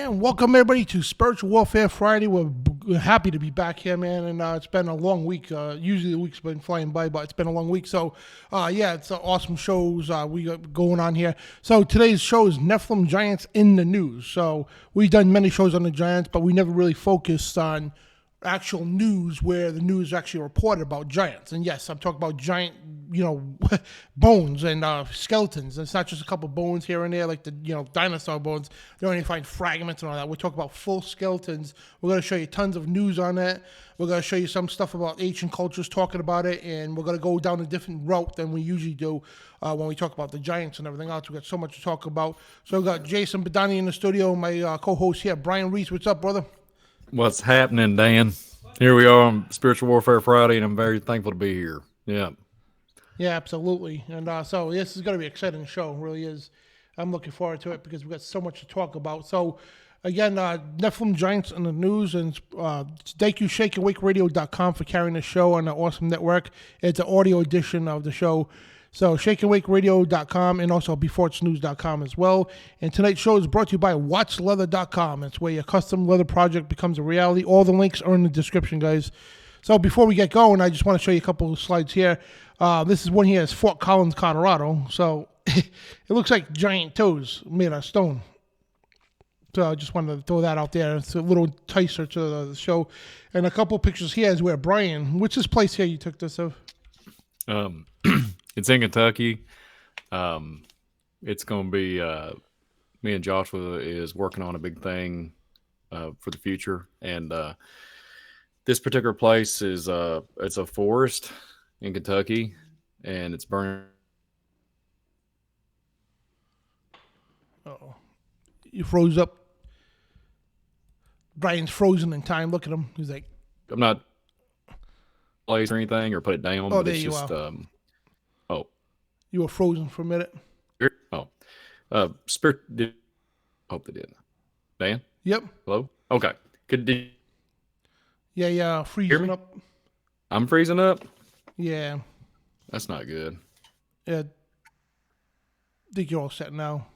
And welcome everybody to Spiritual Warfare Friday. We're happy to be back here, man. And it's been a long week. Usually the week's been flying by, but it's been a long week. So, it's awesome shows we got going on here. So today's show is Nephilim Giants in the News. So we've done many shows on the Giants, but we never really focused on actual news where the news actually reported about giants. And yes, I'm talking about giant, bones and skeletons. It's not just a couple bones here and there like the, dinosaur bones. They only find fragments and all that. We're talking about full skeletons. We're going to show you tons of news on that. We're going to show you some stuff about ancient cultures talking about it, and we're going to go down a different route than we usually do when we talk about the giants and everything else. We've got so much to talk about. So we've got Jason Bidondi in the studio, my co-host here, Brian Reece. What's up, brother? What's happening, Dan? Here we are on Spiritual Warfare Friday, and I'm very thankful to be here. Yeah. Yeah, absolutely. And so this is going to be an exciting show. It really is. I'm looking forward to it because we've got so much to talk about. So, again, Nephilim Giants in the News, and thank you, ShakeAndWakeRadio.com, for carrying the show on the awesome network. It's an audio edition of the show. So ShakeAndWakeRadio.com and also BeforeIt'sNews.com as well. And tonight's show is brought to you by WatchLeather.com. It's where your custom leather project becomes a reality. All the links are in the description, guys. So before we get going, I just want to show you a couple of slides here. This is one here. It's Fort Collins, Colorado. So it looks like giant toes made out of stone. So I just wanted to throw that out there. It's a little ticer to the show. And a couple of pictures here is where Brian, which is place here you took this of? It's in Kentucky. It's going to be me and Joshua is working on a big thing for the future, and this particular place is it's a forest in Kentucky, and it's burning. Uh-oh. You froze up. Brian's frozen in time. Look at him. He's like, I'm not place or anything or put it down. Oh, but there it's you just, are. You were frozen for a minute. Spirit did. Hope they did. Dan? Yep. Hello? Okay. Good. Yeah, freezing up. I'm freezing up? Yeah. That's not good. Yeah. I think you're all set now.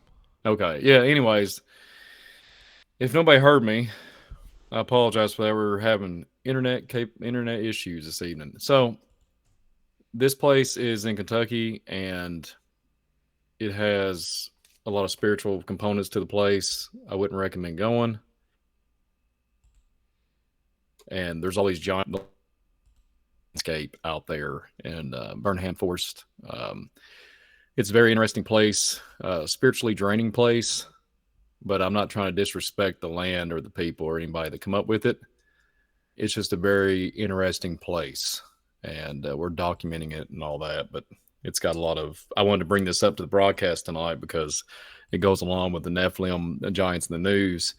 Okay. Yeah, anyways, if nobody heard me, I apologize for that. We're having internet issues this evening. So, this place is in Kentucky, and it has a lot of spiritual components to the place. I wouldn't recommend going. And there's all these giant landscape out there in Burnham Forest. It's a very interesting place, spiritually draining place, but I'm not trying to disrespect the land or the people or anybody that come up with it. It's just a very interesting place. And we're documenting it and all that, but it's got a lot of. I wanted to bring this up to the broadcast tonight because it goes along with the Nephilim, the Giants in the News.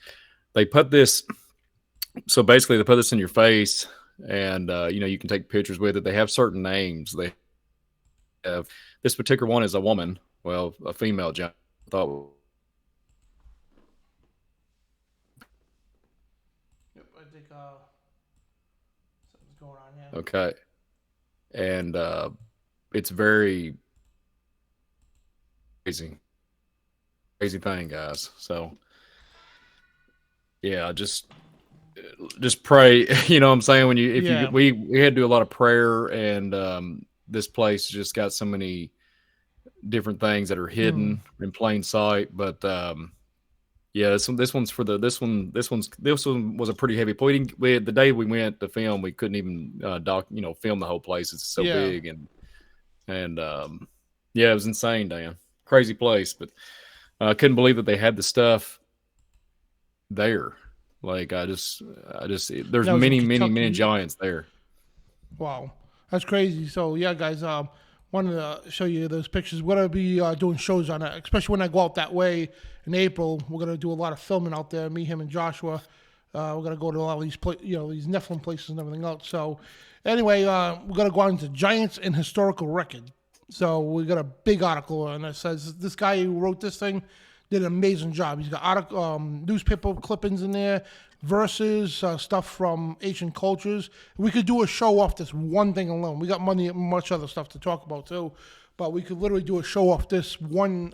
They put this, so basically they put this in your face, and you can take pictures with it. They have certain names. They have this particular one is a woman, well, a female giant. I thought. Yep, I think something's going on here. Okay. And it's very crazy thing, guys. So yeah, just pray. You know what I'm saying? When we had to do a lot of prayer, and this place just got so many different things that are hidden in plain sight. But this one was a pretty heavy point. The day we went to film, we couldn't even film the whole place. It's so big, and it was insane, Dan. Crazy place, but I couldn't believe that they had the stuff there. Like there's many giants there. Wow, that's crazy. So yeah, guys, wanted to show you those pictures. We're going to be doing shows on that, especially when I go out that way in April. We're going to do a lot of filming out there, me, him, and Joshua. We're going to go to a lot of these these Nephilim places and everything else. So anyway, we're going to go on to Giants and Historical Record. So we got a big article, and it says this guy who wrote this thing did an amazing job. He's got newspaper clippings in there, verses, stuff from ancient cultures. We could do a show off this one thing alone. We got much other stuff to talk about too, but we could literally do a show off this one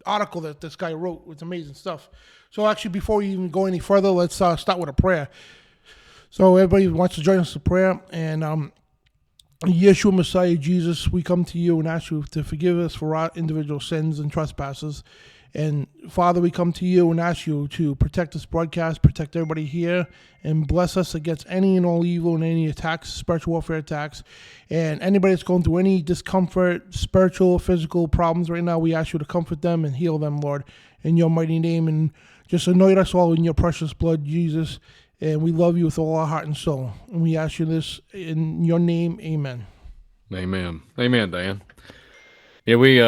article that this guy wrote. It's amazing stuff. So actually, before we even go any further, let's start with a prayer. So everybody wants to join us in prayer. And Yeshua Messiah, Jesus, we come to you and ask you to forgive us for our individual sins and trespasses. And Father, we come to you and ask you to protect this broadcast, protect everybody here, and bless us against any and all evil and any attacks, spiritual warfare attacks. And anybody that's going through any discomfort, spiritual, physical problems right now, we ask you to comfort them and heal them, Lord, in your mighty name. And just anoint us all in your precious blood, Jesus. And we love you with all our heart and soul. And we ask you this in your name, amen. Amen. Amen, Dan. Yeah, we...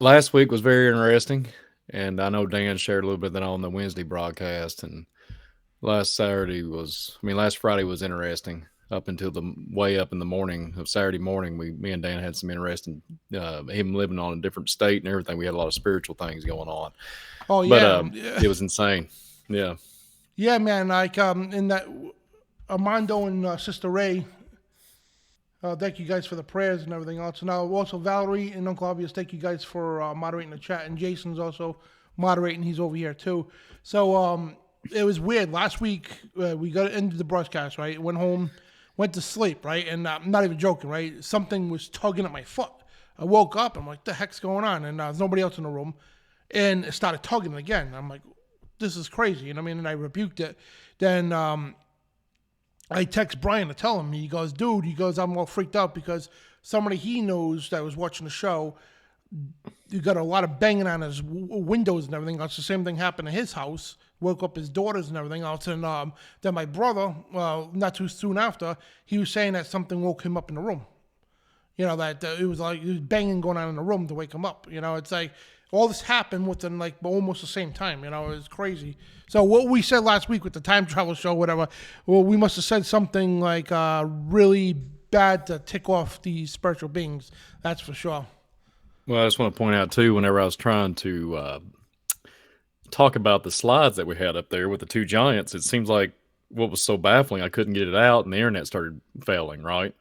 Last week was very interesting, and I know Dan shared a little bit of that on the Wednesday broadcast, and last Friday was interesting up until the way up in the morning of Saturday morning. Me and Dan had some interesting, him living on a different state and everything. We had a lot of spiritual things going on. Oh, yeah. But it was insane. Yeah. Yeah, man, like in that Armando and Sister Ray, thank you guys for the prayers and everything else. Now, also Valerie and Uncle Obvious, thank you guys for moderating the chat. And Jason's also moderating. He's over here, too. So it was weird. Last week, we got into the broadcast, right? Went home, went to sleep, right? And I'm not even joking, right? Something was tugging at my foot. I woke up. I'm like, what the heck's going on? And there's nobody else in the room. And it started tugging again. I'm like, this is crazy. You know what I mean? And I rebuked it. Then I text Brian to tell him. He goes, dude, I'm all freaked out because somebody he knows that was watching the show, you got a lot of banging on his windows and everything else. The same thing happened in his house. Woke up his daughters and everything else. And then my brother, not too soon after, he was saying that something woke him up in the room. You know, that it was banging going on in the room to wake him up. You know, it's like all this happened within like almost the same time. You know, it was crazy. So what we said last week with the time travel show, whatever, well, we must have said something like really bad to tick off these spiritual beings. That's for sure. Well, I just want to point out, too, whenever I was trying to talk about the slides that we had up there with the two giants, it seems like what was so baffling, I couldn't get it out, and the internet started failing, right?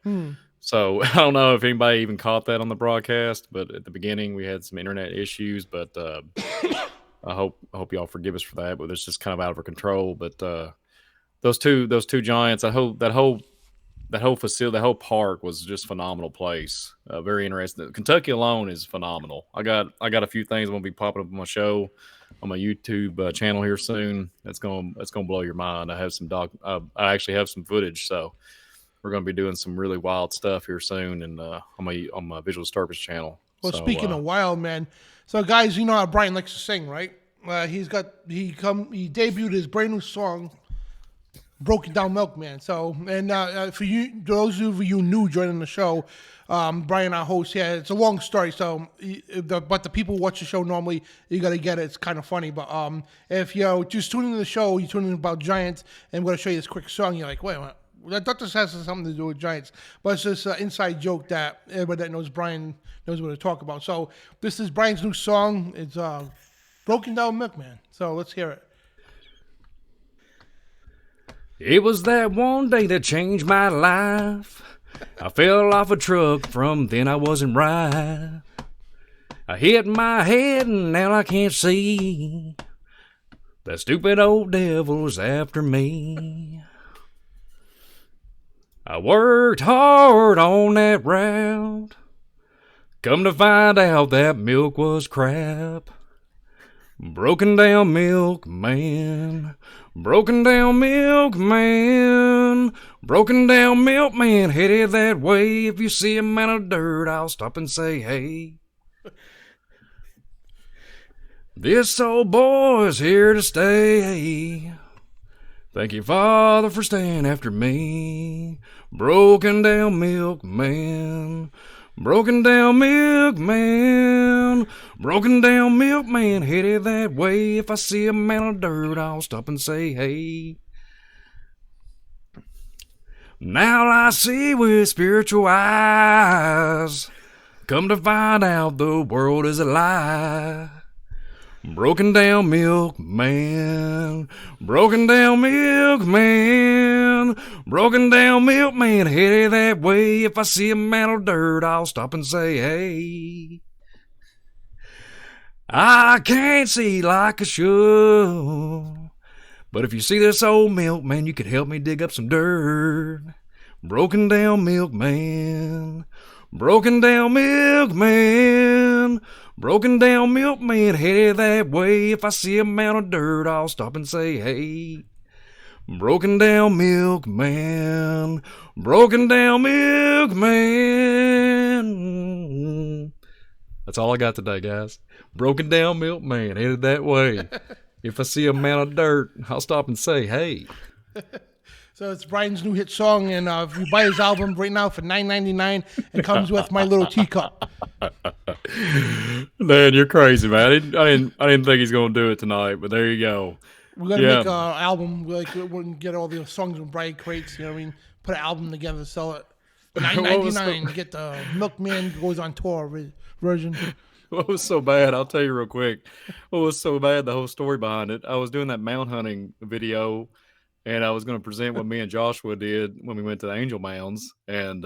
So I don't know if anybody even caught that on the broadcast, but at the beginning we had some internet issues, but I hope y'all forgive us for that, but it's just kind of out of our control. But those two giants, that whole facility, that whole park was just a phenomenal place. Very interesting. Kentucky alone is phenomenal. I got a few things I'm gonna be popping up on my show, on my YouTube channel here soon. That's gonna blow your mind. I have I actually have some footage, so we're gonna be doing some really wild stuff here soon, and on my Visual Disturbance channel. Well, speaking of wild, man. So guys, you know how Brian likes to sing, right? He debuted his brand new song, Broken Down Milkman. So, and for you, those of you new joining the show, Brian, our host, yeah, it's a long story. So, but the people who watch the show normally, you got to get it. It's kind of funny. But if you're just tuning in the show, you're tuning in about Giants, and I'm going to show you this quick song. You're like, wait a minute. That just has something to do with Giants. But it's just an inside joke that everybody that knows Brian knows what to talk about. So this is Brian's new song. It's Broken Down Milkman. So let's hear it. It was that one day that changed my life. I fell off a truck, from then I wasn't right. I hit my head and now I can't see. That stupid old devil's after me. I worked hard on that route. Come to find out that milk was crap. Broken down milkman. Broken down milkman. Broken down milkman, headed that way. If you see a man of dirt, I'll stop and say hey. This old boy's here to stay. Thank you, Father, for staying after me. Broken down milkman. Broken down milkman. Broken down milkman, headed that way. If I see a man of dirt, I'll stop and say hey. Now I see with spiritual eyes. Come to find out the world is a lie. Broken down milkman, broken down milkman, broken down milkman, headed that way. If I see a man of dirt, I'll stop and say hey. I can't see like I should. But if you see this old milkman, you could help me dig up some dirt. Broken down milkman. Broken down milkman. Broken down milkman, headed that way. If I see a mound of dirt, I'll stop and say, hey. Broken down milkman. Broken down milkman. That's all I got today, guys. Broken down milkman, headed that way. If I see a mound of dirt, I'll stop and say, hey. So it's Brian's new hit song, and if you buy his album right now for $9.99, it comes with My Little Teacup. Man, you're crazy, man. I didn't think he's gonna do it tonight, but there you go. We're gonna make an album. We're gonna get all the songs from Brian crates. You know what I mean? Put an album together, sell it. $9.99. Get the Milkman Goes on Tour version. What was so bad? I'll tell you real quick. What was so bad? The whole story behind it. I was doing that mount hunting video. And I was going to present what me and Joshua did when we went to the Angel Mounds. And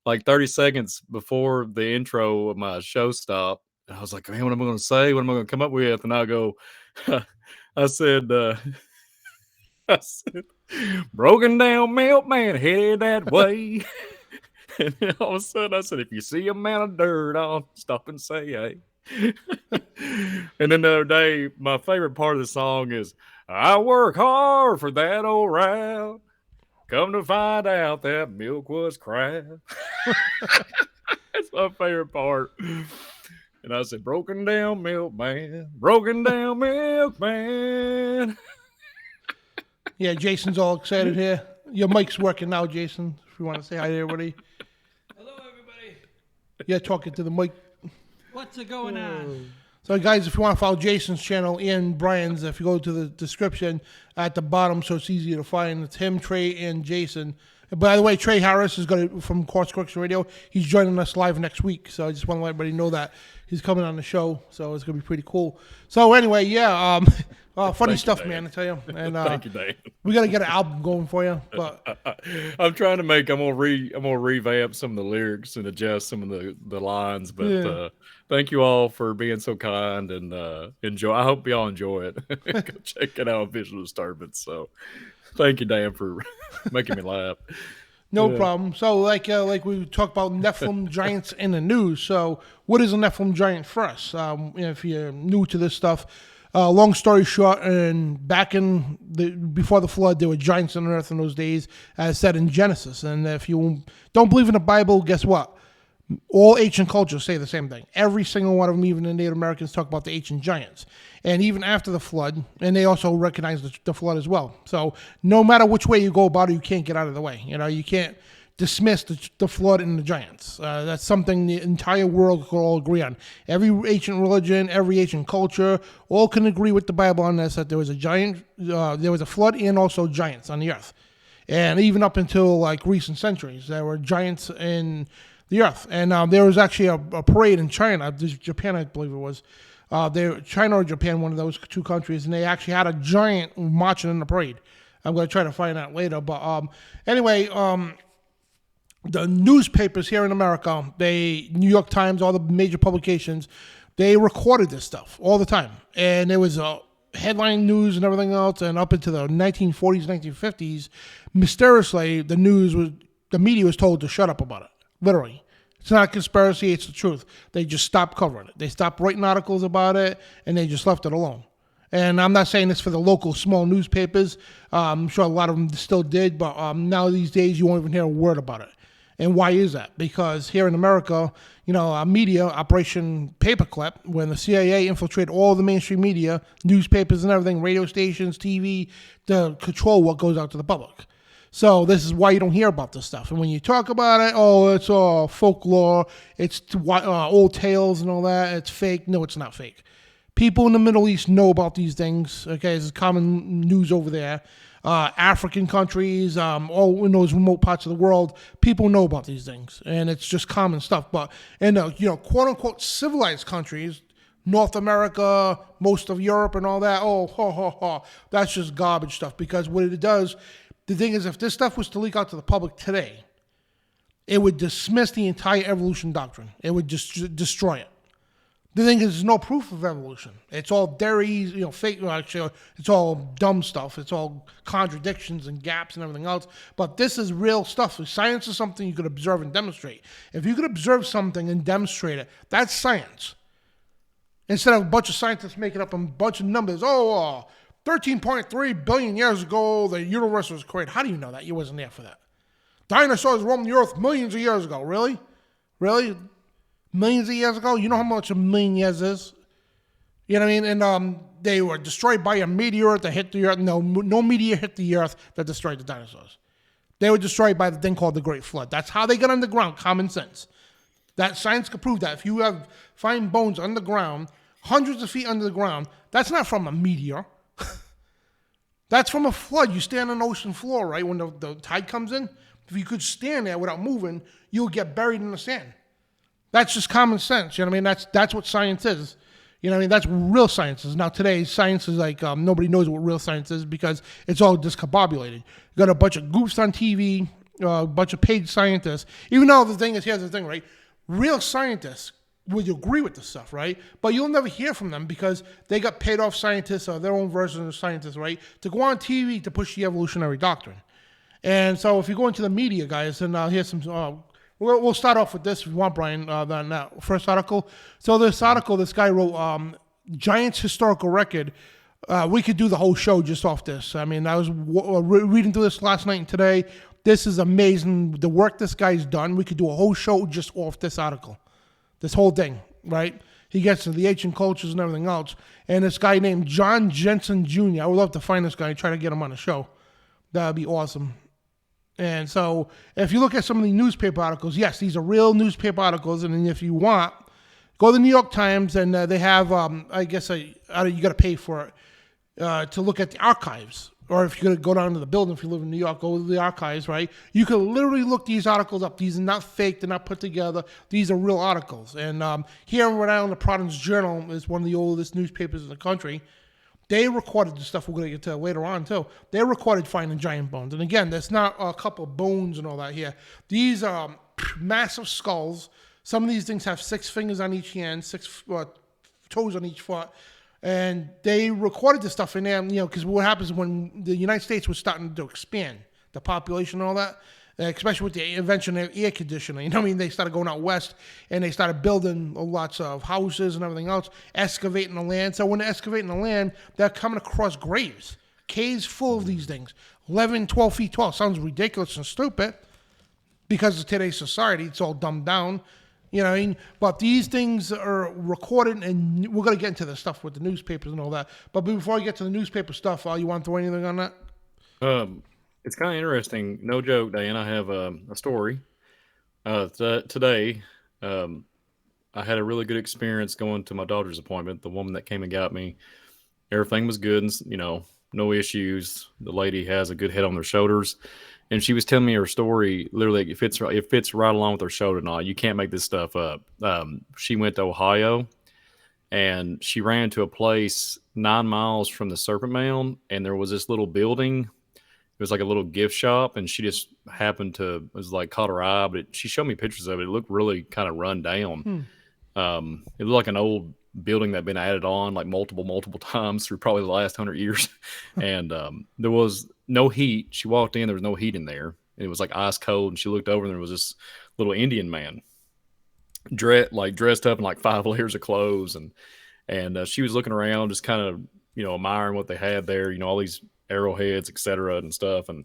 like 30 seconds before the intro of my show stopped, I was like, man, what am I going to say? What am I going to come up with? And I go, I said, broken down milkman, headed that way. And then all of a sudden I said, if you see a mound of dirt, I'll stop and say, hey. And then the other day, my favorite part of the song is, I work hard for that old route. Come to find out that milk was crap. That's my favorite part. And I said, broken down milkman, broken down milkman. Yeah, Jason's all excited here. Your mic's working now, Jason, if you want to say hi to everybody. Hello, everybody. Yeah, talking to the mic. What's going on? So, guys, if you want to follow Jason's channel and Brian's, if you go to the description at the bottom, so it's easier to find. It's him, Trey, and Jason. And by the way, Trey Harris is going to from CashApp. He's joining us live next week. So I just want to let everybody know that he's coming on the show. So it's going to be pretty cool. So anyway, yeah, funny stuff, man. I tell you. And Thank you, Dave. We got to get an album going for you. But I'm trying to make. I'm gonna revamp some of the lyrics and adjust some of the lines. But Yeah. Thank you all for being so kind and enjoy. I hope y'all enjoy it. Go check it out, Visual Disturbance. So, thank you, Dan, for making me laugh. no problem. So like we talked about Nephilim giants in the news. So what is a Nephilim giant for us? If you're new to this stuff, long story short, and back in before the flood, there were giants on earth in those days, as said in Genesis. And if you don't believe in the Bible, guess what? All ancient cultures say the same thing. Every single one of them, even the Native Americans, talk about the ancient giants. And even after the flood, and they also recognize the flood as well. So no matter which way you go about it, you can't get out of the way. You know, you can't dismiss the flood and the giants. That's something the entire world can all agree on. Every ancient religion, every ancient culture, all can agree with the Bible on this, that there was a giant, there was a flood and also giants on the earth. And even up until like recent centuries, there were giants in the earth. And there was actually a parade in China, Japan, I believe it was. China or Japan, one of those two countries, and they actually had a giant marching in the parade. I'm going to try to find out later. But anyway, the newspapers here in America, New York Times, all the major publications, they recorded this stuff all the time. And there was headline news and everything else. And up into the 1940s, 1950s, mysteriously, the media was told to shut up about it. Literally. It's not a conspiracy, it's the truth. They just stopped covering it. They stopped writing articles about it, and they just left it alone. And I'm not saying this for the local small newspapers. I'm sure a lot of them still did, but now these days you won't even hear a word about it. And why is that? Because here in America, you know, our media, Operation Paperclip, when the CIA infiltrated all the mainstream media, newspapers and everything, radio stations, TV, to control what goes out to the public. So this is why you don't hear about this stuff. And when you talk about it, oh, it's all folklore, it's old tales and all that, it's fake. No, it's not fake. People in the Middle East know about these things. Okay, this is common news over there. African countries, all in those remote parts of the world, people know about these things, and it's just common stuff. But in quote unquote civilized countries, North America, most of Europe, and all that, that's just garbage stuff. Because what it does. The thing is, if this stuff was to leak out to the public today, it would dismiss the entire evolution doctrine. It would just destroy it. The thing is, there's no proof of evolution. It's all dairies, fake. Actually, it's all dumb stuff. It's all contradictions and gaps and everything else. But this is real stuff. Science is something you could observe and demonstrate. If you could observe something and demonstrate it, that's science. Instead of a bunch of scientists making up a bunch of numbers. 13.3 billion years ago, the universe was created. How do you know that? You wasn't there for that. Dinosaurs roamed the earth millions of years ago. Really? Really? Millions of years ago? You know how much a million years is? You know what I mean? And they were destroyed by a meteor that hit the earth. No meteor hit the earth that destroyed the dinosaurs. They were destroyed by the thing called the Great Flood. That's how they got underground. Common sense. That science could prove that. If you find bones underground, hundreds of feet under the ground, that's not from a meteor. That's from a flood. You stand on the ocean floor, right? When the tide comes in, if you could stand there without moving, you'll get buried in the sand. That's just common sense. You know what I mean? That's what science is. You know what I mean? That's what real science is. Now, today, science is like nobody knows what real science is because it's all discombobulated. You got a bunch of goofs on TV, a bunch of paid scientists. Even though the thing is, here's the thing, right? Real scientists would agree with this stuff, right? But you'll never hear from them because they got paid off scientists or their own version of scientists, right? To go on TV to push the evolutionary doctrine. And so if you go into the media, guys, and here's some... We'll start off with this if you want, Brian, that first article. So this article, this guy wrote, Giants Historical Record. We could do the whole show just off this. I mean, I was reading through this last night and today. This is amazing. The work this guy's done. We could do a whole show just off this article. This whole thing, right? He gets to the ancient cultures and everything else. And this guy named John Jensen Jr. I would love to find this guy and try to get him on the show. That would be awesome. And so if you look at some of the newspaper articles, yes, these are real newspaper articles. And if you want, go to the New York Times and they have, I guess you got to pay for it to look at the archives. Or if you're going to go down to the building, if you live in New York, go to the archives, right? You can literally look these articles up. These are not fake. They're not put together. These are real articles. And here in Rhode Island, the Providence Journal is one of the oldest newspapers in the country. They recorded the stuff we're going to get to later on, too. They recorded finding giant bones. And again, there's not a couple of bones and all that here. These are massive skulls. Some of these things have 6 fingers on each hand, 6 toes on each foot. And they recorded this stuff in there, because what happens when the United States was starting to expand, the population and all that, especially with the invention of air conditioning. You know what I mean? They started going out west, and they started building lots of houses and everything else, excavating the land. So when they're excavating the land, they're coming across graves, caves full of these things, 11, 12 feet tall. Sounds ridiculous and stupid because of today's society. It's all dumbed down. You know what I mean? But these things are recorded, and we're going to get into the stuff with the newspapers and all that. But before I get to the newspaper stuff, you want to throw anything on that? It's kind of interesting. No joke, Dan. I have a story. Today, I had a really good experience going to my daughter's appointment. The woman that came and got me, everything was good, and no issues. The lady has a good head on their shoulders, and she was telling me her story. Literally, it fits right along with her shoulder. Now you can't make this stuff up. She went to Ohio, and she ran into a place 9 miles from the Serpent Mound, and there was this little building. It was like a little gift shop, and she just happened to, caught her eye, but she showed me pictures of it. It looked really kind of run down. It looked like an old building that had been added on like multiple times through probably the last 100 years. And there was no heat. She walked in, there was no heat in there. It was like ice cold, and she looked over, and there was this little Indian man dressed up in like 5 layers of clothes. And she was looking around, just kind of, admiring what they had there, all these arrowheads, etc. and stuff. And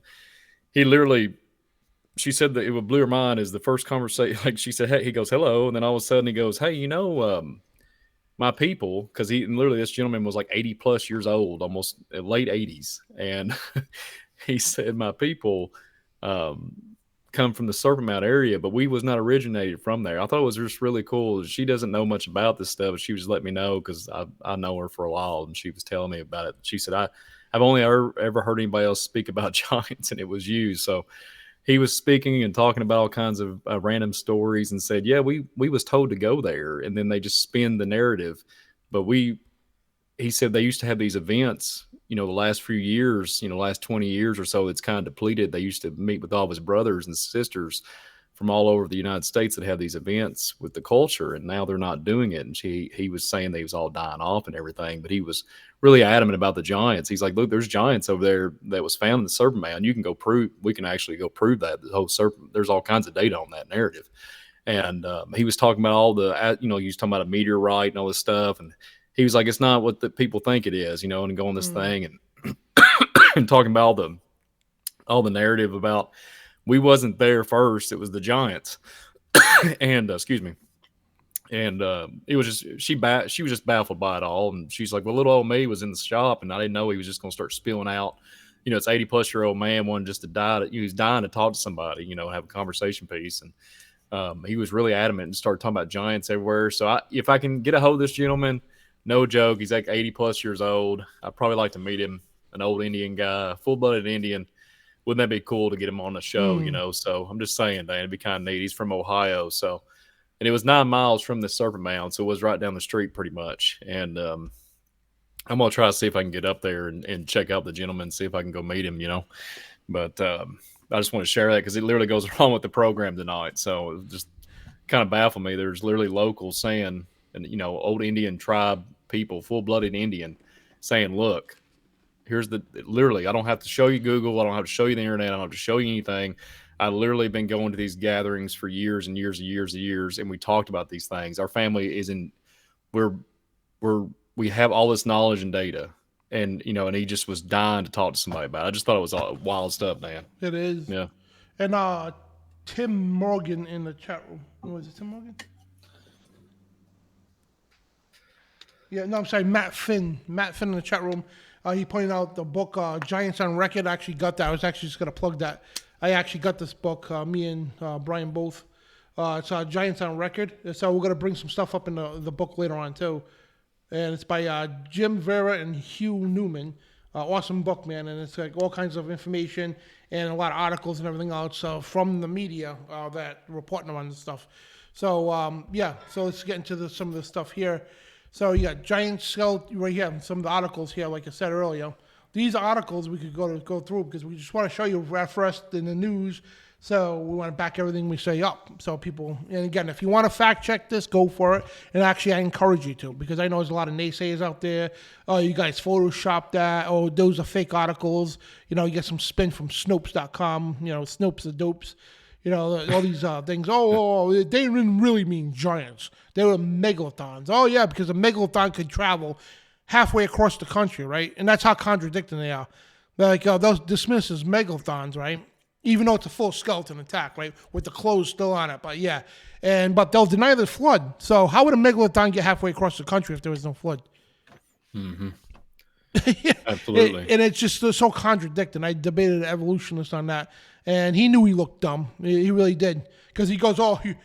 she said that it blew her mind is the first conversation. Like she said, hey, he goes, hello. And then all of a sudden he goes, hey, my people, because literally this gentleman was like 80 plus years old, almost late 80s. And he said, my people come from the Serpent Mound area, but we was not originated from there. I thought it was just really cool. She doesn't know much about this stuff, but she was letting me know because I know her for a while, and she was telling me about it. She said, I've only ever heard anybody else speak about giants, and it was you. So he was speaking and talking about all kinds of random stories and said, yeah, we was told to go there, and then they just spin the narrative. But he said they used to have these events, the last few years, last 20 years or so, it's kind of depleted. They used to meet with all of his brothers and sisters from all over the United States that have these events with the culture, and now they're not doing it. And he was saying they was all dying off and everything, but he was really adamant about the giants. He's like, look, there's giants over there that was found in the Serpent Mound. You can go prove, we can actually go prove that the whole serpent, there's all kinds of data on that narrative. And he was talking about all the, he was talking about a meteorite and all this stuff. And he was like, it's not what the people think it is, and go on this thing and, and talking about all the narrative about, we wasn't there first. It was the giants. And excuse me. And it was just, she was just baffled by it all. And she's like, well, little old me was in the shop and I didn't know he was just going to start spilling out. It's 80-plus-year-old man wanting just to die. He was dying to talk to somebody, and have a conversation piece. And he was really adamant and started talking about giants everywhere. So if I can get a hold of this gentleman, no joke, he's like 80-plus years old. I'd probably like to meet him, an old Indian guy, full-blooded Indian. Wouldn't that be cool to get him on the show, So I'm just saying, Dan, it'd be kind of neat. He's from Ohio, so. And it was 9 miles from the Serpent Mound, so it was right down the street pretty much. And I'm going to try to see if I can get up there and check out the gentleman, see if I can go meet him, But I just want to share that because it literally goes along with the program tonight. So it just kind of baffled me. There's literally locals saying, and old Indian tribe people, full-blooded Indian, saying, look, here's literally, I don't have to show you Google. I don't have to show you the internet. I don't have to show you anything. I literally been going to these gatherings for years and years and years and years. And we talked about these things. Our family we have all this knowledge and data, and, and he just was dying to talk to somebody about it. I just thought it was all wild stuff, man. It is. Yeah. And Tim Morgan in the chat room. Was it Tim Morgan? Yeah, no, I'm sorry, Matt Finn. Matt Finn in the chat room. He pointed out the book, Giants on Record. I actually got that. I was actually just going to plug that. I actually got this book, me and Brian both. It's Giants on Record. So we're going to bring some stuff up in the book later on, too. And it's by Jim Vera and Hugh Newman. Awesome book, man. And it's like all kinds of information and a lot of articles and everything else from the media that reporting on this stuff. So, so let's get into some of the stuff here. So you got Giant Skull right here, some of the articles here, like I said earlier. These articles we could go through because we just want to show you first in the news. So we want to back everything we say up. So people, and again, if you want to fact check this, go for it. And actually, I encourage you to, because I know there's a lot of naysayers out there. Oh, you guys photoshopped that. Oh, those are fake articles. You get some spin from Snopes.com. Snopes are dopes. All these things. Oh, they didn't really mean giants. They were megalodons. Oh, yeah, because a megalodon could travel halfway across the country, right? And that's how contradicting they are. They're like, those dismissed as megalodons, right? Even though it's a full skeleton attack, right? With the clothes still on it, but yeah. But they'll deny the flood. So how would a megalodon get halfway across the country if there was no flood? Mm-hmm. Yeah. Absolutely. And it's just so contradicting. I debated an evolutionist on that, and he knew he looked dumb. He really did. Because he goes,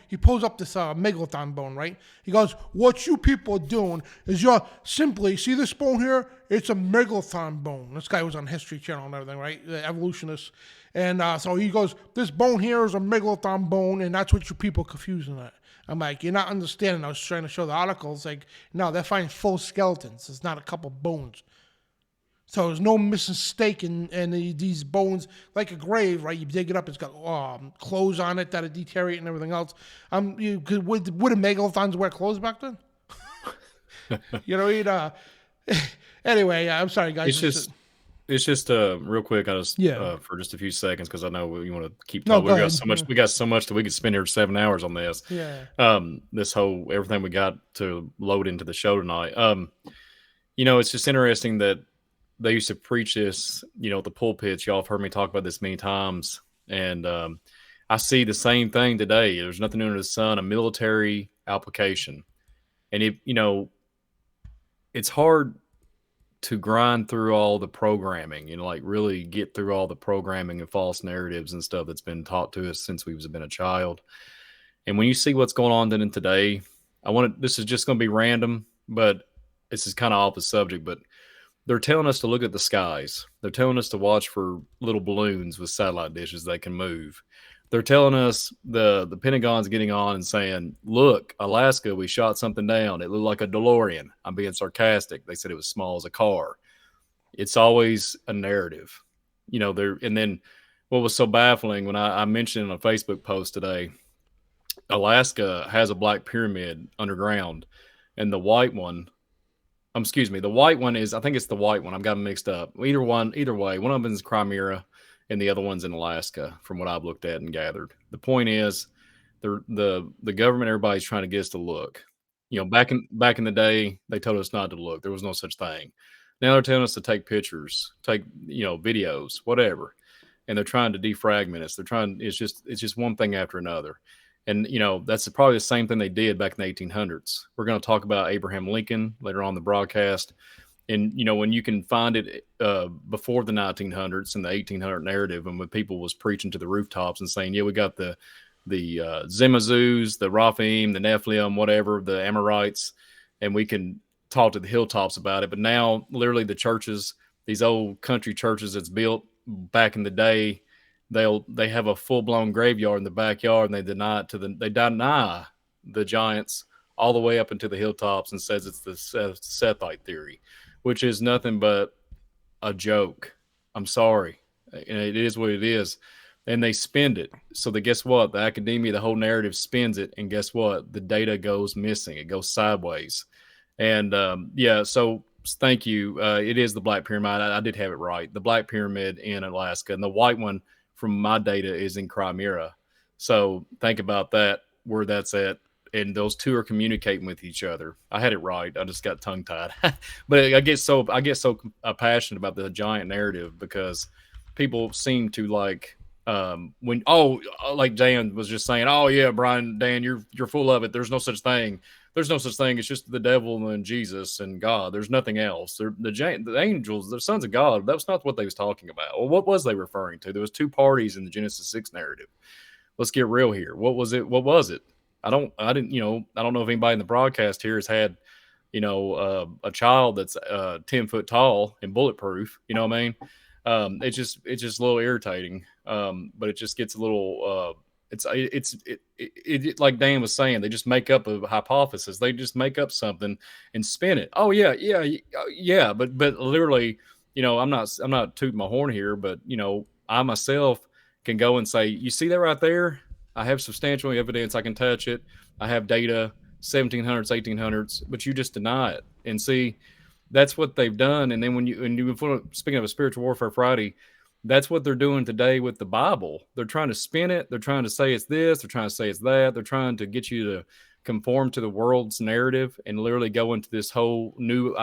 he pulls up this megalodon bone, right? He goes, what you people are doing is you're simply, see this bone here? It's a megalodon bone. This guy was on History Channel and everything, right? The evolutionist. And so he goes, this bone here is a megalodon bone, and that's what you people are confusing that. I'm like, you're not understanding. I was trying to show the articles. Like, no, they're finding full skeletons. It's not a couple bones. So there's no mistake in these bones, like a grave, right? You dig it up, it's got clothes on it that are deteriorate and everything else. Would a megalodons wear clothes back then? Anyway, I'm sorry, guys. It's just real quick. I just for just a few seconds because I know you want to keep talking. No, we got so much. We got so much that we could spend here 7 hours on this. Yeah. This whole everything we got to load into the show tonight. It's just interesting that they used to preach this, the pulpits. Y'all have heard me talk about this many times. And I see the same thing today. There's nothing under the sun, a military application. And it's hard to grind through all the programming, really get through all the programming and false narratives and stuff that's been taught to us since we've been a child. And when you see what's going on then and today, this is just going to be random, but this is kind of off the subject, but they're telling us to look at the skies. They're telling us to watch for little balloons with satellite dishes that can move. They're telling us the Pentagon's getting on and saying, look, Alaska, we shot something down. It looked like a DeLorean. I'm being sarcastic. They said it was small as a car. It's always a narrative. And then what was so baffling when I mentioned in a Facebook post today, Alaska has a black pyramid underground, and the white one, the white one is, I think it's the white one. I've got them mixed up. Either way, one of them is Crimea, and the other one's in Alaska, from what I've looked at and gathered. The point is, the government, everybody's trying to get us to look. Back in the day, they told us not to look. There was no such thing. Now they're telling us to take pictures, take videos, whatever, and they're trying to defragment us. They're trying. It's just one thing after another. And, that's probably the same thing they did back in the 1800s. We're going to talk about Abraham Lincoln later on in the broadcast. And, when you can find it before the 1900s and the 1800 narrative, and when people was preaching to the rooftops and saying, yeah, we got the Zemazus, the Raphaim, the Nephilim, whatever, the Amorites, and we can talk to the hilltops about it. But now, literally, the churches, these old country churches that's built back in the day, they have a full-blown graveyard in the backyard, and they deny the giants all the way up into the hilltops and says it's the Sethite theory, which is nothing but a joke. I'm sorry. And it is what it is. And they spend it. So guess what? The academia, the whole narrative spins it. And guess what? The data goes missing. It goes sideways. And so thank you. It is the Black Pyramid. I did have it right. The Black Pyramid in Alaska. And the white one from my data is in Crimea. So think about that, where that's at. And those two are communicating with each other. I had it right. I just got tongue tied. But I get so passionate about the giant narrative because people seem to like like Dan was just saying, oh yeah, Dan, you're full of it. There's no such thing. There's no such thing. It's just the devil and Jesus and God. There's nothing else. The angels, the sons of God. That's not what they was talking about. Well, what was they referring to? There was two parties in the Genesis 6 narrative. Let's get real here. What was it? What was it? I don't know if anybody in the broadcast here has had, a child that's 10 foot tall and bulletproof. You know what I mean? It's just a little irritating. But it just gets a little, it's like Dan was saying, they just make up a hypothesis. They just make up something and spin it. Oh yeah. But literally, I'm not tooting my horn here, but I myself can go and say, you see that right there? I have substantial evidence. I can touch it. I have data, 1700s, 1800s, but you just deny it. And see, that's what they've done. And then speaking of a spiritual warfare Friday, that's what they're doing today with the Bible. They're trying to spin it. They're trying to say it's this. They're trying to say it's that. They're trying to get you to conform to the world's narrative and literally go into this whole new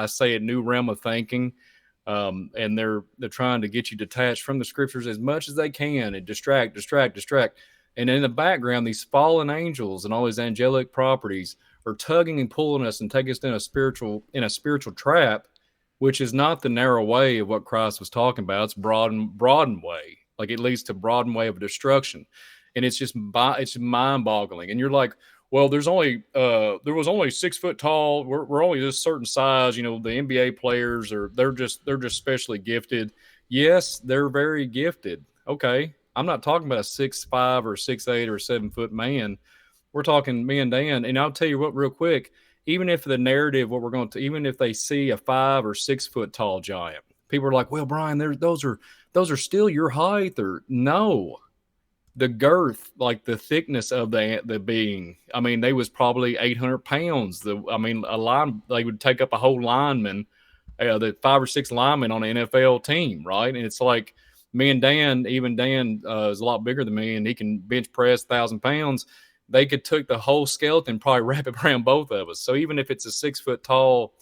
realm of thinking. And they're trying to get you detached from the scriptures as much as they can and distract. And in the background, these fallen angels and all these angelic properties are tugging and pulling us and taking us in a spiritual trap, which is not the narrow way of what Christ was talking about. It's broadened way. Like it leads to broadened way of destruction. And it's mind boggling. And you're like, well, there was only 6 foot tall. We're only this certain size. The NBA players they're just specially gifted. Yes, they're very gifted. Okay. I'm not talking about a 6'5" or 6'8" or 7 foot man. We're talking me and Dan. And I'll tell you what, real quick, even if the narrative, even if they see a 5 or 6 foot tall giant, people are like, well, Brian, those are still your height. Or no, the girth, like the thickness of the being. I mean, they was probably 800 pounds. They would take up a whole lineman, the 5 or 6 linemen on an NFL team. Right. And it's like, me and Dan, even Dan is a lot bigger than me, and he can bench press 1,000 pounds. They could took the whole skeleton, probably wrap it around both of us. So even if it's a 6 foot tall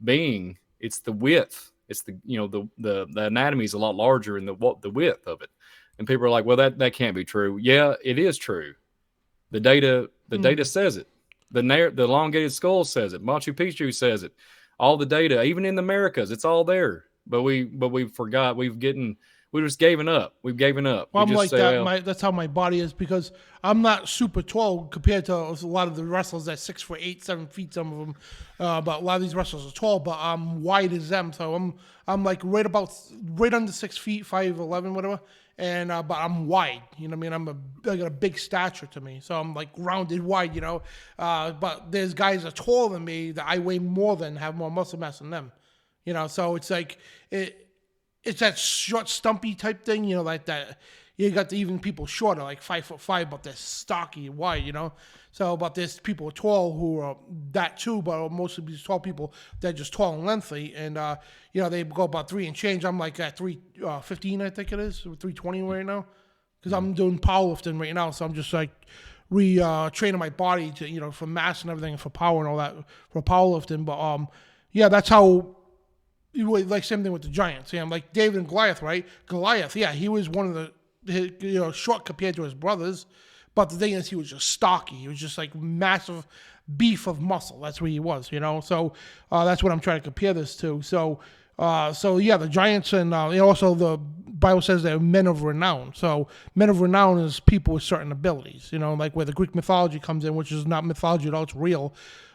being, it's the width. It's the anatomy is a lot larger in the width of it. And people are like, well, that can't be true. Yeah, it is true. The data says it. The elongated skull says it. Machu Picchu says it. All the data, even in the Americas, it's all there. But we forgot. We just given up. We've given up. Well, I'm like that. That's how my body is because I'm not super tall compared to a lot of the wrestlers that's 6'8", 7 feet. Some of them, but a lot of these wrestlers are tall. But I'm wide as them, so I'm like right under 6 feet, 5'11", whatever. And but I'm wide. You know what I mean? I got a big stature to me, so I'm like rounded wide. But there's guys that are taller than me that I weigh more than, have more muscle mass than them. So it's like it it's that short, stumpy type thing, you know, like that. You got even people shorter, like 5'5", but they're stocky and wide, you know. So, but there's people tall who are that too, but most of these tall people, they're just tall and lengthy, and you know, they go about 3 and change. I'm like at 315, I think it is, 320 right now, because I'm doing powerlifting right now. So I'm just like training my body to, you know, for mass and everything, and for power and all that for powerlifting. But yeah, that's how. Like same thing with the Giants. Yeah, like David and Goliath, right? Goliath, yeah, he was one of the, you know, short compared to his brothers, but the thing is, he was just stocky. He was just like massive beef of muscle. That's what he was, you know. So that's what I'm trying to compare this to. So yeah, the Giants and also the Bible says they're men of renown. So men of renown is people with certain abilities, you know, like where the Greek mythology comes in, which is not mythology at all; it's real.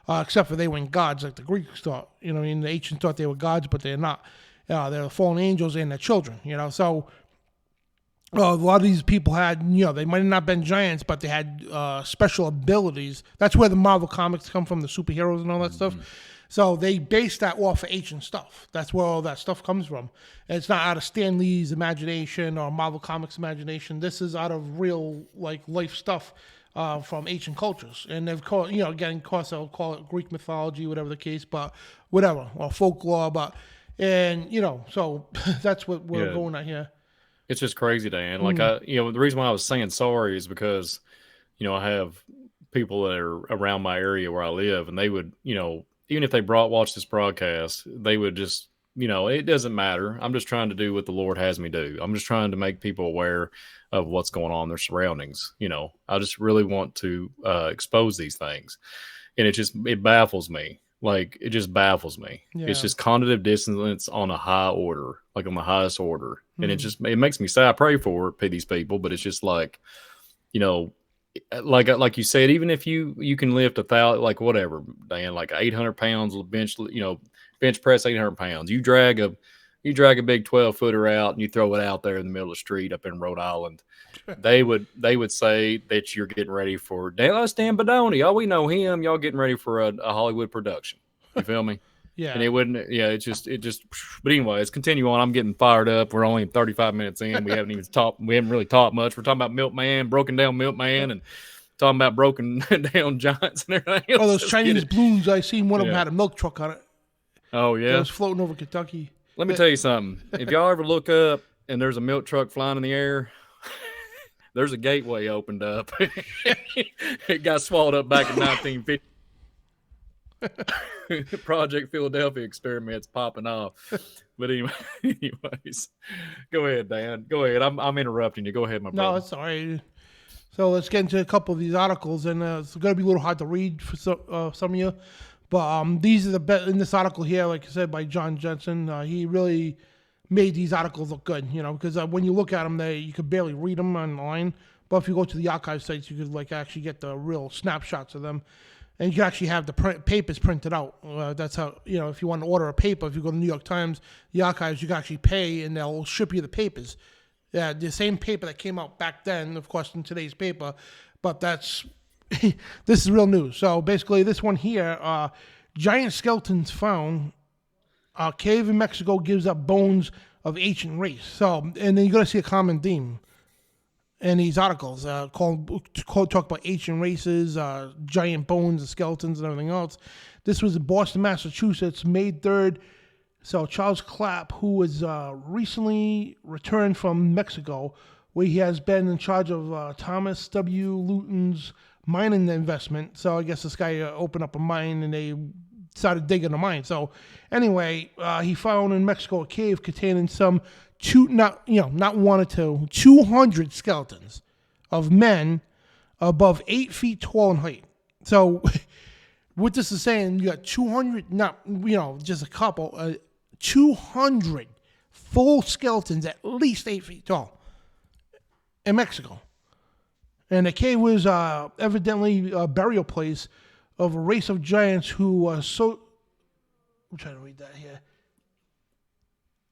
Except for they weren't gods like the Greeks thought. You know, in the ancients thought they were gods, but they're not. They're fallen angels and their children. You know, so a lot of these people had, you know, they might have not been giants, but they had special abilities. That's where the Marvel comics come from, the superheroes and all that stuff. So they based that off of ancient stuff. That's where all that stuff comes from. And it's not out of Stan Lee's imagination or Marvel Comics imagination. This is out of real, like, life stuff. From ancient cultures, and they've called, you know, again, of course, I'll call it Greek mythology, whatever the case, but whatever, or folklore, but, and, you know, so that's what we're going at here. It's just crazy, Dan. Like, the reason why I was saying sorry is because, you know, I have people that are around my area where I live, and they would, you know, even if they watch this broadcast, they would just, you know, it doesn't matter. I'm just trying to do what the Lord has me do. I'm just trying to make people aware of what's going on in their surroundings. You know, I just really want to expose these things. And it baffles me. Like, it just baffles me. Yeah. It's just cognitive dissonance on a high order, like on the highest order. And it makes me sad. I pray for these people, but it's just like, you know, like you said, even if you can lift 1,000, like whatever, Dan, like 800 pounds bench, you know, bench press 800 pounds. You drag a big 12-footer out and you throw it out there in the middle of the street up in Rhode Island. They would say that you're getting ready for Dan Bidondi. Oh, we know him. Y'all getting ready for a Hollywood production. You feel me? Yeah. And it wouldn't. Yeah. It just. But anyways, continue on. I'm getting fired up. We're only 35 minutes in. We haven't even talked. We haven't really talked much. We're talking about Milkman, broken down Milkman, and talking about broken down giants and everything else. Oh, those Chinese balloons! I seen one of them had a milk truck on it. Oh yeah. It was floating over Kentucky. Let me tell you something. If y'all ever look up and there's a milk truck flying in the air, there's a gateway opened up. It got swallowed up back in 1950. Project Philadelphia experiments popping off. But anyways, go ahead, Dan. Go ahead. I'm interrupting you. Go ahead, my brother. No, it's all right. So let's get into a couple of these articles, and it's going to be a little hard to read for some of you. But these are the best in this article here, like I said, by John Jensen. He really made these articles look good, you know, because when you look at them, you could barely read them online. But if you go to the archive sites, you could like actually get the real snapshots of them, and you can actually have the papers printed out. That's how, you know, if you want to order a paper, if you go to the New York Times, the archives, you can actually pay, and they'll ship you the papers. Yeah, the same paper that came out back then, of course, in today's paper, but that's. This is real news. So basically, this one here, giant skeletons found. Cave in Mexico gives up bones of ancient race. So, and then you're going to see a common theme in these articles talk about ancient races, giant bones and skeletons and everything else. This was in Boston, Massachusetts, May 3rd. So Charles Clapp, who was recently returned from Mexico, where he has been in charge of Thomas W. Luton's mining investment. So I guess this guy opened up a mine and they started digging a mine. So anyway, he found in Mexico a cave containing some 200 skeletons of men above 8 feet tall in height. So what this is saying, you got 200, just a couple, 200 full skeletons at least 8 feet tall in Mexico. And the cave was evidently a burial place of a race of giants who was I'm trying to read that here.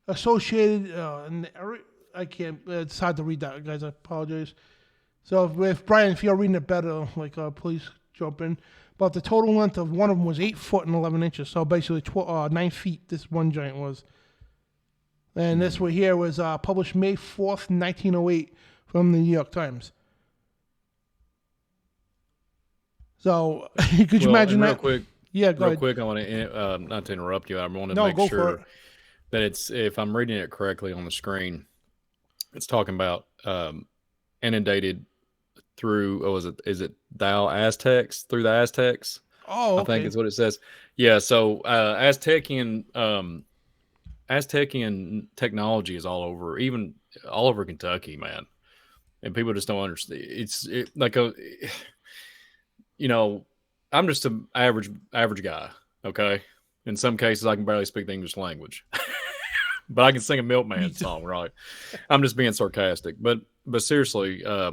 Associated, I can't, it's hard to read that, guys, I apologize. So if Brian, if you're reading it better, please jump in. But the total length of one of them was 8 foot and 11 inches. So basically 9 feet, this one giant was. And this one here was published May 4th, 1908 from the New York Times. So, could you imagine real that? Quick, yeah, go real ahead. quick, I want to, not to interrupt you, I want to No, make go for sure it. that it's, if I'm reading it correctly on the screen, it's talking about inundated through, is it thou Aztecs, through the Aztecs? Oh, okay. I think is what it says. Yeah, so Aztecian technology is all over, even all over Kentucky, man. And people just don't understand. I'm just an average guy, okay? In some cases, I can barely speak the English language. But I can sing a Milkman song, right? I'm just being sarcastic. But seriously, I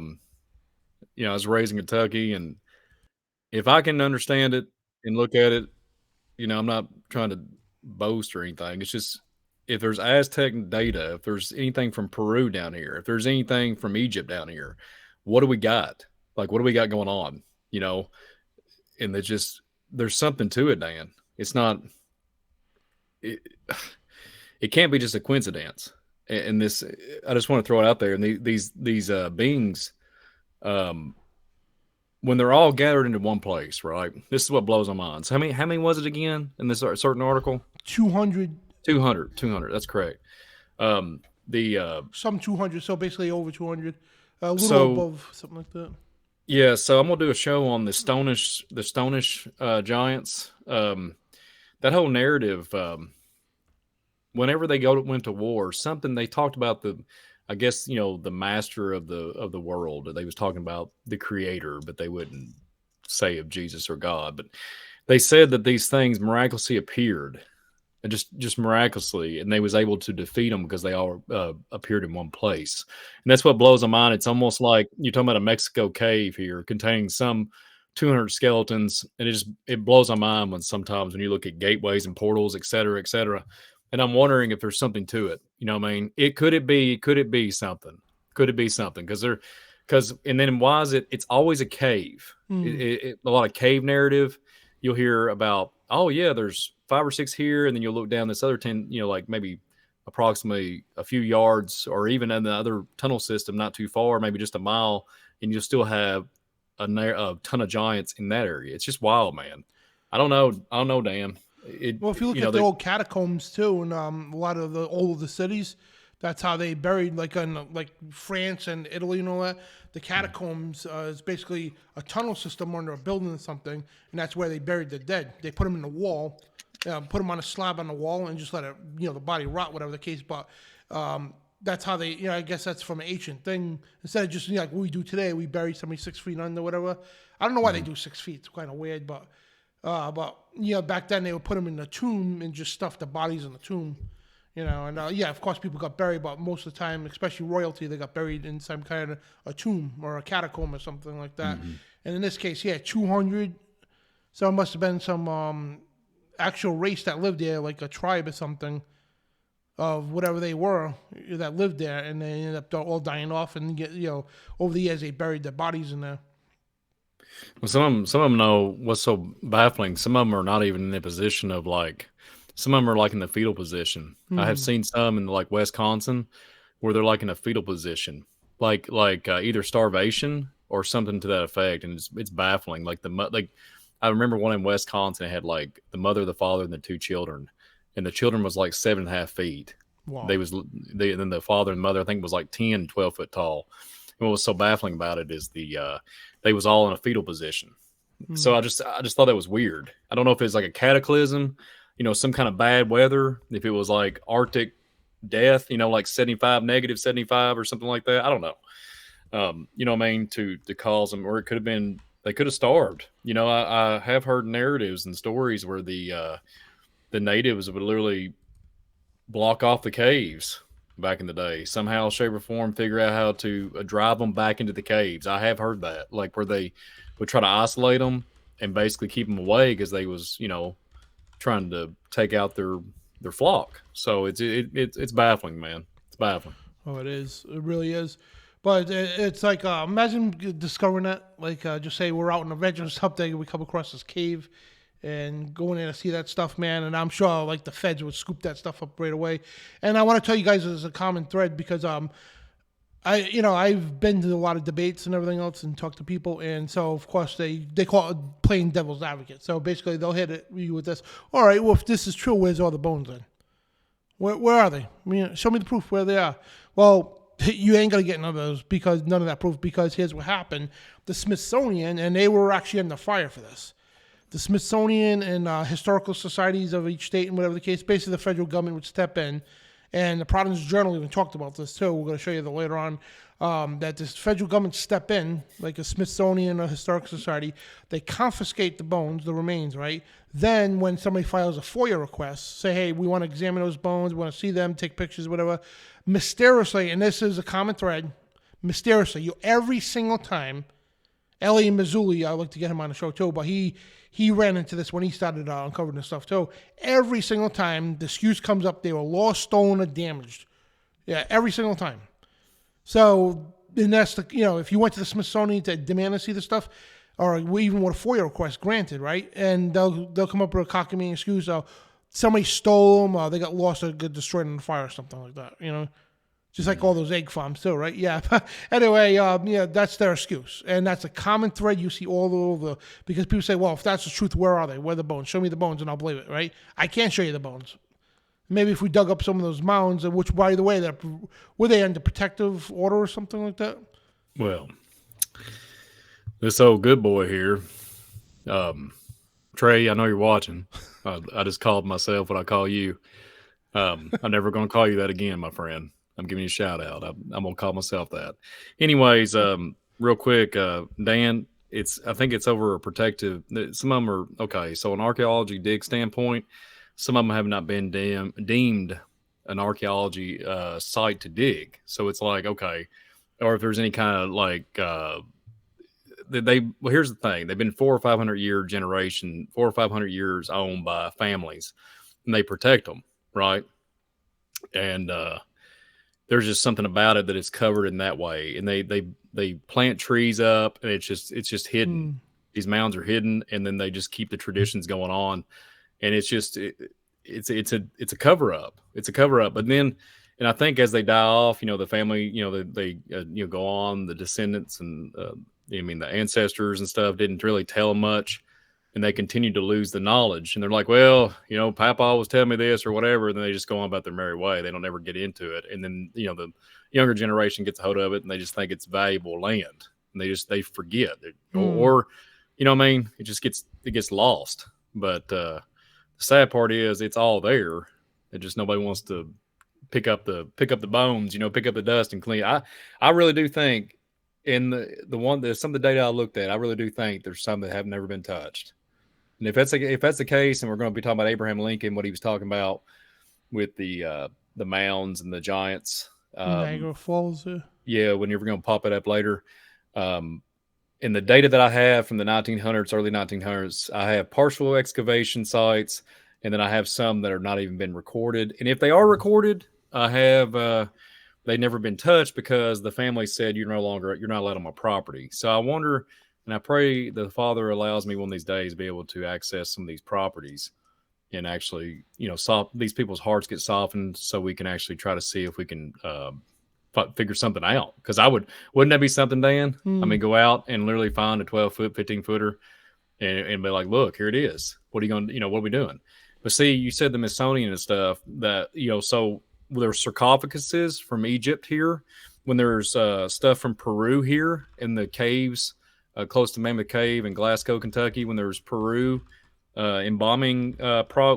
was raised in Kentucky, and if I can understand it and look at it, I'm not trying to boast or anything. It's just, if there's Aztec data, if there's anything from Peru down here, if there's anything from Egypt down here, what do we got? Like, what do we got going on? And there's something to it, Dan. It's not, it can't be just a coincidence. And this, I just want to throw it out there. And these beings, when they're all gathered into one place, right? This is what blows my mind. So how many was it again in this certain article? 200. 200. That's correct. Some 200. So basically over 200. A little above, something like that. Yeah. So I'm gonna do a show on the Stonish giants. That whole narrative. Whenever they went to war, something they talked about the master of the world. They was talking about the creator, but they wouldn't say of Jesus or God. But they said that these things miraculously appeared, and just miraculously, and they was able to defeat them because they all appeared in one place. And that's what blows my mind. It's almost like you're talking about a Mexico cave here containing some 200 skeletons, and it blows my mind when sometimes when you look at gateways and portals, et cetera, et cetera. And I'm wondering if there's something to it. You know what I mean? Could it be something? Could it be something? And then why is it? It's always a cave. A lot of cave narrative. You'll hear about, oh yeah, there's 5 or 6 here, and then you'll look down this other 10. Like maybe approximately a few yards, or even in the other tunnel system, not too far, maybe just a mile, and you'll still have a ton of giants in that area. It's just wild, man. I don't know, Dan. Well, if you look at the old catacombs too, and a lot of the older cities, that's how they buried, like in like France and Italy and all that. The catacombs is basically a tunnel system under a building or something, and that's where they buried the dead. They put them in the wall, put them on a slab on the wall, and just let it, the body rot, whatever the case. But that's how they, I guess that's from an ancient thing. Instead of just like what we do today, we bury somebody 6 feet under, whatever. I don't know why they do 6 feet. It's kind of weird, but back then they would put them in the tomb and just stuff the bodies in the tomb, and of course people got buried, but most of the time, especially royalty, they got buried in some kind of a tomb or a catacomb or something like that. And in this case, 200. So it must have been some actual race that lived there, like a tribe or something of whatever they were that lived there, and they ended up all dying off, and over the years they buried their bodies in there. Well, some of them know what's so baffling. Some of them are not even in the position of some of them are like in the fetal position. I have seen some in like Wisconsin where they're like in a fetal position, like either starvation or something to that effect, and it's baffling. I remember one in Wisconsin had like the mother, the father, and the 2 children, and the children was like 7.5 feet. Wow. Then the father and mother I think was like 10, 12 foot tall. And what was so baffling about it is they was all in a fetal position. So I just thought that was weird. I don't know if it's like a cataclysm, some kind of bad weather, if it was like Arctic death, like negative 75 or something like that. I don't know. You know what I mean? To cause them, or it could have been, they could have starved. I have heard narratives and stories where the natives would literally block off the caves back in the day, somehow, shape, or form, figure out how to drive them back into the caves. I have heard that, like where they would try to isolate them and basically keep them away because they was, trying to take out their flock. So it's baffling, man. It's baffling. Oh, it is. It really is. But it's like, imagine discovering that. Like, just say we're out in a adventure or something, and we come across this cave, and go in there to see that stuff, man. And I'm sure like the feds would scoop that stuff up right away. And I want to tell you guys there's a common thread because I've been to a lot of debates and everything else and talked to people, and so of course they call it playing devil's advocate. So basically they'll hit you with this. All right, well if this is true, where's all the bones then? Where are they? I mean, show me the proof where they are. Well, you ain't gonna get none of those because none of that proof. Because here's what happened: the Smithsonian, and they were actually under fire for this. The Smithsonian and historical societies of each state and whatever the case, basically the federal government would step in. And the Providence Journal even talked about this too. We're going to show you that later on, that this federal government step in, like a Smithsonian or Historical Society, they confiscate the bones, the remains, right? Then when somebody files a FOIA request, say, hey, we want to examine those bones, we want to see them, take pictures, whatever, mysteriously, and this is a common thread, mysteriously, every single time, Ellie Mazzulli, I'd like to get him on the show too, but he ran into this when he started uncovering this stuff too. Every single time the excuse comes up, they were lost, stolen, or damaged. Yeah, every single time. So, and that's the, if you went to the Smithsonian to demand to see the stuff, or even with a FOIA request granted, right? And they'll come up with a cockamamie excuse. Somebody stole them, or they got lost or got destroyed in the fire or something like that, Just like all those egg farms too, right? Yeah. Anyway, that's their excuse. And that's a common thread you see all over, because people say, well, if that's the truth, where are they? Where are the bones? Show me the bones and I'll believe it, right? I can't show you the bones. Maybe if we dug up some of those mounds, which, by the way, were they under protective order or something like that? Well, this old good boy here, Trey, I know you're watching. I just called myself what I call you. I'm never going to call you that again, my friend. I'm giving you a shout out. I'm going to call myself that. Anyways, real quick, Dan, I think it's over a protective. Some of them are okay. So, an archaeology dig standpoint, some of them have not been deemed an archaeology site to dig. So it's like, okay, or if there's any kind of like well, here's the thing: they've been 400 or 500 year generation, 400 or 500 years owned by families, and they protect them, right? And there's just something about it that it's covered in that way, and they plant trees up, and it's just hidden. These mounds are hidden, and then they just keep the traditions going on, and it's just it's a cover up. It's a cover up. But then, and I think as they die off, the family, they go on, the descendants and the ancestors and stuff didn't really tell them much. And they continue to lose the knowledge. And they're like, well, Papa was telling me this or whatever. And then they just go on about their merry way. They don't ever get into it. And then, the younger generation gets a hold of it and they just think it's valuable land. And they forget. Or, it just gets lost. But the sad part is it's all there. It just nobody wants to pick up the bones, pick up the dust and clean. I really do think in some of the data I looked at, I really do think there's some that have never been touched. And if that's the case, and we're going to be talking about Abraham Lincoln, what he was talking about with the mounds and the giants, Niagara Falls. Yeah, when you're going to pop it up later. In the data that I have from the 1900s, early 1900s, I have partial excavation sites, and then I have some that are not even been recorded. And if they are recorded, I have they've never been touched because the family said you're not allowed on my property. So I wonder. And I pray the Father allows me one of these days to be able to access some of these properties and actually, these people's hearts get softened so we can actually try to see if we can figure something out. Because wouldn't that be something, Dan? I mean, go out and literally find a 12-foot, 15-footer and be like, look, here it is. What are you going to, what are we doing? But see, you said the Smithsonian and stuff that, so there's sarcophaguses from Egypt here. When there's stuff from Peru here in the caves, close to Mammoth Cave in Glasgow, Kentucky, when there's Peru embalming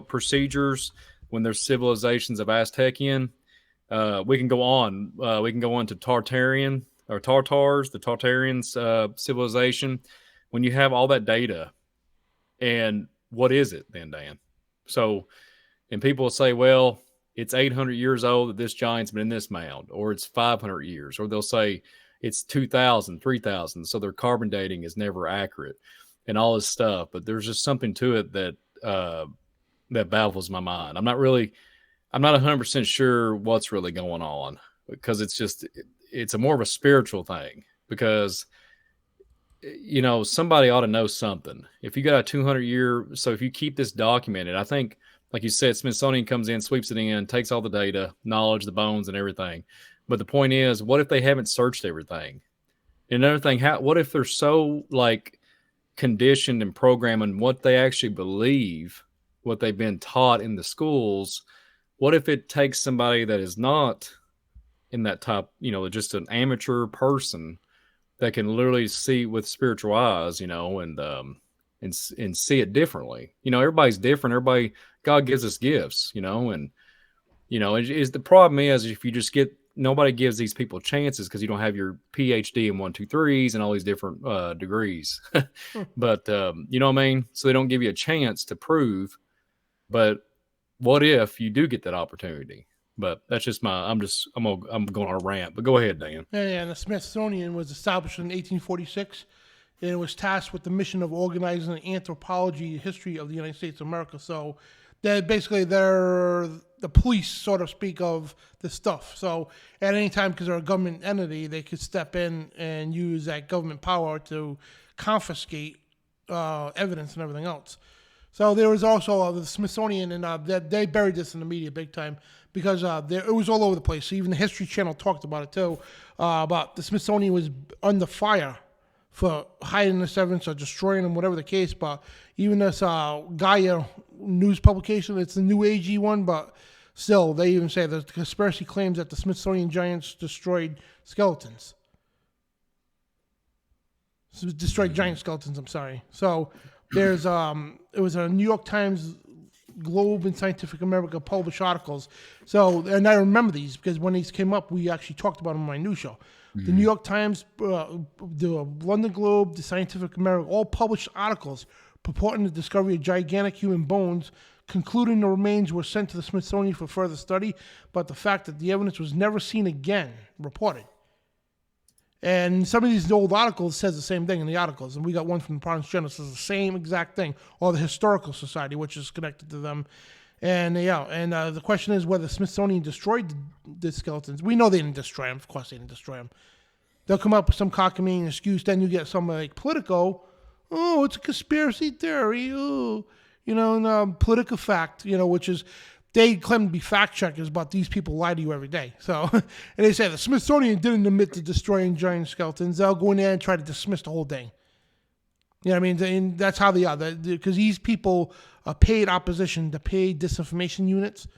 procedures, when there's civilizations of Aztecian, we can go on. We can go on to Tartarian or Tartars, the Tartarians civilization. When you have all that data, and what is it then, Dan? So, and people will say, well, it's 800 years old that this giant's been in this mound, or it's 500 years, or they'll say it's 2,000, 3,000. So their carbon dating is never accurate and all this stuff. But there's just something to it that that baffles my mind. I'm not 100% sure what's really going on, because it's more of a spiritual thing, because somebody ought to know something. If you got a 200-year, so if you keep this documented, I think, like you said, Smithsonian comes in, sweeps it in, takes all the data, knowledge, the bones, and everything. But the point is, what if they haven't searched everything? And another thing, what if they're so conditioned and programmed in what they actually believe, what they've been taught in the schools? What if it takes somebody that is not in that type, just an amateur person that can literally see with spiritual eyes, and see it differently. Everybody's different. God gives us gifts, and is the problem is if you just nobody gives these people chances because you don't have your PhD in 1, 2, 3s and all these different degrees. But you know what I mean? So they don't give you a chance to prove. But what if you do get that opportunity? But that's just I'm going on a rant. But go ahead, Dan. Yeah, and the Smithsonian was established in 1846, and it was tasked with the mission of organizing the anthropology history of the United States of America. So they're the police, so to speak, of this stuff. So at any time, because they're a government entity, they could step in and use that government power to confiscate evidence and everything else. So there was also the Smithsonian, and they buried this in the media big time because it was all over the place. So even the History Channel talked about it too, about the Smithsonian was under fire for hiding this evidence or destroying them, whatever the case. But even this Gaia news publication, it's the New Agey one, but still, they even say the conspiracy claims that the Smithsonian giants destroyed skeletons. Destroyed giant skeletons, I'm sorry. So there's it was a New York Times, Globe, and Scientific America published articles. So, and I remember these because when these came up, we actually talked about them on my news show. Mm-hmm. The New York Times, the London Globe, the Scientific American, all published articles purporting the discovery of gigantic human bones, concluding the remains were sent to the Smithsonian for further study, but the fact that the evidence was never seen again, reported. And some of these old articles says the same thing in the articles, and we got one from the Brighteon Channel that says the same exact thing, or the Historical Society, which is connected to them. And the question is whether the Smithsonian destroyed the skeletons. We know they didn't destroy them. Of course they didn't destroy them. They'll come up with some cockamamie excuse. Then you get some like Politico. Oh, it's a conspiracy theory. Oh, and Political Fact, which is, they claim to be fact checkers, but these people lie to you every day. So, and they say the Smithsonian didn't admit to destroying giant skeletons. They'll go in there and try to dismiss the whole thing. You know what I mean? And that's how they are. Because these people are paid opposition to paid disinformation units,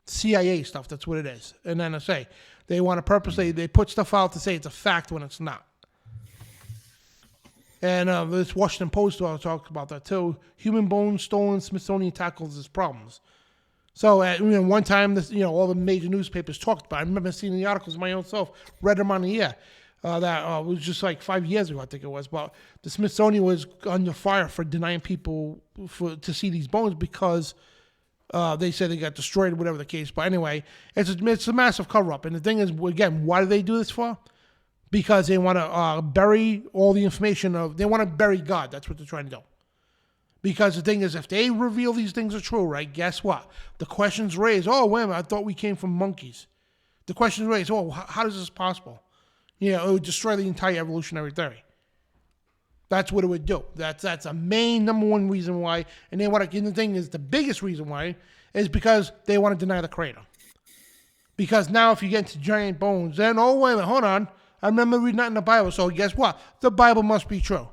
CIA stuff. That's what it is. And NSA. They want to purposely, they put stuff out to say it's a fact when it's not. And this Washington Post talks about that too. Human bones stolen, Smithsonian tackles its problems. So at one time, all the major newspapers talked about it. I remember seeing the articles my own self, read them on the air. That was just like 5 years ago, I think it was. But the Smithsonian was under fire for denying people to see these bones because they said they got destroyed or whatever the case. But anyway, it's a massive cover-up. And the thing is, again, why do they do this for? Because they want to bury all the information they want to bury God. That's what they're trying to do. Because the thing is, if they reveal these things are true, right, guess what? The question's raised, oh, wait a minute, I thought we came from monkeys. The question's raised, oh, how is this possible? It would destroy the entire evolutionary theory. That's what it would do. That's a main number one reason why. And they want to, and the thing is, the biggest reason why is because they want to deny the creator. Because now if you get into giant bones, then, oh, wait a minute, hold on. I remember reading that in the Bible, so guess what? The Bible must be true.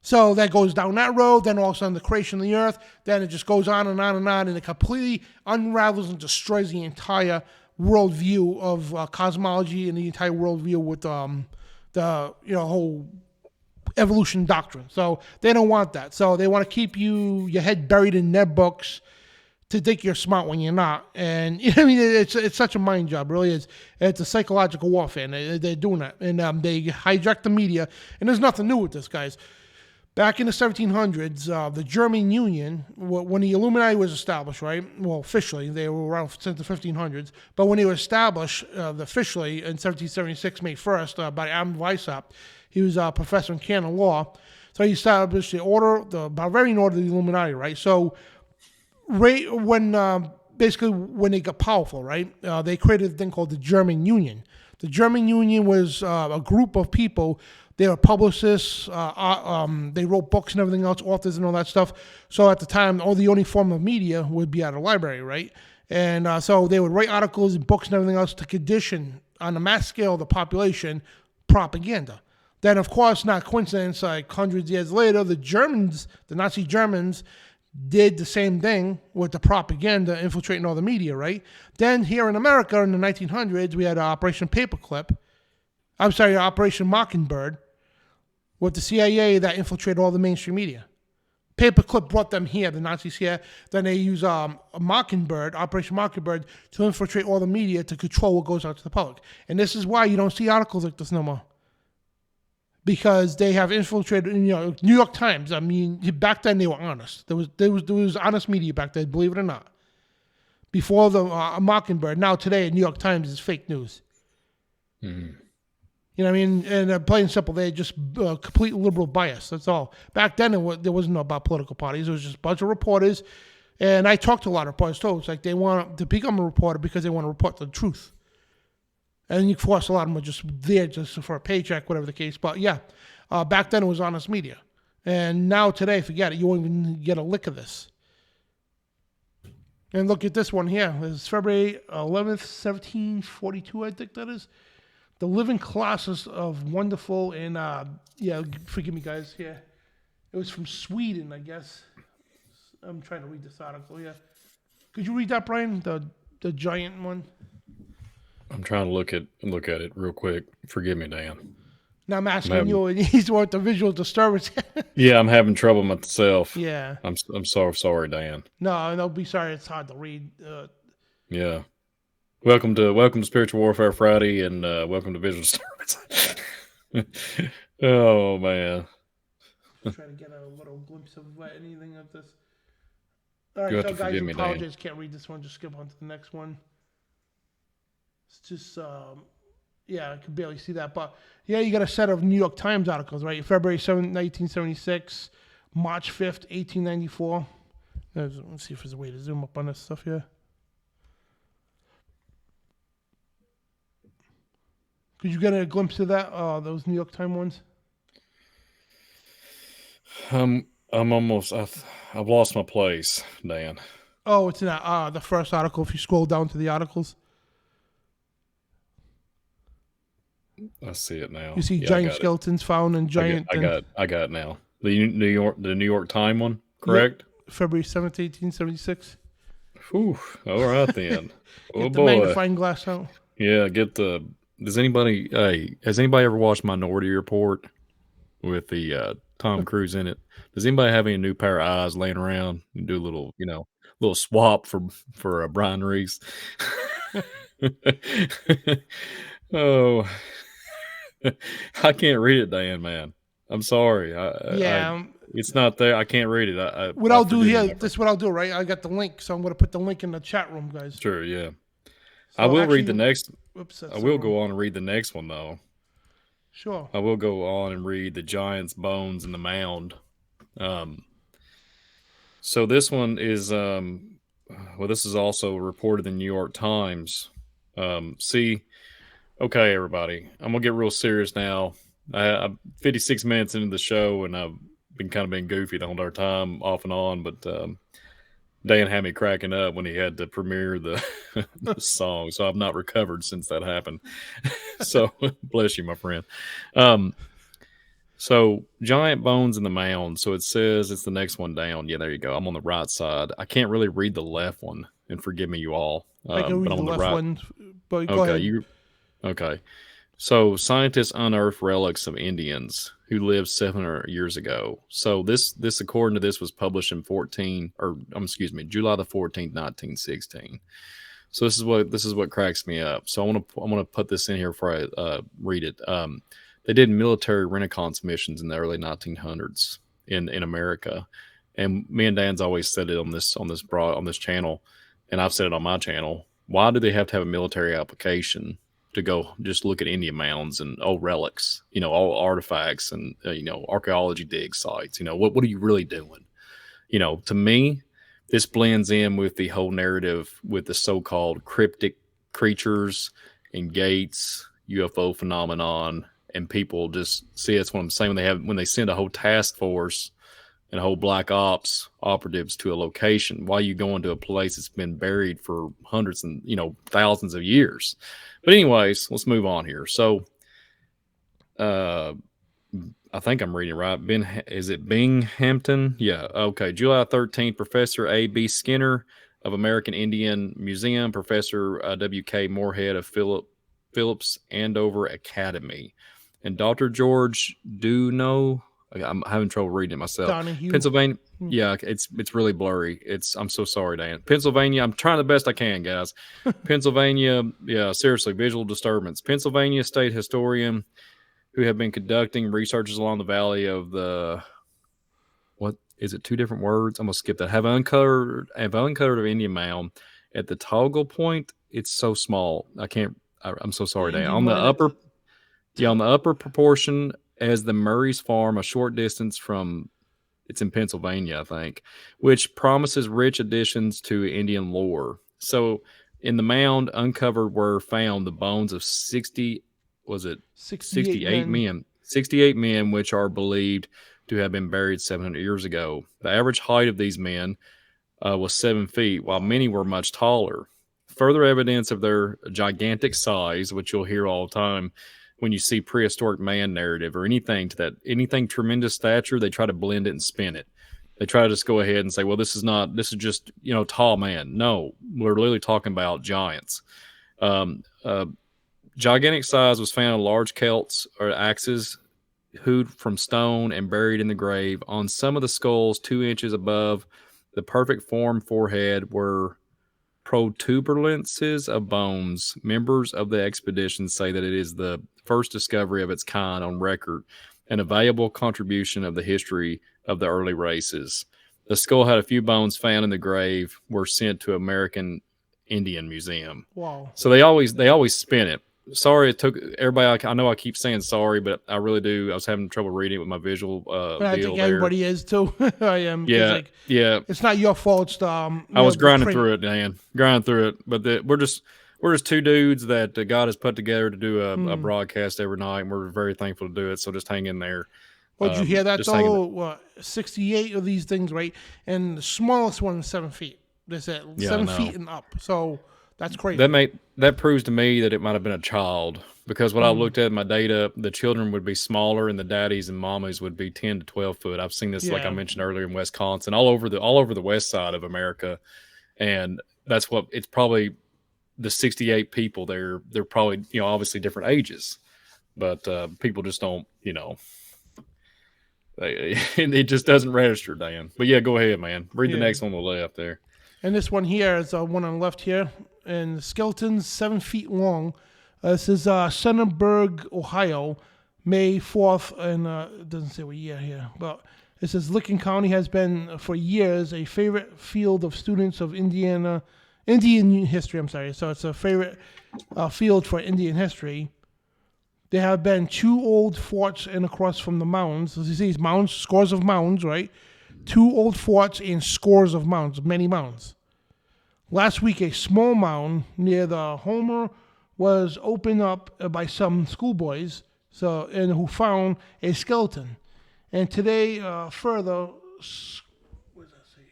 So that goes down that road, then all of a sudden the creation of the earth, then it just goes on and on and on, and it completely unravels and destroys the entire worldview of cosmology and the entire worldview with the whole evolution doctrine. So they don't want that. So they want to keep your head buried in their books to think you're smart when you're not. And it's such a mind job, really. It's a psychological warfare, and they're doing that. And they hijack the media, and there's nothing new with this, guys. Back in the 1700s, the German Union, when the Illuminati was established, right? Well, officially, they were around since the 1500s. But when they were established officially in 1776, May 1st, by Adam Weishaupt, he was a professor in canon law. So he established the Bavarian Order of the Illuminati, right? So when they got powerful, right, they created a thing called the German Union. The German Union was a group of people They were publicists. They wrote books and everything else, authors and all that stuff. So at the time, the only form of media would be at a library, right? And so they would write articles and books and everything else to condition, on a mass scale, the population propaganda. Then, of course, not coincidence, like hundreds of years later, the Nazi Germans, did the same thing with the propaganda infiltrating all the media, right? Then here in America in the 1900s, we had Operation Mockingbird with the CIA that infiltrated all the mainstream media. Paperclip brought them here, the Nazis here. Then they use Operation Mockingbird, to infiltrate all the media to control what goes out to the public. And this is why you don't see articles like this no more. Because they have infiltrated, New York Times. I mean, back then they were honest. There was honest media back then, believe it or not. Before the Mockingbird. Now today, New York Times is fake news. Mm-hmm. You know what I mean? And plain and simple, they just complete liberal bias. That's all. Back then, there wasn't about political parties. It was just a bunch of reporters. And I talked to a lot of reporters too. It's like they want to become a reporter because they want to report the truth. And of course, a lot of them are just there just for a paycheck, whatever the case. But yeah, back then it was honest media. And now today, forget it. You won't even get a lick of this. And look at this one here. It's February 11th, 1742, I think that is. The living colossus of wonderful and, forgive me, guys, here. It was from Sweden, I guess. I'm trying to read this article here. Could you read that, Brian? The giant one? I'm trying to look at it real quick. Forgive me, Dan. Now I'm asking you, and he's what the visual disturbance. Yeah, I'm having trouble myself. Yeah. I'm so sorry, Dan. No, be sorry. It's hard to read. Yeah. Welcome to Spiritual Warfare Friday, and welcome to Visual Disturbance. Oh man. Trying to get a little glimpse of anything of this. All right, You so have to guys, forgive me, apologize. Can't read this one. Just skip on to the next one. It's just, I can barely see that. But, yeah, you got a set of New York Times articles, right? February 7th, 1976, March 5th, 1894. Let's see if there's a way to zoom up on this stuff here. Could you get a glimpse of that, those New York Times ones? I'm almost, I've lost my place, Dan. Oh, it's in that, the first article. If you scroll down to the articles. I see it now. You see giant skeletons found and giant. I got it now. The New York Times one, correct? Yep. February 7th, 1876. Whew. All right then. Get the magnifying glass out. Yeah, has anybody ever watched Minority Report with the Tom Cruise in it? Does anybody have any new pair of eyes laying around? You do a little swap for Brian Reece. Oh, I can't read it, Dan, man. I'm sorry. It's not there. I can't read it. What I'll do here, this is what I'll do, right? I got the link, so I'm going to put the link in the chat room, guys. Sure, yeah. So I will read the next. Oops, I will go on and read the next one, though. Sure. I will go on and read the Giant's Bones in the Mound. So this one is, this is also reported in the New York Times. Okay, everybody, I'm going to get real serious now. I'm 56 minutes into the show, and I've been goofy the whole entire time, off and on, but Dan had me cracking up when he had to premiere the song, so I've not recovered since that happened. So, bless you, my friend. So, Giant Bones in the Mound. So, it says it's the next one down. Yeah, there you go. I'm on the right side. I can't really read the left one, and forgive me, you all. I can read the left one, but go ahead. Okay. So scientists unearthed relics of Indians who lived 700 years ago. So this according to this was published in July the 14th, 1916. So this is what cracks me up. So I want to put this in here before I read it. They did military reconnaissance missions in the early 1900s in America. And me and Dan's always said it on this channel, and I've said it on my channel. Why do they have to have a military application to go just look at Indian mounds and old relics, old artifacts and, archaeology dig sites? What are you really doing? To me, this blends in with the whole narrative with the so-called cryptic creatures and gates, UFO phenomenon, and people just see that's what I'm saying when they send a whole task force and a whole black ops operatives to a location. Why are you going to a place that's been buried for hundreds and thousands of years? But anyways, let's move on here. So I think I'm reading it right. Is it Binghamton? Yeah. Okay. July 13th, Professor A.B. Skinner of American Indian Museum, Professor W.K. Moorhead of Phillips Andover Academy, and Dr. George Duno. I'm having trouble reading it myself. Donahue. Pennsylvania. Yeah, it's really blurry. I'm so sorry, Dan. Pennsylvania. I'm trying the best I can, guys. Pennsylvania. Yeah, seriously, visual disturbance. Pennsylvania state historian who have been conducting researches along the valley of the, what is it? Two different words. I'm gonna skip that. Have uncovered an Indian mound at the toggle point. It's so small. I'm so sorry, Dan. On the upper proportion as the Murray's Farm, a short distance from, it's in Pennsylvania, I think, which promises rich additions to Indian lore. So in the mound uncovered were found the bones of 68 men. 68 men, which are believed to have been buried 700 years ago. The average height of these men was 7 feet, while many were much taller. Further evidence of their gigantic size, which you'll hear all the time when you see prehistoric man narrative or anything tremendous stature, they try to blend it and spin it. They try to just go ahead and say, well, this is just, tall man. No, we're literally talking about giants. Gigantic size was found in large celts or axes hewed from stone and buried in the grave. On some of the skulls, 2 inches above the perfect form forehead, were protuberances of bones. Members of the expedition say that it is the first discovery of its kind on record and a valuable contribution of the history of the early races. The skull had a few bones found in the grave were sent to American Indian Museum. Wow. So they always spin it. Sorry, it took everybody. I know I keep saying sorry, but I really do. I was having trouble reading it with my visual I think everybody is too. I am. Yeah, yeah. It's not your fault. It's I was grinding through it, Dan. Grinding through it, but we're just two dudes that God has put together to do a broadcast every night, and we're very thankful to do it. So just hang in there. Well, did you hear that though? 68 of these things, right? And the smallest one is 7 feet. They said 7 feet and up. So that's crazy. That proves to me that it might have been a child, because when I looked at my data, the children would be smaller and the daddies and mommies would be 10 to 12 foot. I've seen this, like I mentioned earlier, in Wisconsin, all over the west side of America, and that's what it's probably. The 68 people there, they're probably obviously different ages, but people just don't it just doesn't register, Dan. But yeah, go ahead, man. Read the next one on the left there. And this one here is one on the left here. And the skeleton's 7 feet long. This is Centerburg, Ohio, May 4th. And it doesn't say what year here. But it says Licking County has been for years a favorite field of students of Indian history. I'm sorry. So it's a favorite field for Indian history. There have been 2 old forts and across from the mounds. As you see, these mounds, scores of mounds, right? 2 old forts and scores of mounds, many mounds. Last week, a small mound near the Homer was opened up by some schoolboys, and who found a skeleton. And today, further, what does that say?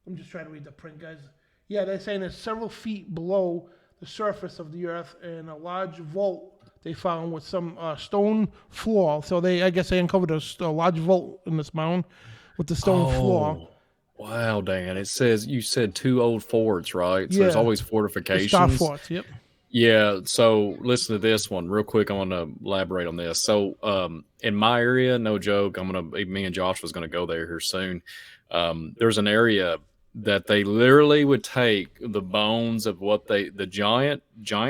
I'm just trying to read the print, guys. Yeah, they're saying it's several feet below the surface of the earth, and a large vault they found with some stone floor. So I guess they uncovered a large vault in this mound with the stone floor. Wow, Dan! It says you said 2 old forts, right? So there's always fortifications. Star forts, yep. Yeah. So listen to this one real quick. I want to elaborate on this. So in my area, no joke, me and Josh was gonna go there here soon. There's an area that they literally would take the bones of the giant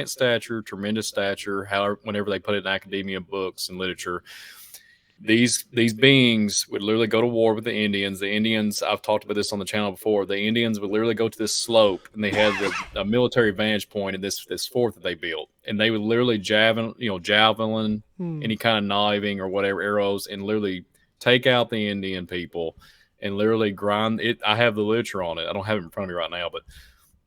stature, tremendous stature, whenever they put it in academia books and literature, these beings would literally go to war with the Indians. The Indians, I've talked about this on the channel before, the Indians would literally go to this slope, and they had a military vantage point in this fort that they built, and they would literally javelin, any kind of kniving or whatever, arrows, and literally take out the Indian people and literally grind it. I have the literature on it. I don't have it in front of me right now, but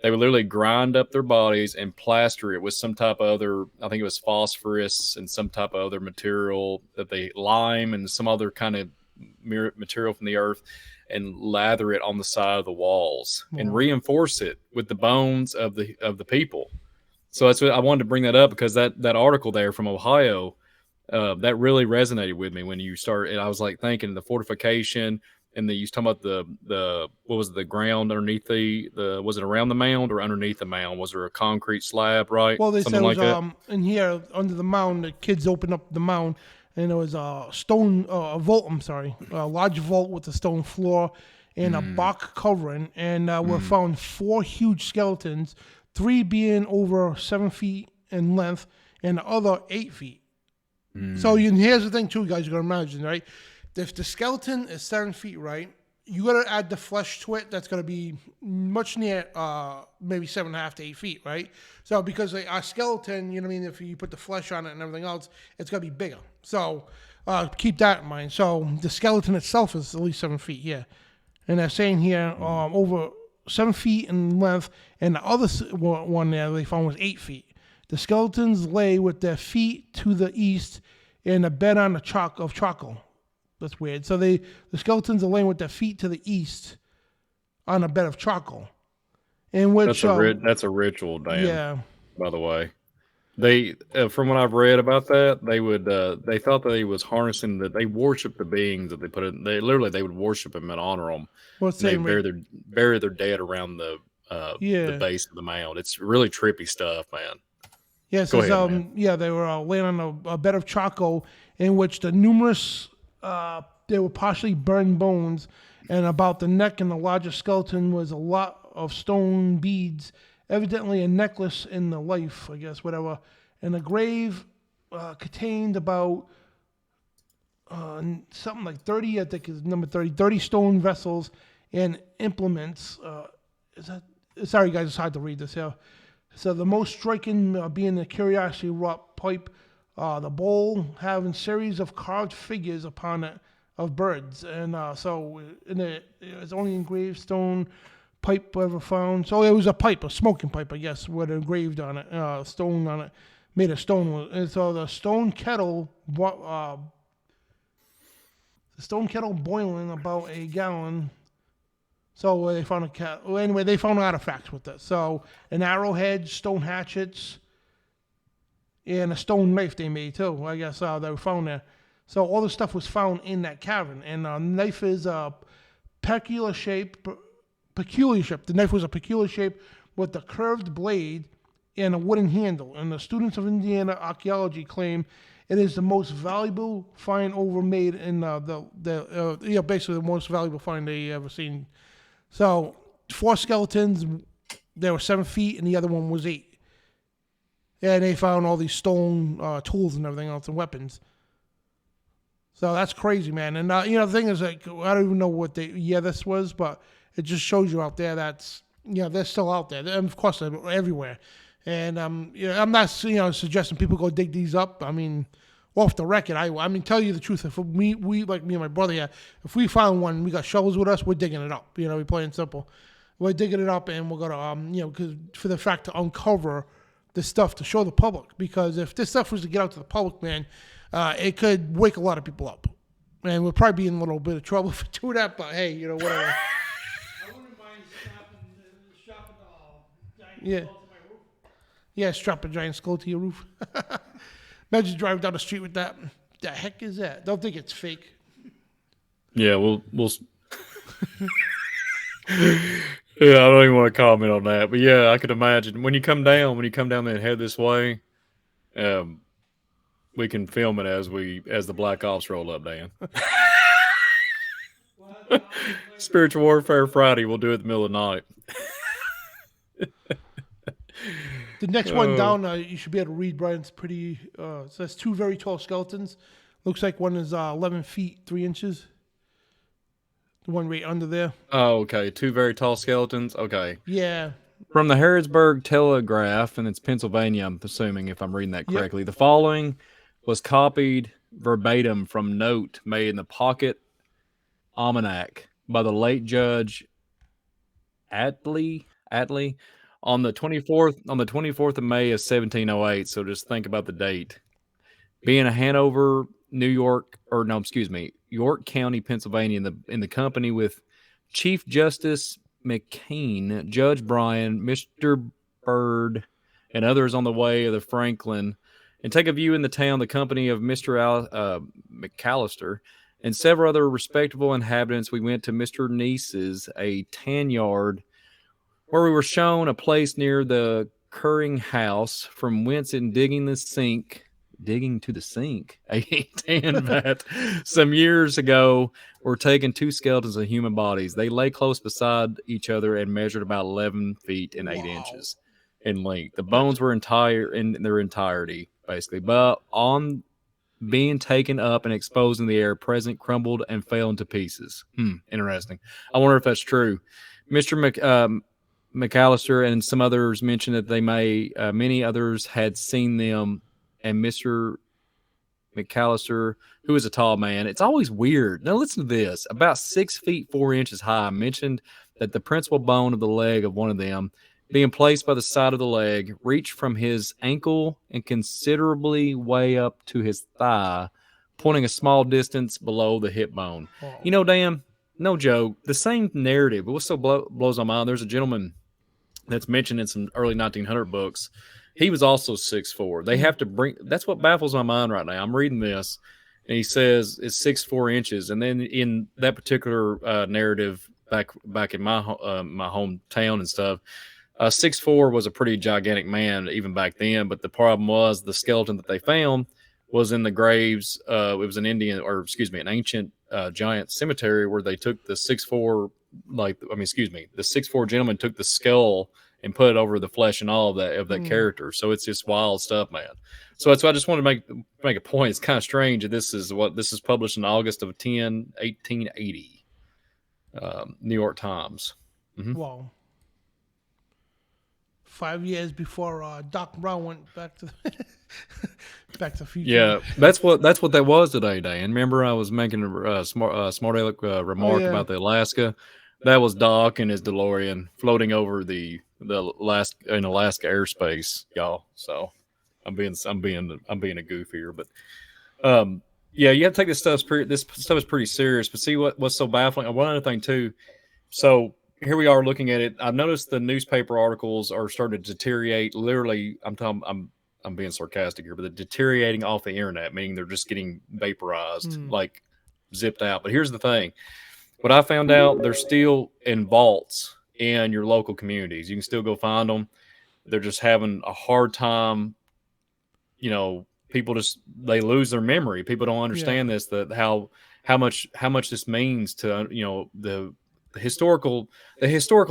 They would literally grind up their bodies and plaster it with some type of other, I think it was phosphorus and some type of other material that they lime and some other kind of material from the earth, and lather it on the side of the walls and reinforce it with the bones of the people. So that's what I wanted to bring that up, because that article there from Ohio, that really resonated with me when you start. And I was like thinking the fortification, and you was talking about the what was the ground underneath was it around the mound or underneath the mound? Was there a concrete slab, right? Well, they Something said it was like that. in here under the mound. The kids opened up the mound, and there was a stone, a vault. I'm sorry, a large vault with a stone floor and a bark covering. And we found 4 huge skeletons, 3 being over 7 feet in length, and the other 8 feet. So here's the thing, too, guys. You gotta imagine, right? If the skeleton is 7 feet, right, you gotta add the flesh to it. That's gonna be much near maybe 7.5 to 8 feet, right? So because our skeleton, you know what I mean, if you put the flesh on it and everything else, it's gonna be bigger. So keep that in mind. So the skeleton itself is at least 7 feet, yeah. And they're saying here over 7 feet in length, and the other one there they found was 8 feet. The skeletons lay with their feet to the east in a bed on the charcoal. That's weird. So the skeletons are laying with their feet to the east on a bed of charcoal. In which That's a ritual, Dan. Yeah. By the way, they from what I've read about that, they thought that he was harnessing that they worship the beings that they put in. They would worship them and honor them. They bury their dead around the base of the mound. It's really trippy stuff, man. Yes, Go ahead, man. They were laying on a bed of charcoal in which the numerous they were partially burned bones, and about the neck and the largest skeleton was a lot of stone beads, evidently a necklace in the life, I guess, whatever. And the grave contained about something like 30, I think is number 30 stone vessels and implements. Sorry, guys, it's hard to read this here. So the most striking being the curiosity wrought pipe, the bowl having series of carved figures upon it of birds, and it's only engraved stone pipe ever found. So it was a pipe, a smoking pipe, I guess, with engraved on it, stone on it, made of stone. And so the stone kettle boiling about a gallon. So they found they found artifacts with this. So an arrowhead, stone hatchets, and a stone knife they made too. I guess they were found there. So all the stuff was found in that cavern. And the knife is a peculiar shape. The knife was a peculiar shape with a curved blade and a wooden handle. And the students of Indiana archaeology claim it is the most valuable find ever made in basically the most valuable find they ever seen. So 4 skeletons, they were 7 feet, and the other one was 8. And they found all these stone tools and everything else and weapons. So that's crazy, man. And the thing is, like, I don't even know what this was, but it just shows you out there that's they're still out there. And of course, they're everywhere. And I'm not suggesting people go dig these up. I mean, off the record, I mean, tell you the truth. If we like me and my brother here, if we found one, we got shovels with us, we're digging it up. We're playing simple. We're digging it up, and we're gonna because for the fact to uncover this stuff to show the public. Because if this stuff was to get out to the public, man, it could wake a lot of people up, and we'll probably be in a little bit of trouble for doing that. But hey, whatever. I wouldn't mind strapping the giant skull to my roof. Yeah, strap a giant skull to your roof. Imagine driving down the street with that. The heck is that? Don't think it's fake. Yeah, we'll yeah, I don't even want to comment on that, but yeah, I could imagine when you come down there and head this way, we can film it as the Black Ops roll up, Dan. Spiritual Warfare Friday, we'll do it in the middle of the night. The next one down, you should be able to read, Brian. It's pretty. So that's 2 very tall skeletons. Looks like one is 11 feet 3 inches. The one right under there. Oh, okay. 2 very tall skeletons. Okay. Yeah. From the Harrisburg Telegraph, and it's Pennsylvania, I'm assuming, if I'm reading that correctly. Yep. The following was copied verbatim from note made in the Pocket Almanac by the late Judge Atlee On the 24th of May of 1708. So just think about the date. Being a Hanover, New York, or no, excuse me, York County, Pennsylvania, in the company with Chief Justice McKean, Judge Bryan, Mr. Byrd, and others on the way of the Franklin, and take a view in the town, the company of Mr. McAllister, and several other respectable inhabitants. We went to Mr. Neece's, a tan yard, where we were shown a place near the Curring House, from whence in digging to the sink, a tan vat, some years ago, were taken 2 skeletons of human bodies. They lay close beside each other and measured about 11 feet and 8 inches in length. The bones were entire in their entirety, basically, but on being taken up and exposed in the air, present crumbled and fell into pieces. Interesting. I wonder if that's true. Mr. McAllister and some others mentioned that many others had seen them, and Mr. McAllister, who is a tall man. It's always weird. Now listen to this. About 6 feet 4 inches high, mentioned that the principal bone of the leg of one of them, being placed by the side of the leg, reached from his ankle and considerably way up to his thigh, pointing a small distance below the hip bone. You know, Dan, no joke, the same narrative. What so blows my mind, there's a gentleman that's mentioned in some early 1900 books. He was also 6'4". They have to that's what baffles my mind right now. I'm reading this, and he says it's 6'4" inches. And then in that particular narrative, back in my hometown and stuff, 6'4" was a pretty gigantic man even back then. But the problem was the skeleton that they found was in the graves. It was an an ancient giant cemetery where they took the 6'4", the 6'4" gentleman took the skull and put it over the flesh and all of that character. So it's just wild stuff, man. So that's why I just want to make a point. It's kind of strange that this is published in August of 1880. New York Times. Mm-hmm. Wow. 5 years before Doc Brown went back to Back to the Future. Yeah, that's what that was today, Dan. Remember, I was making a smart aleck remark about the Alaska. That was Doc and his DeLorean floating over the Alaska airspace, y'all. So I'm being a goof here, but yeah, you have to take this stuff. This stuff is pretty serious. But see what's so baffling. One other thing too. So here we are looking at it. I've noticed the newspaper articles are starting to deteriorate. Literally, I'm being sarcastic here, but they're deteriorating off the internet, meaning they're just getting vaporized, like zipped out. But here's the thing. What I found out, they're still in vaults in your local communities. You can still go find them. They're just having a hard time. You know, people they lose their memory. People don't understand this, that how much this means to, the historical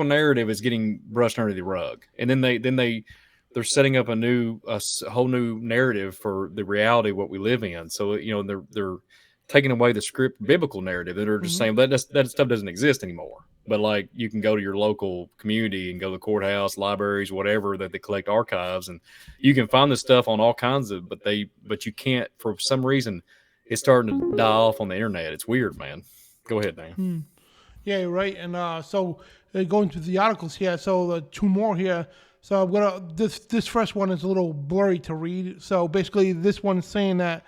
narrative is getting brushed under the rug. And then they're setting up a whole new narrative for the reality of what we live in. So, they're taking away the script biblical narrative. They're just saying that stuff doesn't exist anymore. But like, you can go to your local community and go to the courthouse, libraries, whatever, that they collect archives, and you can find this stuff on all kinds of, but you can't, for some reason, it's starting to die off on the internet. It's weird, man. Go ahead, Dan. Yeah, you're right. And so going through the articles here, so two more here. So I'm gonna this first one is a little blurry to read. So basically, this one's saying that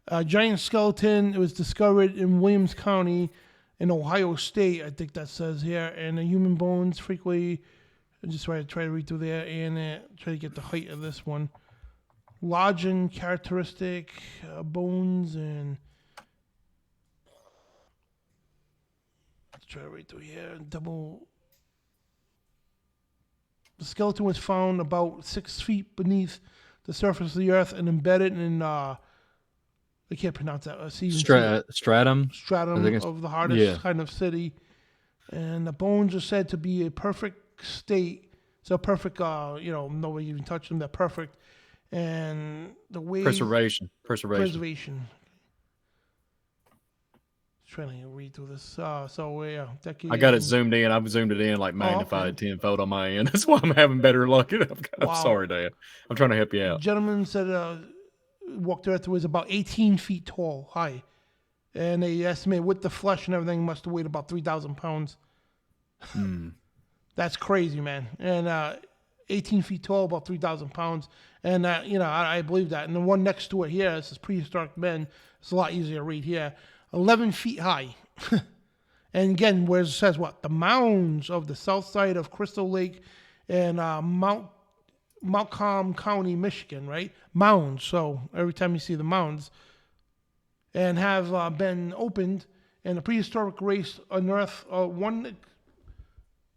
a giant skeleton, it was discovered in Williams County in Ohio State, I think that says here, and the human bones frequently, I just try to read through there and try to get the height of this one. Large and characteristic bones, and let's try to read through here. The skeleton was found about 6 feet beneath the surface of the earth and embedded in I can't pronounce that. Stratum of the hardest kind of city. And the bones are said to be a perfect state. So perfect, nobody even touched them. They're perfect. And the way... Preservation. Trying to read through this. I got it zoomed in. I've zoomed it in, like magnified tenfold on my end. That's why I'm having better luck. I'm sorry, Dan. I'm trying to help you out. The gentleman said... walked the earth was about 18 feet high, and they estimate with the flesh and everything must have weighed about 3,000 pounds. That's crazy, man. And 18 feet tall, about 3,000 pounds. And, I believe that. And the one next to it here, this is Prehistoric Men. It's a lot easier to read here. 11 feet high. And again, where it says what? The mounds of the south side of Crystal Lake and Montcalm County, Michigan, right? Mounds. So every time you see the mounds. And have been opened, and the prehistoric race unearthed one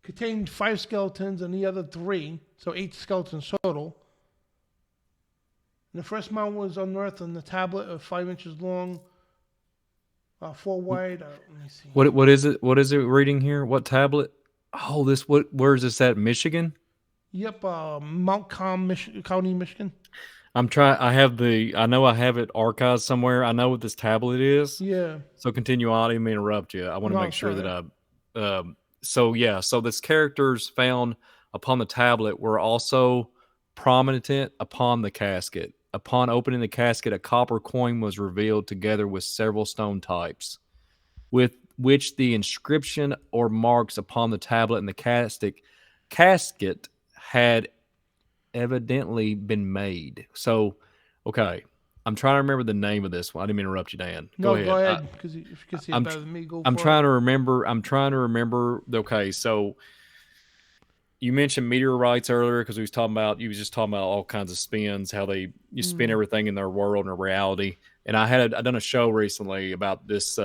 contained 5 skeletons and the other 3, so 8 skeletons total. And the first mound was unearthed on the tablet of 5 inches long, 4 wide. Let me see. What is it? What is it reading here? What tablet? Oh, where is this at? Michigan? Yep, Montcalm County, Michigan. I know I have it archived somewhere. I know what this tablet is. Yeah. So continue on. I didn't mean to interrupt you. I want to make sure that so this characters found upon the tablet were also prominent upon the casket. Upon opening the casket, a copper coin was revealed together with several stone types, with which the inscription or marks upon the tablet and the casket had evidently been made. So, okay, I'm trying to remember the name of this one. I didn't mean to interrupt you, Dan. Go ahead. Because if you can see it better than me, I'm trying to remember. Okay, so you mentioned meteorites earlier because you was just talking about all kinds of spins, how you spin everything in their world and their reality. And I done a show recently about this,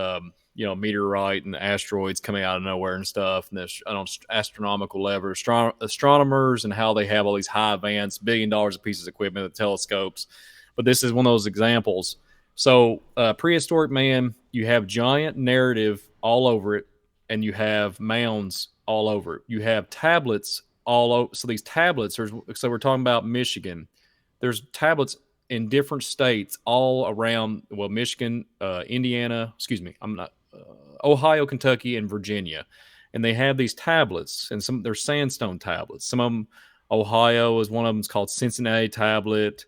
meteorite and asteroids coming out of nowhere and stuff, and this astronomical level, astronomers, and how they have all these high advanced $1 billion of pieces of equipment, the telescopes. But this is one of those examples. So, prehistoric man, you have giant narrative all over it, and you have mounds all over it. You have tablets all over. So these tablets, so we're talking about Michigan. There's tablets in different states all around, Michigan, Indiana, Ohio, Kentucky, and Virginia. And they have these tablets, and they're sandstone tablets. Some of them, Ohio is one of them. It's called Cincinnati tablet.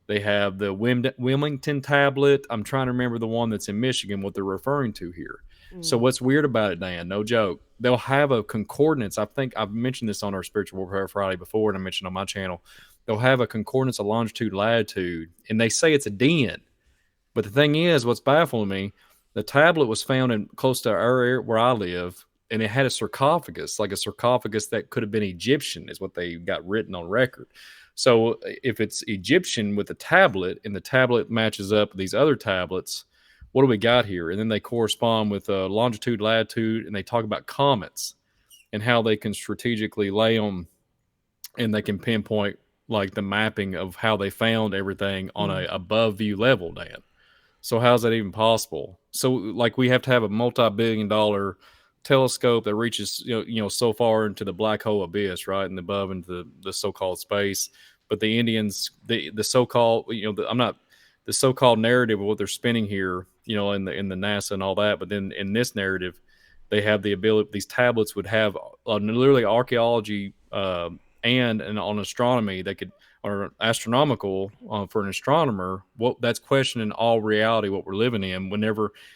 They have the Wilmington tablet. I'm trying to remember the one that's in Michigan, what they're referring to here. So what's weird about it, Dan, no joke, they'll have a concordance. I think I've mentioned this on our Spiritual Warfare Friday before, and I mentioned on my channel. They'll have a concordance of longitude, latitude, and they say it's a den. But the thing is, what's baffling me, the tablet was found in close to our area where I live, and it had a sarcophagus, like a sarcophagus that could have been Egyptian, is what they got written on record. So if it's Egyptian with the tablet, and the tablet matches up with these other tablets, what do we got here? And then they correspond with longitude, latitude, and they talk about comets and how they can strategically lay them, and they can pinpoint like the mapping of how they found everything on a above view level, Dan. So how's that even possible? So like we have to have a multi-billion-dollar telescope that reaches so far into the black hole abyss, right, and above into the so-called space. But the Indians, the so-called, the so-called narrative of what they're spinning here, in the NASA and all that. But then in this narrative, they have the ability. These tablets would have literally archaeology and on astronomy. They could, or astronomical for an astronomer. That's questioning all reality, what we're living in.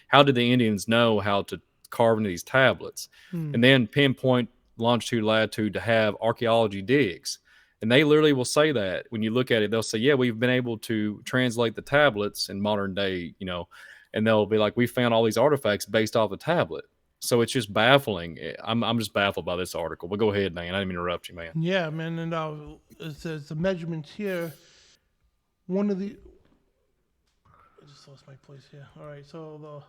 How did the Indians know how to carve into these tablets, and then pinpoint longitude, latitude to have archaeology digs? And they literally will say that when you look at it, they'll say, yeah, we've been able to translate the tablets in modern day, and they'll be like, we found all these artifacts based off the tablet. So it's just baffling. I'm just baffled by this article. But go ahead, Dan. I didn't mean to interrupt you, man. Yeah, man. And it says the measurements here. I just lost my place here. All right. So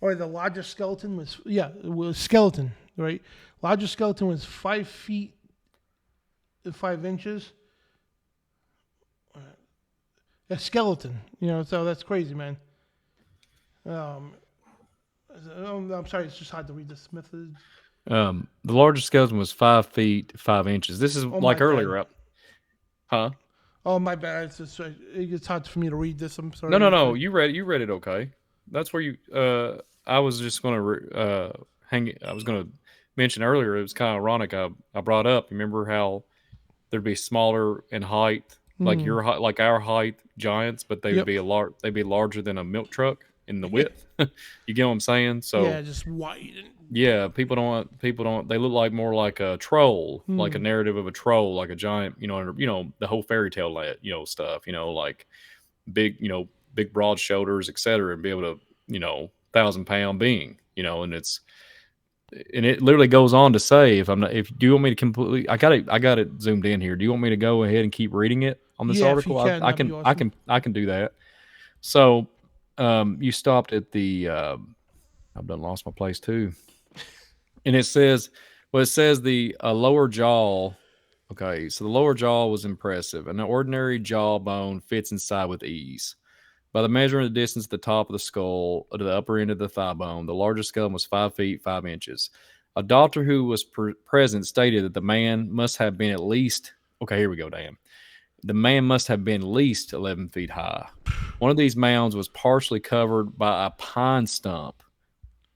the largest skeleton was skeleton, right? Largest skeleton was 5 feet 5 inches. A skeleton, so that's crazy, man. I'm sorry, it's just hard to read this method. The largest skeleton was 5 feet 5 inches. This is like earlier up. Huh? Oh, my bad. It's hard for me to read this. I'm sorry. No. You read it okay. That's where you. I was just going to I was going to mention earlier. It was kind of ironic. I brought up. Remember how there'd be smaller in height, like your height, like our height, giants, but they would be they'd be larger than a milk truck. in the width. You get what I'm saying? So yeah, just white. yeah, people don't. They look like more like a troll, like a narrative of a troll, like a giant. The whole fairy tale, stuff. Like big, big broad shoulders, etc., and be able to, 1,000-pound being, and it literally goes on to say, do you want me to completely? I got it zoomed in here. Do you want me to go ahead and keep reading it on this Yeah, if article? you can, I that'd be can, awesome. I can do that. So, you stopped at the. I've done lost my place too. And it says the lower jaw. Okay, so the lower jaw was impressive. An ordinary jawbone fits inside with ease. By the measuring of the distance at the top of the skull to the upper end of the thigh bone, the largest skeleton was 5 feet 5 inches. A doctor who was present stated that the man must have been at least. Okay, here we go, Dan. The man must have been at least 11 feet high. One of these mounds was partially covered by a pine stump.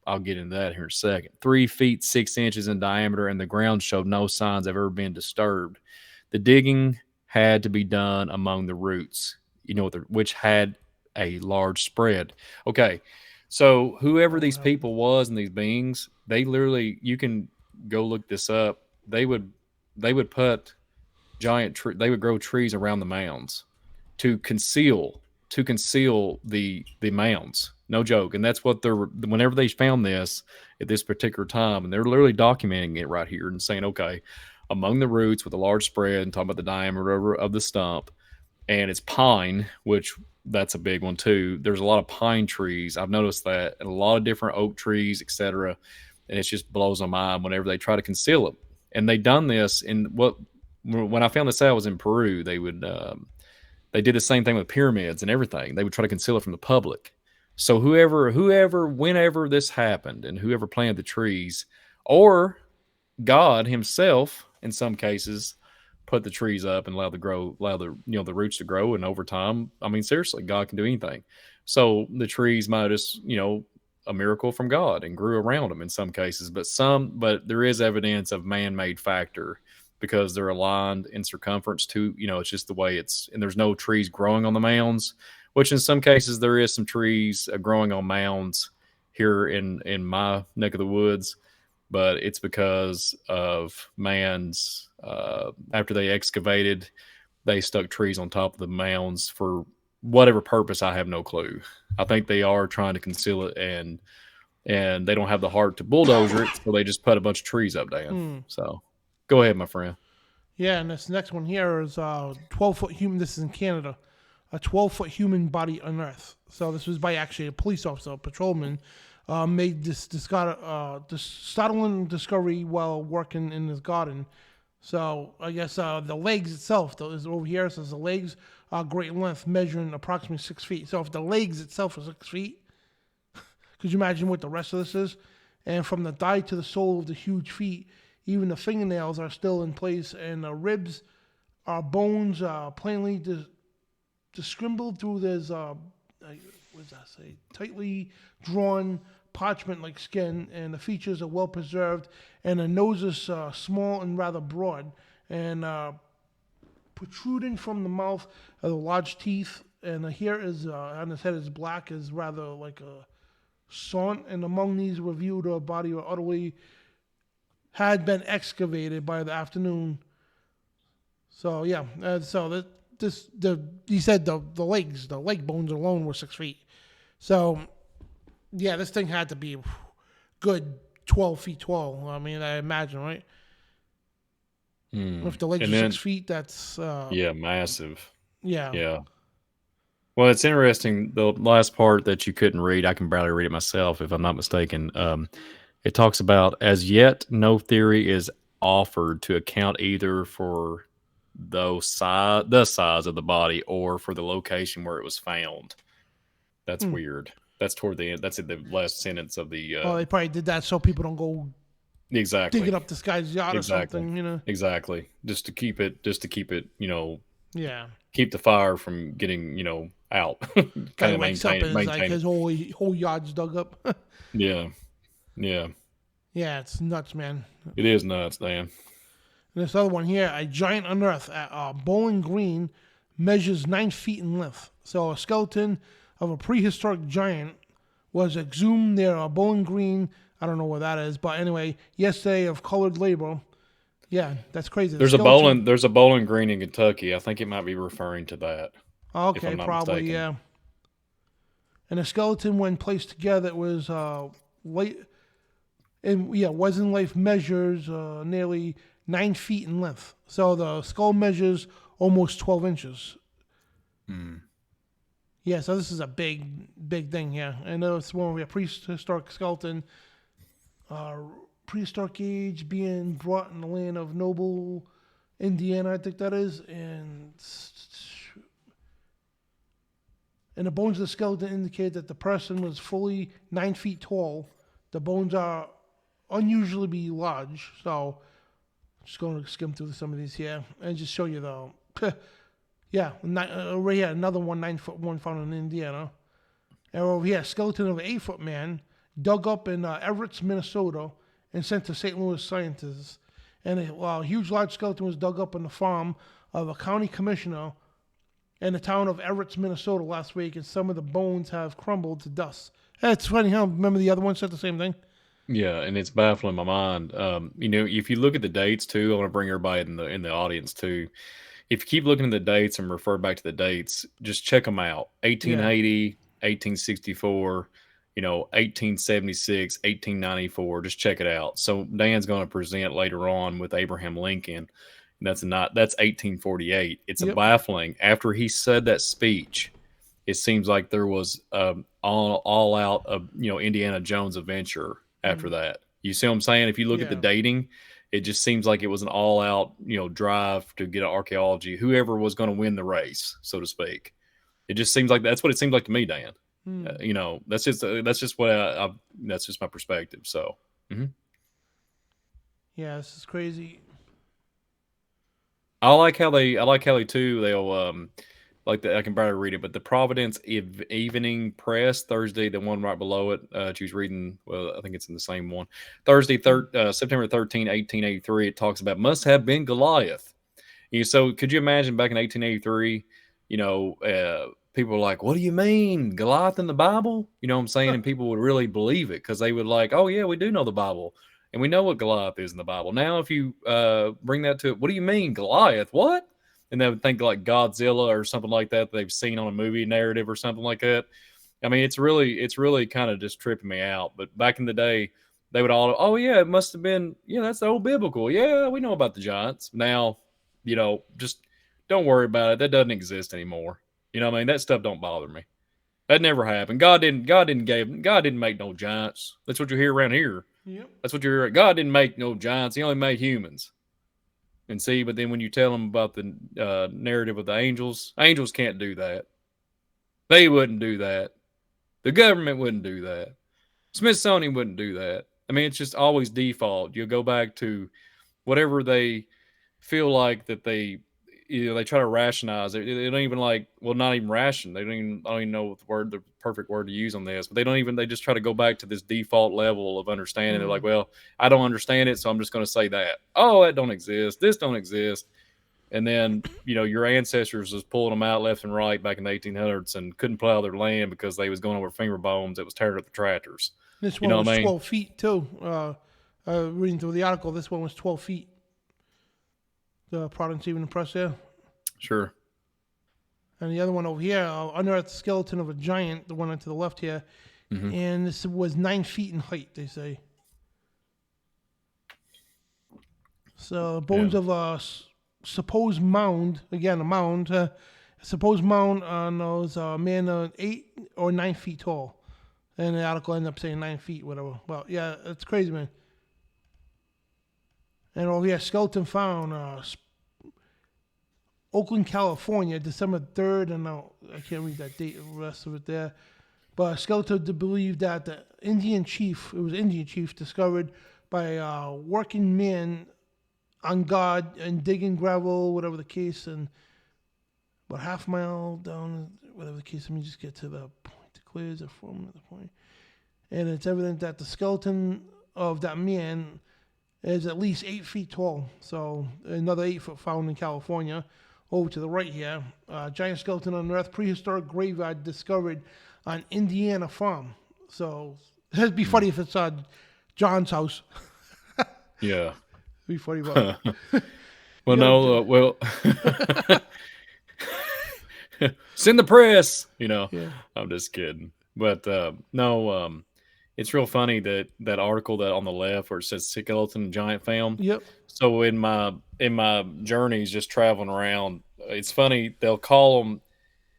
I'll get into that here in a second. 3 feet 6 inches in diameter, and the ground showed no signs of ever being disturbed. The digging had to be done among the roots, which had a large spread. Okay, so whoever these people was and these beings, they literally, you can go look this up. They would put they would grow trees around the mounds to conceal the mounds. No joke. And that's what whenever they found this at this particular time, and they're literally documenting it right here and saying, okay, among the roots with a large spread, and talking about the diameter of the stump, and it's pine, which that's a big one too. There's a lot of pine trees. I've noticed that, and a lot of different oak trees, etc. And it just blows my mind whenever they try to conceal it. And they done this when I found this out, I was in Peru. They did the same thing with pyramids and everything. They would try to conceal it from the public. So whenever this happened, and whoever planted the trees, or God himself, in some cases, put the trees up and allow the roots to grow, and over time, I mean, seriously, God can do anything. So the trees might just, a miracle from God, and grew around them in some cases, but there is evidence of man-made factor, because they're aligned in circumference to, it's just the way and there's no trees growing on the mounds, which in some cases there is some trees growing on mounds here in my neck of the woods, but it's because of man's, after they excavated, they stuck trees on top of the mounds for whatever purpose. I have no clue. I think they are trying to conceal it, and they don't have the heart to bulldoze it, so they just put a bunch of trees up, Dan. So go ahead, my friend. Yeah, and this next one here is 12-foot human. This is in Canada. A 12-foot human body unearthed. So this was by actually a police officer, a patrolman, made this startling discovery while working in his garden. So I guess the legs itself is over here. It says the legs are great length, measuring approximately 6 feet. So if the legs itself are 6 feet, could you imagine what the rest of this is? And from the thigh to the sole of the huge feet, even the fingernails are still in place, and the ribs are bones plainly discriminable through this, what does that say? Tightly drawn parchment-like skin, and the features are well preserved, and the nose is small and rather broad, and protruding from the mouth are the large teeth, and the hair is on his head is black, is rather like a sont, and among these reviewed a body or utterly had been excavated by the afternoon. So yeah, he said the leg bones alone were 6 feet. So yeah, this thing had to be good 12 feet tall. I mean, I imagine, right? If the legs are 6 feet, that's massive. Yeah. Well, it's interesting. The last part that you couldn't read, I can barely read it myself, if I'm not mistaken. It talks about, as yet, no theory is offered to account either for the size of the body or for the location where it was found. That's weird. That's toward the end. That's at the last sentence of the. They probably did that so people don't go digging up this guy's yacht or something. Exactly. Just to keep it. Yeah. Keep the fire from getting out. Kind of maintain like his whole yard's dug up. Yeah. Yeah, it's nuts, man. It is nuts, Dan. And this other one here, a giant unearthed at Bowling Green, measures 9 feet in length. So a skeleton of a prehistoric giant was exhumed near Bowling Green. I don't know where that is, but anyway, yesterday of colored labor. Yeah, that's crazy. There's a Bowling Green in Kentucky. I think it might be referring to that. If Okay, I'm not probably, mistaken. yeah. And the skeleton, when placed together, it was wasn't life measures nearly 9 feet in length. So the skull measures almost 12 inches. Yeah, so this is a big thing here. And it's one of a prehistoric skeleton. Prehistoric age being brought in the land of Noble, Indiana, I think that is. And the bones of the skeleton indicate that the person was fully 9 feet tall. The bones are unusually large. So I'm just going to skim through some of these here and just show you the... Yeah, right here, another 9-foot one found in Indiana. And over here, skeleton of an 8-foot man dug up in Everett, Minnesota, and sent to St. Louis scientists. And a huge, large skeleton was dug up on the farm of a county commissioner in the town of Everett, Minnesota last week, and some of the bones have crumbled to dust. It's funny how, remember the other one said the same thing? Yeah, and it's baffling my mind. If you look at the dates too, I want to bring everybody in the audience too. If you keep looking at the dates and refer back to the dates, just check them out. 1880, 1864, 1876, 1894. Just check it out. So Dan's going to present later on with Abraham Lincoln. And that's 1848. It's a baffling. After he said that speech, it seems like there was all out Indiana Jones adventure after that. You see what I'm saying? If you look at the dating, it just seems like it was an all-out, drive to get archaeology. Whoever was going to win the race, so to speak. It just seems like that's what it seems like to me, Dan. That's just what that's just my perspective. So, yeah, this is crazy. I like how they too. They'll I can barely read it, but the Providence Evening Press, Thursday, the one right below it, she was reading, well, I think it's in the same one. Thursday, September 13, 1883, it talks about must have been Goliath. So could you imagine back in 1883, people were like, what do you mean? Goliath in the Bible? You know what I'm saying? And people would really believe it because they would like, oh, yeah, we do know the Bible. And we know what Goliath is in the Bible. Now, if you bring that to it, what do you mean, Goliath? What? And they would think like Godzilla or something like that they've seen on a movie narrative or something like that. I mean, it's really kind of just tripping me out. But back in the day, they would all, oh, yeah, it must have been, that's the old biblical. Yeah, we know about the giants. Now, just don't worry about it. That doesn't exist anymore. You know what I mean? That stuff don't bother me. That never happened. God didn't make no giants. That's what you hear around here. Yep. That's what you hear. God didn't make no giants. He only made humans. And see, but then when you tell them about the narrative of the angels can't do that. They wouldn't do that. The government wouldn't do that. Smithsonian wouldn't do that. I mean, it's just always default. You'll go back to whatever they feel like that they try to rationalize it. They don't even not even ration. I don't even know what the perfect word to use on this, but they just try to go back to this default level of understanding. They're like, well, I don't understand it, so I'm just going to say that. Oh, that don't exist. This don't exist. And then, your ancestors was pulling them out left and right back in the 1800s and couldn't plow their land because they was going over finger bones. It was tearing up the tractors. This one was 12 feet too. Reading through the article, this one was 12 feet. The Providence Evening Press there. Sure. And the other one over here, unearthed skeleton of a giant, the one to the left here. And this was 9 feet in height, they say. So bones of a supposed mound, again, a mound, supposed mound on those man 8 or 9 feet tall. And the article ended up saying 9 feet, whatever. Well, yeah, it's crazy, man. And over here, skeleton found Oakland, California, December 3rd, and I can't read that date, the rest of it there. But a skeleton believed that the Indian chief discovered by a working man on guard and digging gravel, whatever the case, and about half a mile down, whatever the case. Let me just get to the point. Declares a form at the point. And it's evident that the skeleton of that man is at least 8 feet tall. So another 8 foot found in California. Over to the right here, giant skeleton unearthed, prehistoric graveyard discovered on Indiana farm. So it'd be funny if it's John's house. Yeah. It'd be funny, but Well, no, well, send the press, yeah. I'm just kidding. But no, it's real funny that article that on the left where it says skeleton giant found. Yep. So in my journeys, just traveling around, it's funny they'll call them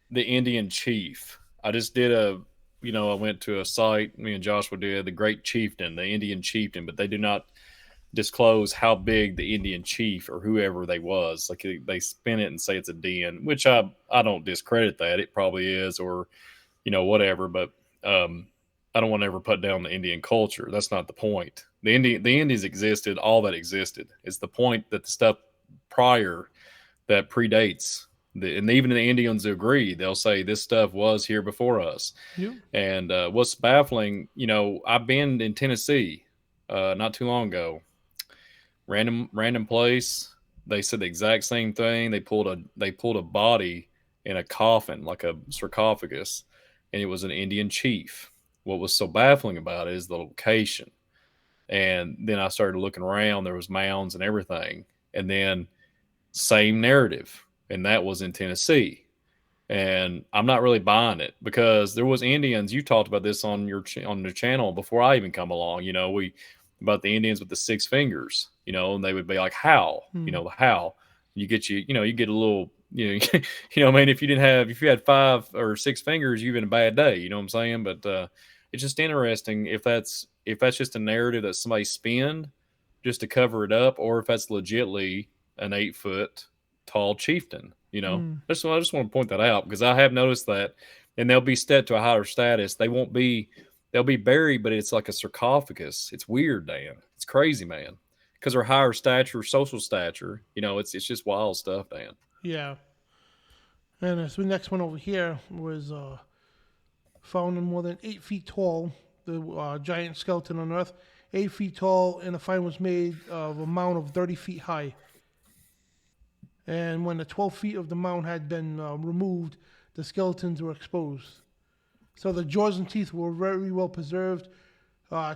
the Indian chief. I just did I went to a site. Me and Joshua did the Great Chieftain, the Indian chieftain, but they do not disclose how big the Indian chief or whoever they was. Like they spin it and say it's a den, which I don't discredit that. It probably is, or whatever. But I don't want to ever put down the Indian culture. That's not the point. The Indians existed. All that existed. It's the point that the stuff prior that predates and even the Indians agree. They'll say this stuff was here before us. Yep. And what's baffling, I've been in Tennessee not too long ago. Random place. They said the exact same thing. They pulled a body in a coffin, like a sarcophagus, and it was an Indian chief. What was so baffling about it is the location. And then I started looking around. There was mounds and everything. And then same narrative, and that was in Tennessee. And I'm not really buying it because there was Indians. You talked about this on on the channel before I even come along. About the Indians with the 6 fingers. And they would be like, how? How? You get you get a little. I mean, if you had 5 or 6 fingers, you've been a bad day. You know what I'm saying? But it's just interesting if that's just a narrative that somebody spinned just to cover it up, or if that's legitly an 8-foot tall chieftain. I just want to point that out because I have noticed that, and they'll be set to a higher status. They'll be buried, but it's like a sarcophagus. It's weird, Dan. It's crazy, man. Because they're higher stature, social stature. It's just wild stuff, Dan. Yeah. And so the next one over here was found in more than 8 feet tall, the giant skeleton on Earth, 8 feet tall, and the find was made of a mound of 30 feet high. And when the 12 feet of the mound had been removed, the skeletons were exposed. So the jaws and teeth were very well preserved.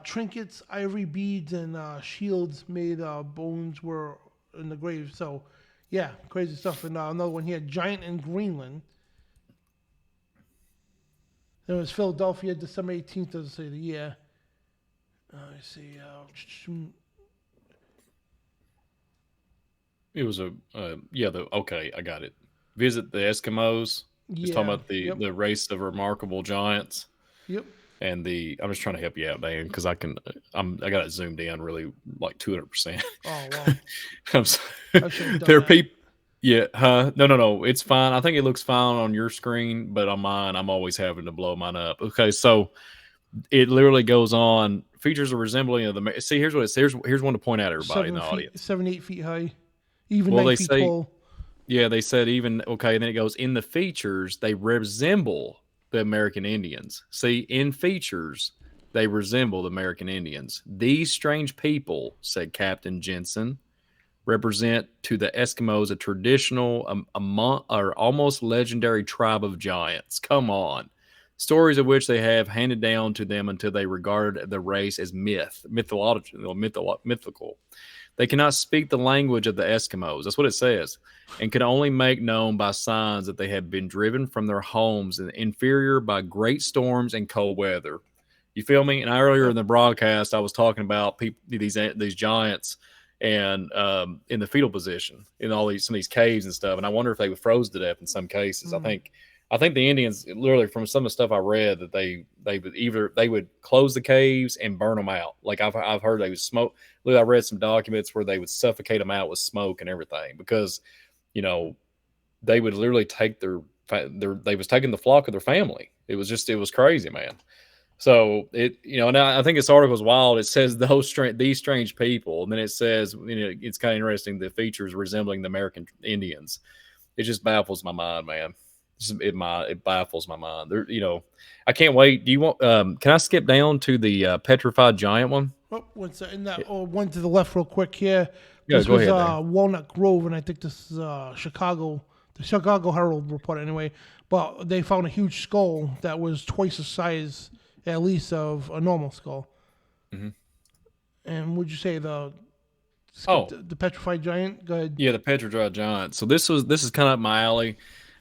Trinkets, ivory beads, and shields made bones were in the grave. So, yeah, crazy stuff. And another one here, giant in Greenland. There was Philadelphia, December 18th, doesn't say the year. Let's see. It was okay, I got it. Visit the Eskimos. Just talking about the race of remarkable giants. Yep. And I'm just trying to help you out, Dan, because I got it zoomed in really like 200%. Oh, wow. I'm sorry. There are people. Yeah, no. It's fine. I think it looks fine on your screen, but on mine, I'm always having to blow mine up. Okay, so it literally goes on. Features a resembling of the. See, here's what it says. Here's one to point out, everybody in the audience. 7-8 feet high, even 9 feet tall. Yeah, they said even okay. Then it goes in the features. They resemble the American Indians. See, in features, they resemble the American Indians. These strange people, said Captain Jensen, represent to the Eskimos a traditional, or almost legendary tribe of giants. Come on. Stories of which they have handed down to them until they regarded the race as mythical. They cannot speak the language of the Eskimos. That's what it says. And can only make known by signs that they have been driven from their homes and inferior by great storms and cold weather. You feel me? And earlier in the broadcast, I was talking about these giants and in the fetal position in some of these caves and stuff. And I wonder if they were froze to death in some cases. I think the Indians, literally from some of the stuff I read, that they would close the caves and burn them out. Like I've heard they would smoke. I read some documents where they would suffocate them out with smoke and everything because, they would literally take they was taking the flock of their family. It was crazy, man. So and I think this article is wild. It says these strange people, and then it says, it's kind of interesting. The features resembling the American Indians. It just baffles my mind, man. It baffles my mind. I can't wait. Do you want? Can I skip down to the petrified giant one? Oh, one to the left, real quick here. Yeah, this go was ahead. Walnut Grove, and I think this is Chicago. The Chicago Herald report, anyway. But they found a huge skull that was twice the size at least of a normal skull. Mm-hmm. And would you say the petrified giant? Go ahead. Yeah, the petrified giant. So this is kind of up my alley.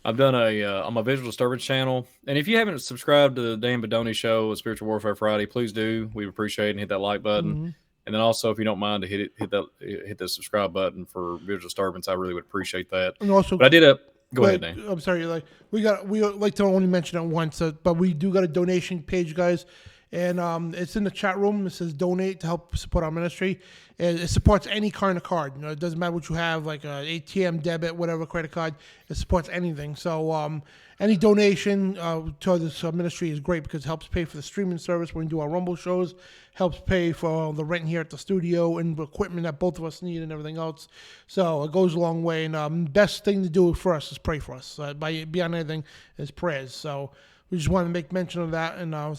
I've done on my Visual Disturbance channel, and if you haven't subscribed to the Dan Bidondi Show, Spiritual Warfare Friday, please do. We appreciate it, and hit that like button. Mm-hmm. And then also, if you don't mind, to hit the subscribe button for Visual Disturbance, I really would appreciate that. And also, but I did a go ahead, Dan. I'm sorry. We like to only mention it once, but we do got a donation page, guys. And it's in the chat room. It says donate to help support our ministry. And it supports any kind of card. It doesn't matter what you have, like an ATM, debit, whatever, credit card. It supports anything. So any donation to this ministry is great because it helps pay for the streaming service when we do our Rumble shows, helps pay for the rent here at the studio and the equipment that both of us need and everything else. So it goes a long way. And best thing to do for us is pray for us. Beyond anything is prayers. So we just wanted to make mention of that, and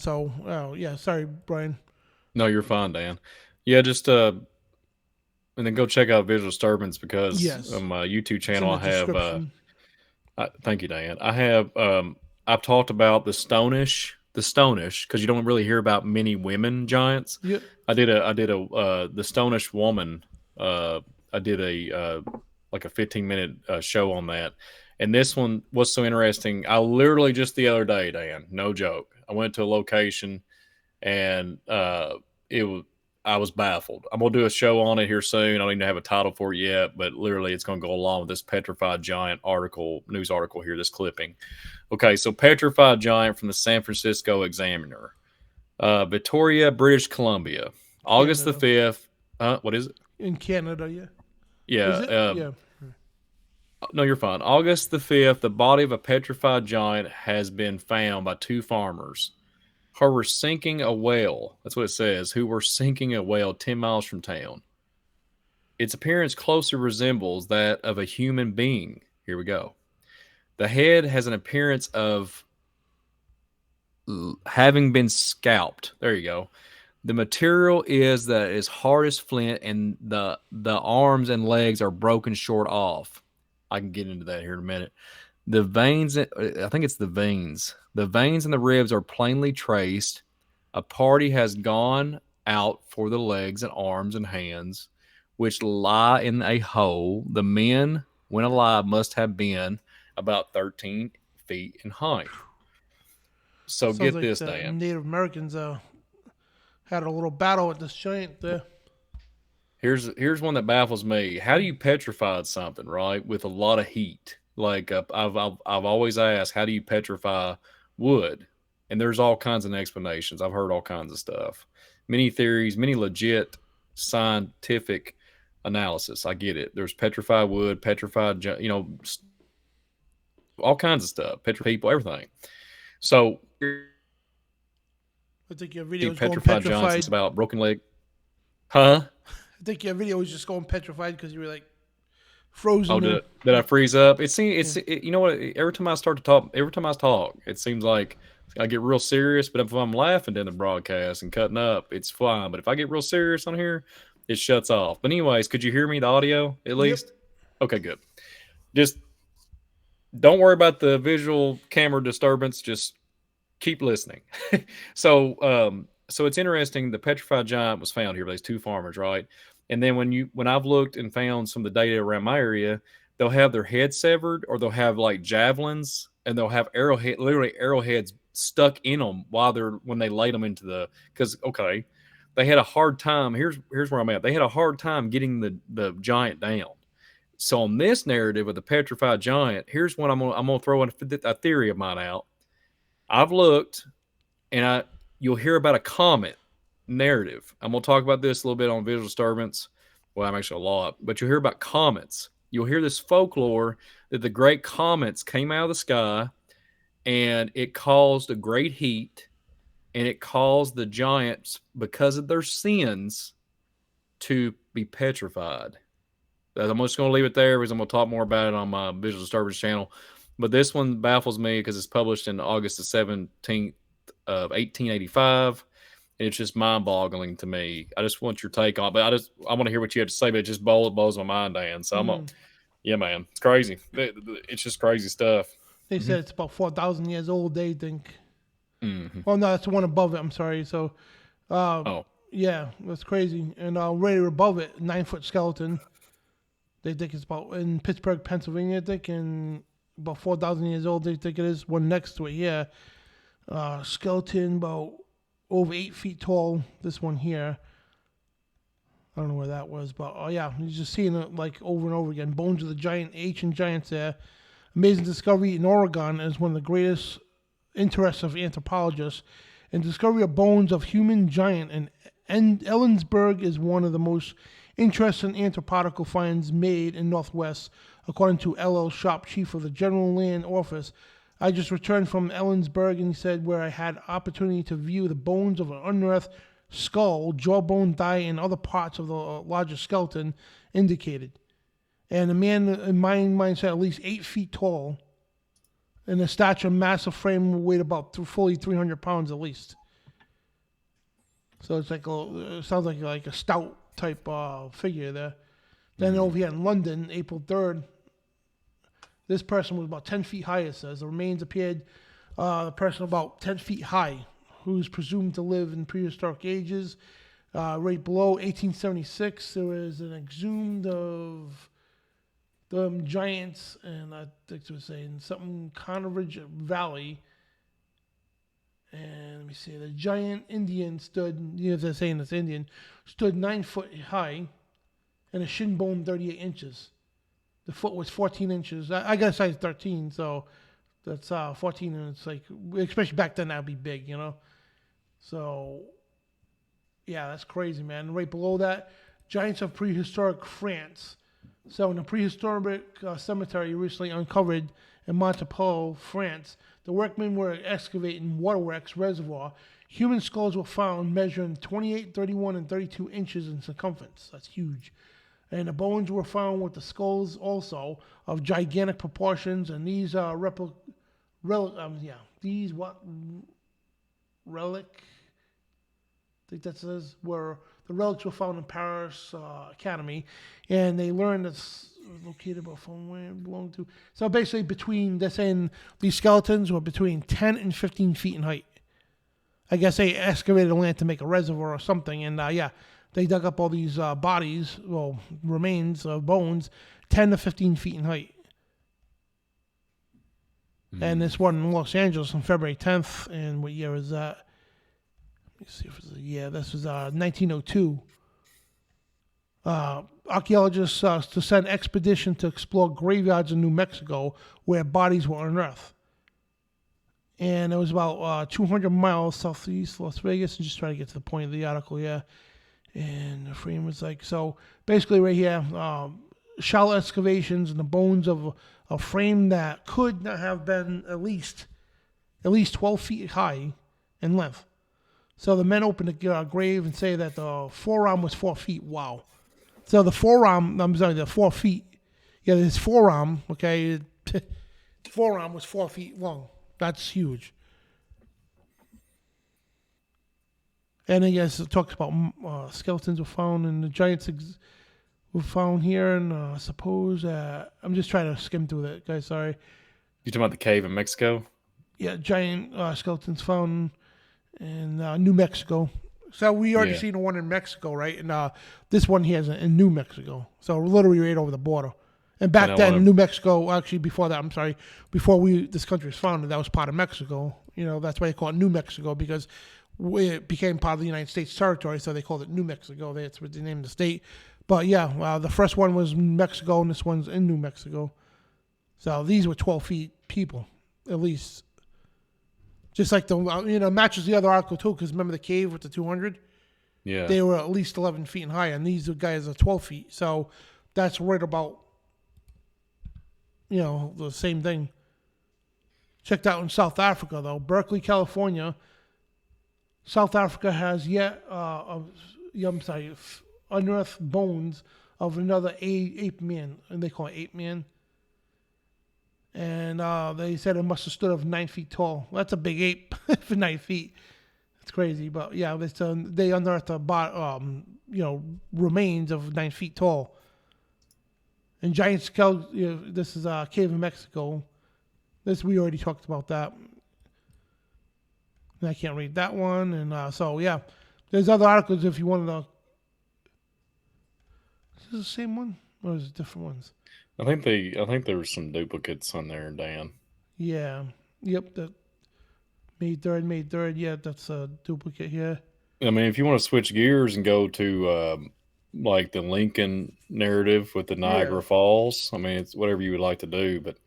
sorry, Brian. No, you're fine, Dan. Yeah, just and then go check out Visual Disturbance because on my YouTube channel I have. Thank you, Dan. I have. I've talked about the Stonish, because you don't really hear about many women giants. Yeah. I did the Stonish woman. I did a 15-minute show on that. And this one was so interesting. I literally just the other day, Dan, no joke, I went to a location and I was baffled. I'm going to do a show on it here soon. I don't even have a title for it yet, but literally it's going to go along with this petrified giant news article here, this clipping. Okay, so petrified giant from the San Francisco Examiner. Victoria, British Columbia. August Canada. the 5th. What is it? In Canada, yeah. Yeah. Is it? Yeah. No, you're fine. August the 5th, the body of a petrified giant has been found by two farmers who were sinking a well. That's what it says. Who were sinking a well 10 miles from town. Its appearance closely resembles that of a human being. Here we go. The head has an appearance of having been scalped. There you go. The material is hard as flint, and the arms and legs are broken short off. I can get into that here in a minute. The veins, I think it's the veins. The veins and the ribs are plainly traced. A party has gone out for the legs and arms and hands, which lie in a hole. The men, when alive, must have been about 13 feet in height. So Sounds get like this, the Dan. Native Americans had a little battle with this giant there. Here's one that baffles me. How do you petrify something, right, with a lot of heat? Like I've always asked, how do you petrify wood? And there's all kinds of explanations. I've heard all kinds of stuff, many theories, many legit scientific analysis. I get it. There's petrified wood, petrified, all kinds of stuff. Petrified people, everything. So I think your video is going petrified petrified. giants about broken leg, huh? I think your video was just going petrified because you were like frozen. Oh, did I freeze up? You know what? Every time I talk, it seems like I get real serious. But if I'm laughing during the broadcast and cutting up, it's fine. But if I get real serious on here, it shuts off. But anyways, could you hear me, the audio at least? Yep. Okay, good. Just don't worry about the visual camera disturbance. Just keep listening. So it's interesting. The petrified giant was found here by these two farmers, right? And then when I've looked and found some of the data around my area, they'll have their head severed, or they'll have like javelins, and they'll have arrowheads stuck in them when they laid them into because they had a hard time. Here's where I'm at. They had a hard time getting the giant down. So on this narrative of the petrified giant, here's what I'm gonna throw a theory of mine out. I've looked, and you'll hear about a comet narrative. I'm going to talk about this a little bit on Visual Disturbance. Well, I'm actually a lot, but you'll hear about comets. You'll hear this folklore that the great comets came out of the sky and it caused a great heat, and it caused the giants, because of their sins, to be petrified. I'm just going to leave it there because I'm going to talk more about it on my Visual Disturbance channel. But this one baffles me because it's published in August the 17th of 1885. And it's just mind-boggling to me. I just want your take on it. But I want to hear what you have to say, but it just blows my mind, Dan. So yeah, man. It's crazy. It's just crazy stuff. They said it's about 4,000 years old, they think. Mm-hmm. Oh no, that's the one above it. I'm sorry. So, Oh, yeah, that's crazy. And right above it, 9-foot skeleton. They think it's about in Pittsburgh, Pennsylvania. I think, and about 4,000 years old. They think it is. One next to it, yeah. Skeleton about over 8 feet tall. This one here. I don't know where that was, but oh yeah, you're just seeing it like over and over again. Bones of the ancient giants there. Amazing discovery in Oregon is one of the greatest interests of anthropologists. And discovery of bones of human giant in Ellensburg is one of the most interesting anthropological finds made in Northwest, according to L.L. Sharp, chief of the General Land Office. I just returned from Ellensburg, and he said, where I had opportunity to view the bones of an unearthed skull, jawbone, thigh, and other parts of the larger skeleton indicated. And the man in my mind said at least 8 feet tall, and the stature, massive frame, weighed about fully 300 pounds at least. So it's like it sounds like a stout type figure there. Then over here in London, April 3rd, this person was about 10 feet high, it says. The remains appeared, a person about 10 feet high, who's presumed to live in prehistoric ages. Right below 1876, there was an exhumed of the giants, and I think it was saying something Conoridge Valley. And let me see, the giant Indian stood, they're saying it's Indian, stood 9 foot high, and a shin bone 38 inches. The foot was 14 inches. I got a size 13, so that's 14, and it's like, especially back then, that'd be big, So, yeah, that's crazy, man. Right below that, giants of prehistoric France. So in a prehistoric cemetery recently uncovered in Montpellier, France, the workmen were excavating waterworks reservoir. Human skulls were found measuring 28, 31, and 32 inches in circumference. That's huge. And the bones were found with the skulls also of gigantic proportions. And these relic, I think that says, were the relics were found in Paris Academy, and they learned it's located about from where it belonged to. So basically, they're saying these skeletons were between 10 and 15 feet in height. I guess they excavated the land to make a reservoir or something, and they dug up all these bodies, remains of bones, 10 to 15 feet in height. And this one in Los Angeles on February 10th, and what year is that? Let me see if it's a year. This was 1902. Archaeologists to send expedition to explore graveyards in New Mexico where bodies were unearthed. And it was about 200 miles southeast Las Vegas. I'm just trying to get to the point of the article, yeah. And the frame was like, so basically right here, shallow excavations and the bones of a frame that could not have been at least 12 feet high in length. So the men open the grave and say that the forearm was 4 feet. Wow. So the 4 feet. Yeah, his forearm, okay, forearm was 4 feet long. That's huge. And I guess it talks about skeletons were found, and the giants were found here, and I suppose, I'm just trying to skim through that, guys, sorry. You talking about the cave in Mexico? Yeah, giant skeletons found in New Mexico. So we already seen the one in Mexico, right? And this one here is in New Mexico. So literally right over the border. And back then, New Mexico, actually before that, before this country was founded, that was part of Mexico. That's why they call it New Mexico, because it became part of the United States territory, so they called it New Mexico. That's what they named the state. But yeah, the first one was Mexico, and this one's in New Mexico. So these were 12 feet people, at least. Just like matches the other article too, because remember the cave with the 200? Yeah. They were at least 11 feet and higher, and these guys are 12 feet. So that's right about, the same thing. Checked out in South Africa, though. Berkeley, California. South Africa has unearthed bones of another ape man, and they call it ape man. And they said it must have stood of 9 feet tall. That's a big ape for 9 feet. It's crazy, but yeah, they unearthed remains of 9 feet tall. And giant skeleton. This is a cave in Mexico. We already talked about that. And I can't read that one. And so, yeah, there's other articles if you want to. Is this the same one? Or is it different ones? I think there were some duplicates on there, Dan. Yeah. Yep. The May 3rd. Yeah, that's a duplicate here. I mean, if you want to switch gears and go to like the Lincoln narrative with the Niagara Falls, I mean, it's whatever you would like to do. But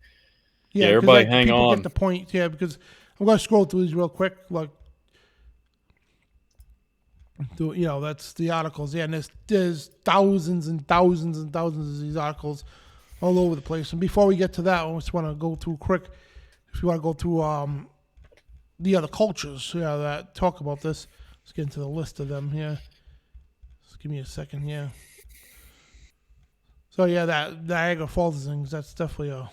yeah, everybody hang people on. Get the point, yeah, because I'm going to scroll through these real quick. Like, that's the articles. Yeah, and there's thousands and thousands and thousands of these articles all over the place. And before we get to that, I just want to go through quick. If you want to go through the other cultures, that talk about this. Let's get into the list of them here. Just give me a second here. So yeah, that Niagara Falls things, that's definitely a.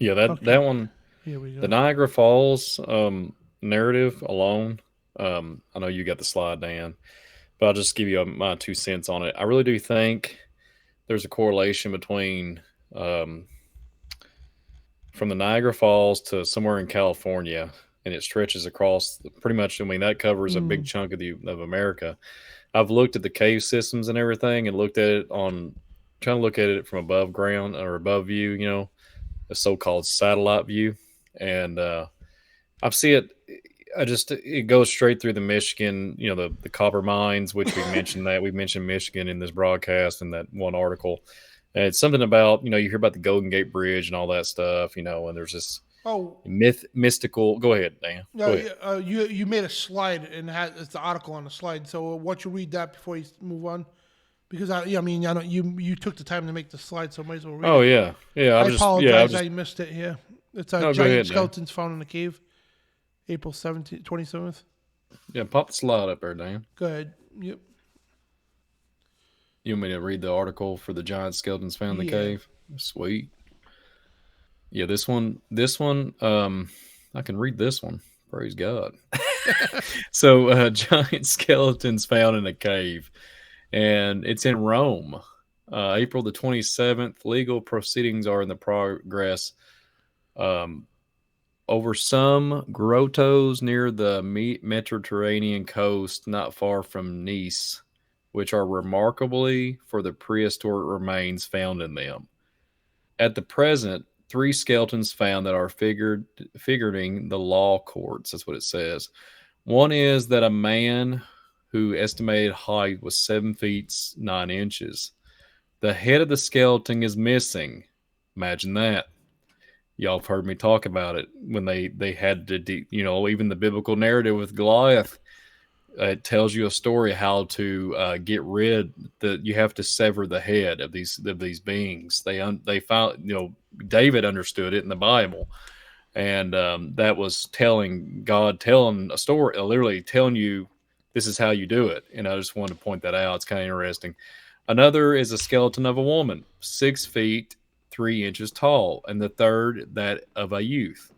Yeah, that one. Here we go. The Niagara Falls narrative alone. I know you got the slide, Dan, but I'll just give you my 2 cents on it. I really do think there's a correlation between from the Niagara Falls to somewhere in California, and it stretches across pretty much. I mean, that covers a big chunk of America. I've looked at the cave systems and everything, and looked at it trying to look at it from above ground or above view, the so-called satellite view, and I see it. It goes straight through the Michigan, the copper mines, which we mentioned Michigan in this broadcast in that one article. And it's something about, you hear about the Golden Gate Bridge and all that stuff, and there's this mystical. Go ahead, Dan. No, you made a slide and it's the article on the slide. So why don't you read that before you move on? Because I know you took the time to make the slide, so I might as well read it. Oh yeah. I apologize, I missed it here. It's a giant skeletons found in the cave, April 27th. Yeah, pop the slide up there, Dan. Go ahead. Yep. You want me to read the article for the giant skeletons found in the cave? Sweet. Yeah, this one, I can read this one. Praise God. So, giant skeletons found in a cave, and it's in Rome. April the 27th. Legal proceedings are in the progress over some grottos near the Mediterranean coast, not far from Nice, which are remarkably for the prehistoric remains found in them. At the present, 3 skeletons found that are figuring the law courts. That's what it says. One is that a man who estimated height was 7 feet 9 inches. The head of the skeleton is missing. Imagine that. Y'all have heard me talk about it when they had to, even the biblical narrative with Goliath. It tells you a story how to get rid. You have to sever the head of these beings. They found, David understood it in the Bible, and that was God telling a story, literally telling you this is how you do it. And I just wanted to point that out. It's kind of interesting. Another is a skeleton of a woman, 6 feet 3 inches tall, and the third that of a youth.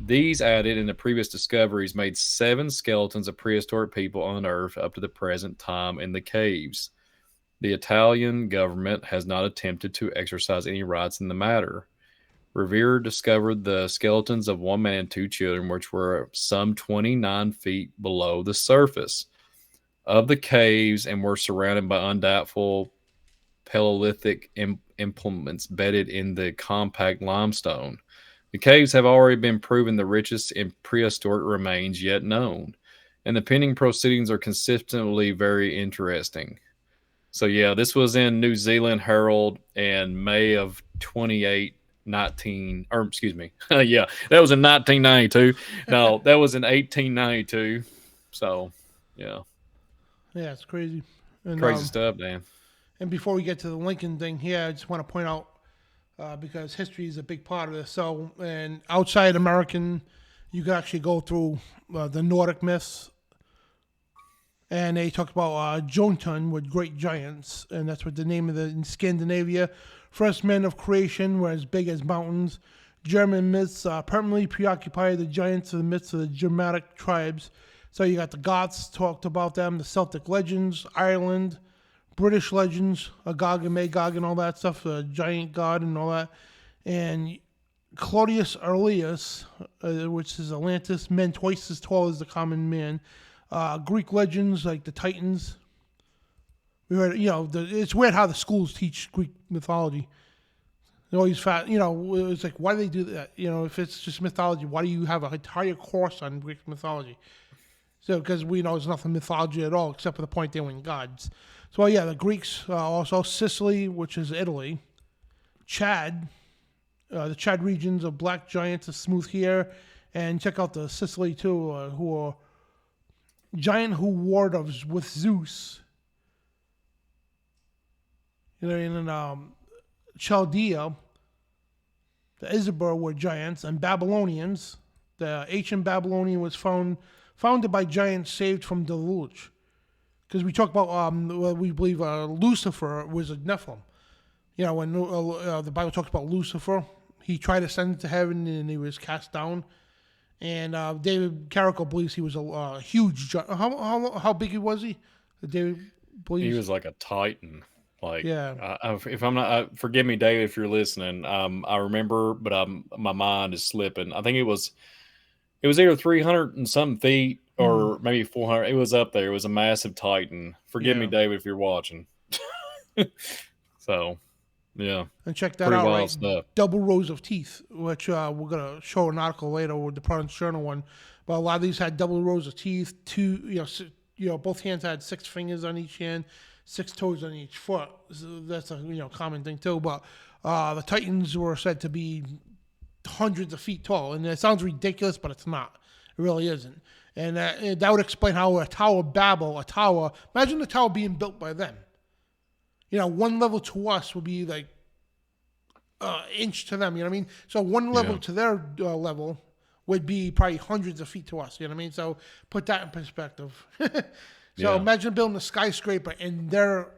These added in the previous discoveries made 7 skeletons of prehistoric people unearthed up to the present time in the caves. The Italian government has not attempted to exercise any rights in the matter. Revere discovered the skeletons of 1 man and 2 children, which were some 29 feet below the surface of the caves and were surrounded by undoubtful Paleolithic implements bedded in the compact limestone. The caves have already been proven the richest in prehistoric remains yet known, and the pending proceedings are consistently very interesting. So yeah, this was in New Zealand Herald in May of 19, or excuse me. Yeah, that was in 1992. No, that was in 1892. So, yeah. Yeah, it's crazy. And, crazy stuff, Dan. And before we get to the Lincoln thing here, I just want to point out, because history is a big part of this. So, and outside American, you can actually go through the Nordic myths. And they talk about Jotun with great giants, and that's what the name of in Scandinavia. First men of creation were as big as mountains. German myths permanently preoccupy the giants in the midst of the Germanic tribes. So you got the Goths talked about them, the Celtic legends, Ireland, British legends, Agog and Magog and all that stuff, the giant god and all that. And Claudius Aurelius, which is Atlantis, men twice as tall as the common man. Greek legends like the Titans. We heard, it's weird how the schools teach Greek mythology. They're always fat, it's like, why do they do that? If it's just mythology, why do you have an entire course on Greek mythology? So, because we know it's nothing mythology at all, except for the point they were gods. So, yeah, the Greeks, also Sicily, which is Italy, Chad, the Chad regions of black giants of smooth hair, and check out the Sicily too, who are giant who warred with Zeus. And Chaldea, the Iserber were giants, and Babylonians. The ancient Babylonian was founded by giants saved from deluge. Because we talk about, we believe Lucifer was a Nephilim. When the Bible talks about Lucifer, he tried to ascend to heaven and he was cast down. And David Carrico believes he was a huge giant. How big was he? David believes he was like a titan. Like, yeah. If I'm not, forgive me, David, if you're listening. I remember, but my mind is slipping. I think it was either 300 and something feet or maybe 400. It was up there. It was a massive titan. Forgive me, David, if you're watching. So, yeah. And check that Pretty out, wild right? Stuff. Double rows of teeth, which we're going to show an article later with the Brighteon Channel one. But a lot of these had double rows of teeth. Both hands had 6 fingers on each hand, 6 toes on each foot. So that's a common thing too. But the Titans were said to be hundreds of feet tall, and it sounds ridiculous, but it's not. It really isn't. And that would explain how a Tower of Babel, imagine the tower being built by them. One level to us would be like inch to them. You know what I mean? So one level to their level would be probably hundreds of feet to us. You know what I mean? So put that in perspective. So imagine building a skyscraper in their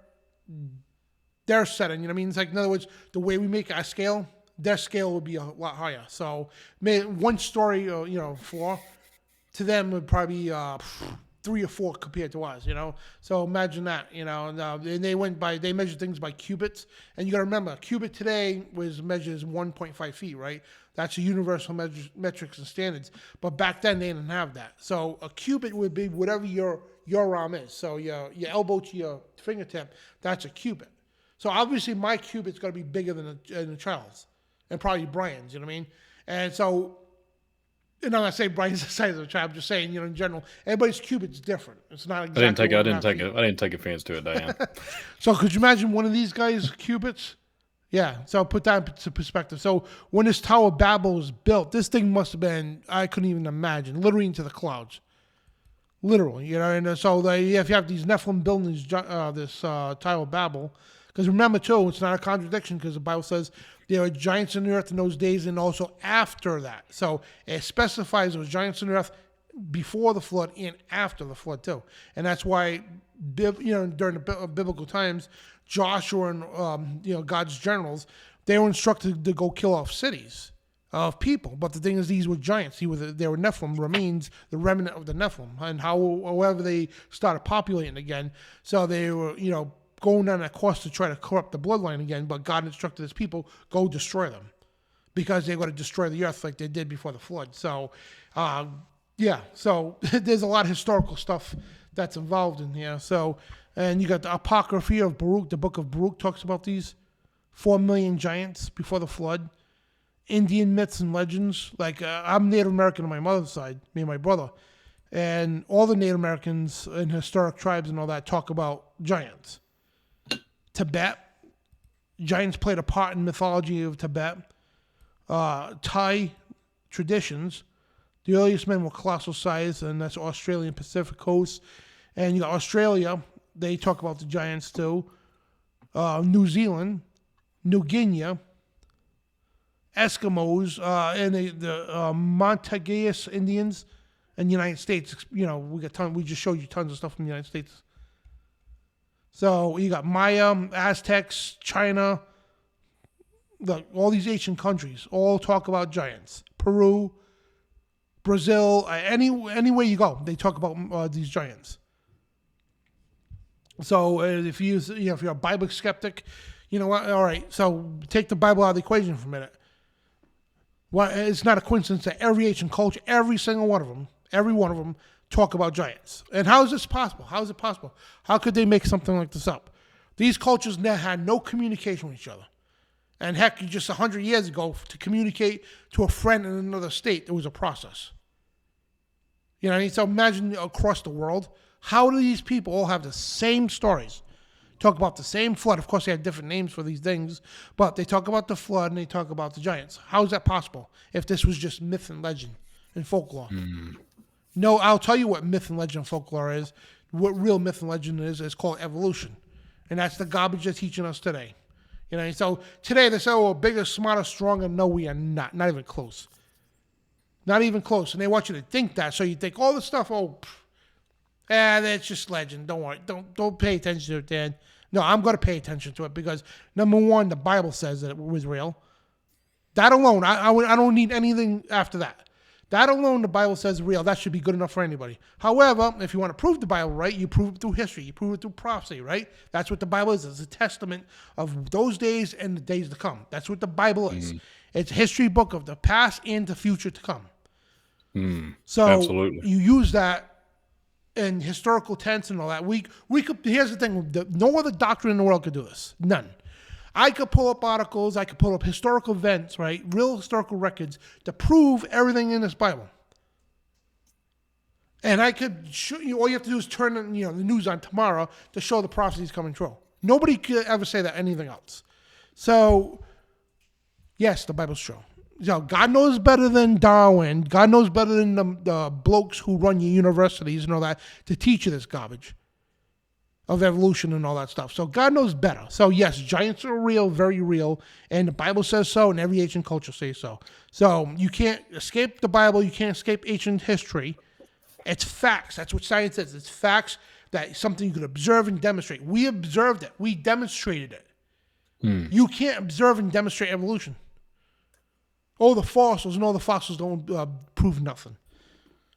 setting. You know what I mean? It's like, in other words, the way we make our scale, their scale would be a lot higher. So one story, floor to them would probably be 3 or 4 compared to us, So imagine that, and they measured things by cubits. And you got to remember, a cubit today measures 1.5 feet, right? That's a universal metrics and standards. But back then they didn't have that. So a cubit would be whatever your arm is. So your elbow to your fingertip, that's a cubit. So obviously my cubit's got to be bigger than a child's, and probably Brian's. You know what I mean? And so. And I'm not saying Brian's the size of a child. I'm just saying, in general, everybody's cubit's different. It's not exactly. I didn't take offense to it, Diane. So could you imagine one of these guys' cubits? Yeah. So put that into perspective. So when this Tower of Babel was built, this thing must have been, I couldn't even imagine, literally into the clouds. Literally, And so if you have these Nephilim building this Tower of Babel, because remember too, it's not a contradiction because the Bible says there were giants in the earth in those days and also after that. So it specifies there was giants in the earth before the flood and after the flood too. And that's why, during the biblical times, Joshua and God's generals, they were instructed to go kill off cities of people. But the thing is, these were giants. They were Nephilim, remains the remnant of the Nephilim, and however they started populating again. So they were going on a course to try to corrupt the bloodline again, but God instructed his people, go destroy them, because they're going to destroy the earth like they did before the flood. So, so there's a lot of historical stuff that's involved in here. So, and you got the Apocrypha of Baruch, the book of Baruch talks about these 4 million giants before the flood. Indian myths and legends, like I'm Native American on my mother's side, me and my brother, and all the Native Americans and historic tribes and all that talk about giants. Tibet, giants played a part in mythology of Tibet. Thai traditions, the earliest men were colossal size, and that's Australian Pacific coast. And you got Australia, they talk about the giants too. New Zealand, New Guinea, Eskimos, and the Montagues Indians, and the United States. We just showed you tons of stuff from the United States. So you got Maya, Aztecs, China, all these ancient countries all talk about giants. Peru, Brazil, anywhere you go, they talk about these giants. So if you're a Bible skeptic, you know what? All right, so take the Bible out of the equation for a minute. Well, it's not a coincidence that every ancient culture, every single one of them, talk about giants. And how is this possible? How is it possible? How could they make something like this up? These cultures had no communication with each other. And heck, just 100 years ago, to communicate to a friend in another state, there was a process. You know what I mean? So imagine across the world, how do these people all have the same stories? Talk about the same flood. Of course, they have different names for these things, but they talk about the flood and they talk about the giants. How is that possible if this was just myth and legend and folklore? No, I'll tell you what myth and legend and folklore is. What real myth and legend is called evolution. And that's the garbage they're teaching us today. You know, so today they say, oh, we're bigger, smarter, stronger. No, we are not. Not even close. Not even close. And they want you to think that. So you think all the stuff, that's just legend. Don't worry. Don't pay attention to it, Dan. No, I'm going to pay attention to it because, number one, the Bible says that it was real. That alone, I don't need anything after that. That alone, the Bible says real. That should be good enough for anybody. However, if you want to prove the Bible right, you prove it through history. You prove it through prophecy, right? That's what the Bible is. It's a testament of those days and the days to come. That's what the Bible is. It's a history book of the past and the future to come. So Absolutely. you use that in historical tense and all that. We could. Here's the thing: no other doctrine in the world could do this. None. I could pull up articles. I could pull up historical events, right? Real historical records to prove everything in this Bible. And I could show you. All you have to do is turn the news on tomorrow to show the prophecies coming true. Nobody could ever say that anything else. So, yes, the Bible's true. God knows better than Darwin. God knows better than the blokes who run your universities and all that to teach you this garbage of evolution and all that stuff. So God knows better. So yes, giants are real, very real, and the Bible says so, and every ancient culture says so. So you can't escape the Bible. You can't escape ancient history. It's facts. That's what science is. It's facts that something you could observe and demonstrate. We observed it. We demonstrated it. You can't observe and demonstrate evolution. Oh, the fossils. No, the fossils don't prove nothing.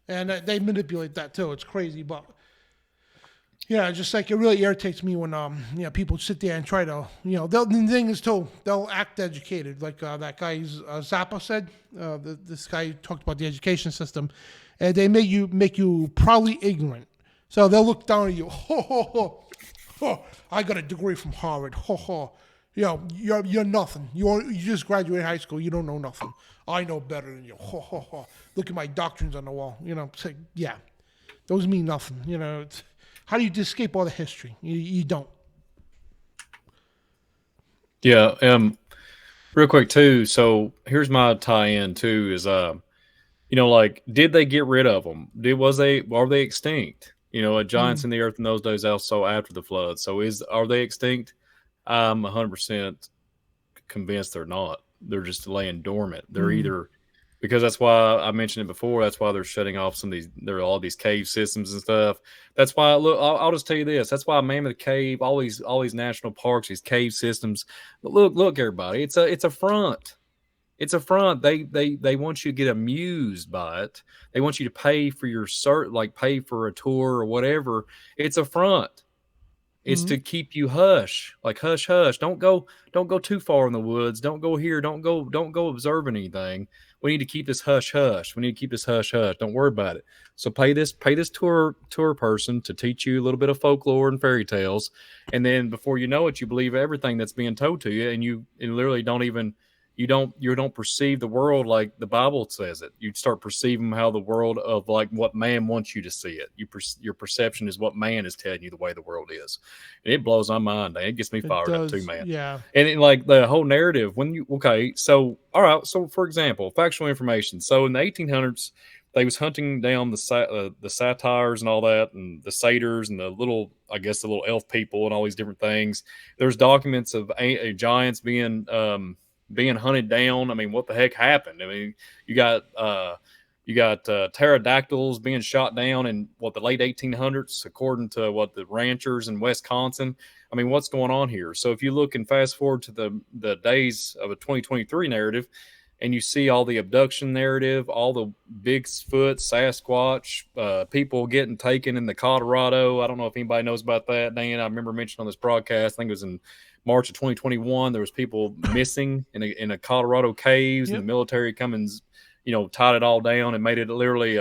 And they manipulate that too. It's crazy, but yeah, just like it really irritates me when people sit there and try to the thing is too, they'll act educated, like that guy Zappa said. This guy talked about the education system, and they make you proudly ignorant. So they'll look down at you. I got a degree from Harvard. You're nothing. You just graduated high school. You don't know nothing. I know better than you. Look at my doctrines on the wall. It's like, yeah, those mean nothing. How do you escape all the history? You don't. Yeah. Real quick too. So here's my tie-in too. Is like, did they get rid of them? Are they extinct? Giants in the earth in those days also after the flood. So are they extinct? I'm 100% convinced they're not. They're just laying dormant. They're either, because that's why I mentioned it before. That's why they're shutting off there are all these cave systems and stuff. That's why I'll just tell you this. That's why Mammoth Cave, all these national parks, these cave systems. But look, everybody, it's a front. It's a front. They want you to get amused by it. They want you to pay for your pay for a tour or whatever. It's a front. It's to keep you hush. Don't go too far in the woods. Don't go here. Don't go observing anything. We need to keep this hush hush. Don't worry about it. So pay this tour person to teach you a little bit of folklore and fairy tales, and then before you know it, you believe everything that's being told to you, and you literally don't perceive the world like the Bible says it. You start perceiving how the world of like what man wants you to see it. Your perception is what man is telling you the way the world is. And it blows my mind. It gets me fired up too, man. Yeah. And like the whole narrative so all right. So for example, factual information. So in the 1800s, they was hunting down the satyrs and all that, and the satyrs and the little elf people and all these different things. There's documents of giants being hunted down. I mean, what the heck happened? I mean, you got pterodactyls being shot down in the late 1800s, according to the ranchers in Wisconsin. I mean, what's going on here? So if you look and fast forward to the days of a 2023 narrative, and you see all the abduction narrative, all the Bigfoot, Sasquatch, people getting taken in the Colorado. I don't know if anybody knows about that, Dan. I remember mentioning on this broadcast, I think it was in March of 2021, there was people missing in a Colorado caves, and the military coming, tied it all down and made it literally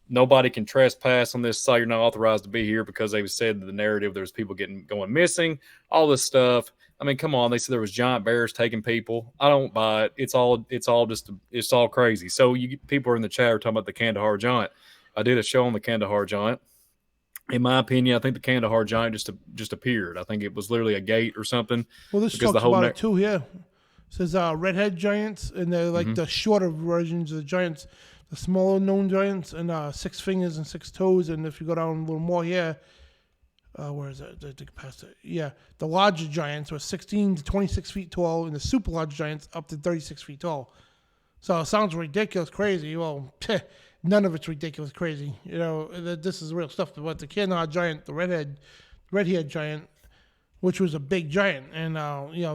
nobody can trespass on this site. You're not authorized to be here because they said the narrative there's people going missing, all this stuff. I mean, come on. They said there was giant bears taking people. I don't buy it. It's all crazy. So people are in the chat are talking about the Kandahar giant. I did a show on the Kandahar giant. In my opinion, I think the Kandahar giant just appeared. I think it was literally a gate or something. Well, this talks about it too. Yeah, it says redhead giants, and they're like the shorter versions of the giants, the smaller known giants, and 6 fingers and 6 toes. And if you go down a little more here, where is it? I think past it. Yeah, the larger giants were 16 to 26 feet tall, and the super large giants up to 36 feet tall. So it sounds ridiculous, crazy. Well, none of it's ridiculous, crazy. This is real stuff. But the Kandahar giant, the redhead giant, which was a big giant, and